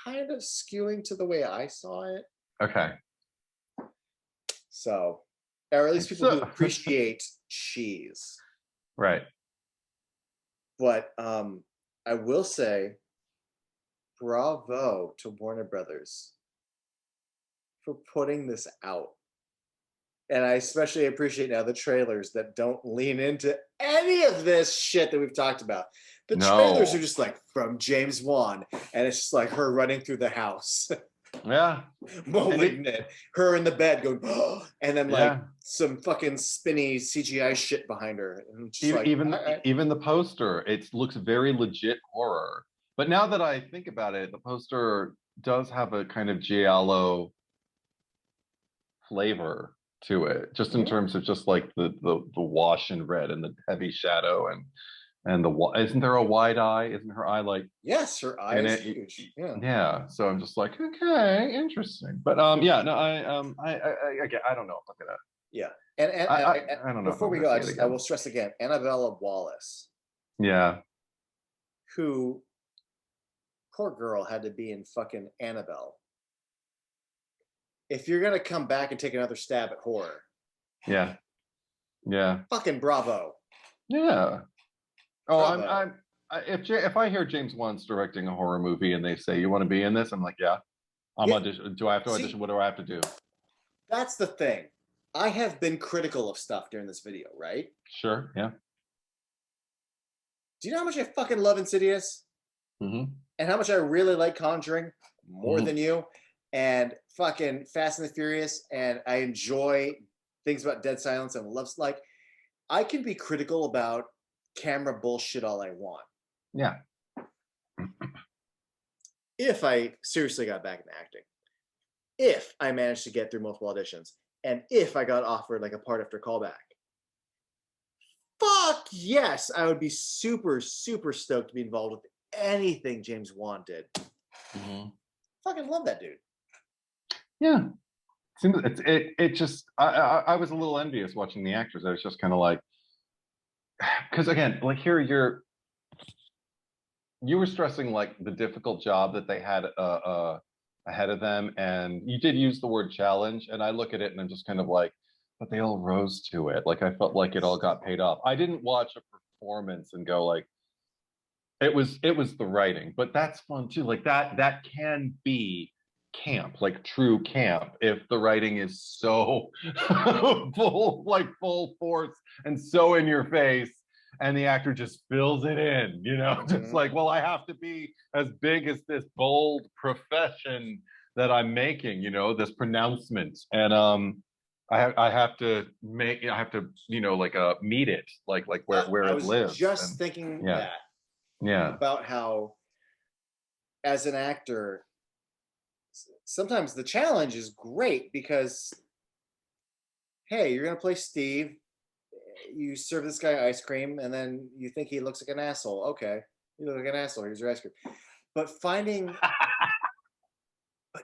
A: kind of skewing to the way I saw it.
B: Okay.
A: So, or at least people who appreciate cheese.
B: Right.
A: But I will say, bravo to Warner Brothers for putting this out. And I especially appreciate now the trailers that don't lean into any of this shit that we've talked about. The trailers are just like from James Wan, and it's just like her running through the house.
B: Yeah.
A: Malignant. Her in the bed going, oh, and then like some fucking spinny CGI shit behind her. And just
B: even the poster, it looks very legit horror. But now that I think about it, the poster does have a kind of giallo flavor to it, just in terms of just like the wash in red and the heavy shadow, and And isn't there a wide eye? Isn't her eye like
A: Yes, her eye
B: in
A: is
B: it?
A: huge. Yeah.
B: Yeah. So I'm just like, okay, interesting. But yeah, no, again, I don't know if I'm gonna.
A: Yeah. And,
B: I don't know if
A: before
B: I'm
A: we
B: gonna
A: go,
B: see it
A: I
B: again.
A: will stress again, Annabella Wallace,
B: Yeah.
A: who, poor girl, had to be in fucking Annabelle. If you're gonna come back and take another stab at horror,
B: Yeah. Yeah.
A: fucking bravo.
B: Yeah. Oh,
A: Bravo.
B: if I hear James Wan's directing a horror movie and they say you want to be in this, I'm like, yeah, I'm
A: Yeah.
B: audition. Do I have to audition?
A: See,
B: What do I have to do?
A: that's the thing. I have been critical of stuff during this video, right?
B: Sure. Yeah.
A: Do you know how much I fucking love Insidious?
B: Mm-hmm.
A: And how much I really like Conjuring more
B: Mm-hmm.
A: than you? And fucking Fast and the Furious, and I enjoy things about Dead Silence and loves, like, I can be critical about camera bullshit all I want.
B: Yeah.
A: If I seriously got back into acting, if I managed to get through multiple auditions, and if I got offered like a part after callback, fuck yes, I would be super, super stoked to be involved with anything James Wan did.
B: Mm-hmm.
A: Fucking love that dude.
B: Yeah. It just I was a little envious watching the actors. I was just kind of like, because again, like here you were stressing like the difficult job that they had ahead of them, and you did use the word challenge, and I look at it and I'm just kind of like, but they all rose to it. Like I felt like it all got paid off. I didn't watch a performance and go like, it was the writing, but that's fun too. Like that can be camp, like true camp, if the writing is so full force and so in your face, and the actor just fills it in, just like, well, I have to be as big as this bold profession that I'm making, this pronouncement, and I have to like meet it, like where
A: I
B: it
A: was
B: lives,
A: just
B: and
A: thinking
B: yeah.
A: that
B: Yeah.
A: about how, as an actor, sometimes the challenge is great because, hey, you're gonna play Steve. You serve this guy ice cream, and then you think he looks like an asshole. Okay, you look like an asshole. Here's your ice cream. But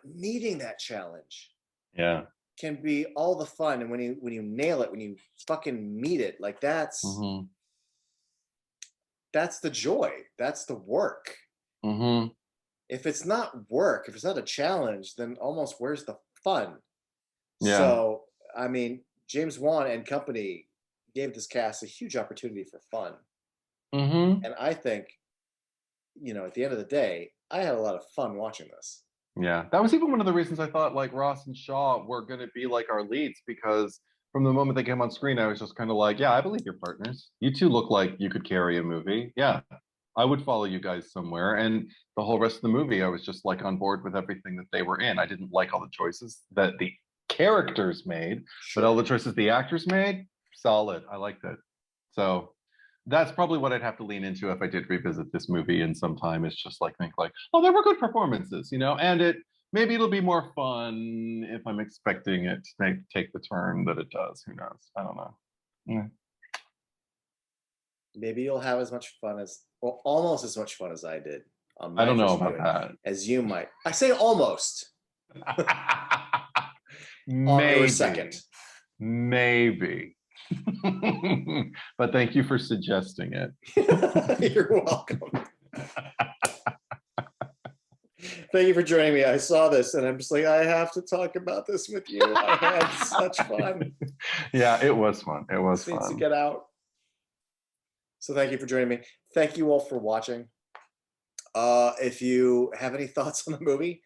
A: meeting that challenge
B: Yeah.
A: can be all the fun. And when you nail it, when you fucking meet it, like
B: Mm-hmm.
A: that's the joy. That's the work.
B: Mm-hmm.
A: If it's not work, if it's not a challenge, then almost where's the fun?
B: Yeah.
A: So, I mean, James Wan and company gave this cast a huge opportunity for fun.
B: Mm-hmm.
A: And I think, at the end of the day, I had a lot of fun watching this.
B: Yeah. That was even one of the reasons I thought like Ross and Shaw were going to be like our leads, because from the moment they came on screen, I was just kind of like, yeah, I believe you're partners. You two look like you could carry a movie. Yeah. I would follow you guys somewhere. And the whole rest of the movie, I was just like on board with everything that they were in. I didn't like all the choices that the characters made, but all
A: Sure.
B: the choices the actors made, solid. I liked it. So that's probably what I'd have to lean into if I did revisit this movie in some time. Is just like think like, oh, there were good performances, and maybe it'll be more fun if I'm expecting it to take the turn that it does. Who knows? I don't know. Yeah.
A: Maybe you'll have as much fun well, almost as much fun as I did on
B: I
A: my
B: don't know
A: first
B: about
A: viewing
B: that.
A: as you might. I say almost on your
B: Maybe,
A: second.
B: maybe. But thank you for suggesting it.
A: You're welcome. Thank you for joining me. I saw this and I'm just like, I have to talk about this with you. I had such fun.
B: Yeah, it was fun. It was
A: This needs to
B: fun.
A: get out. So thank you for joining me. Thank you all for watching. If you have any thoughts on the movie,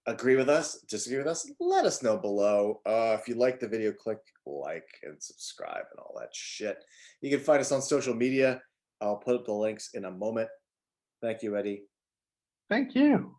A: agree with us, disagree with us, let us know below. If you like the video, click like and subscribe and all that shit. You can find us on social media. I'll put up the links in a moment. Thank you, Eddie.
B: Thank you.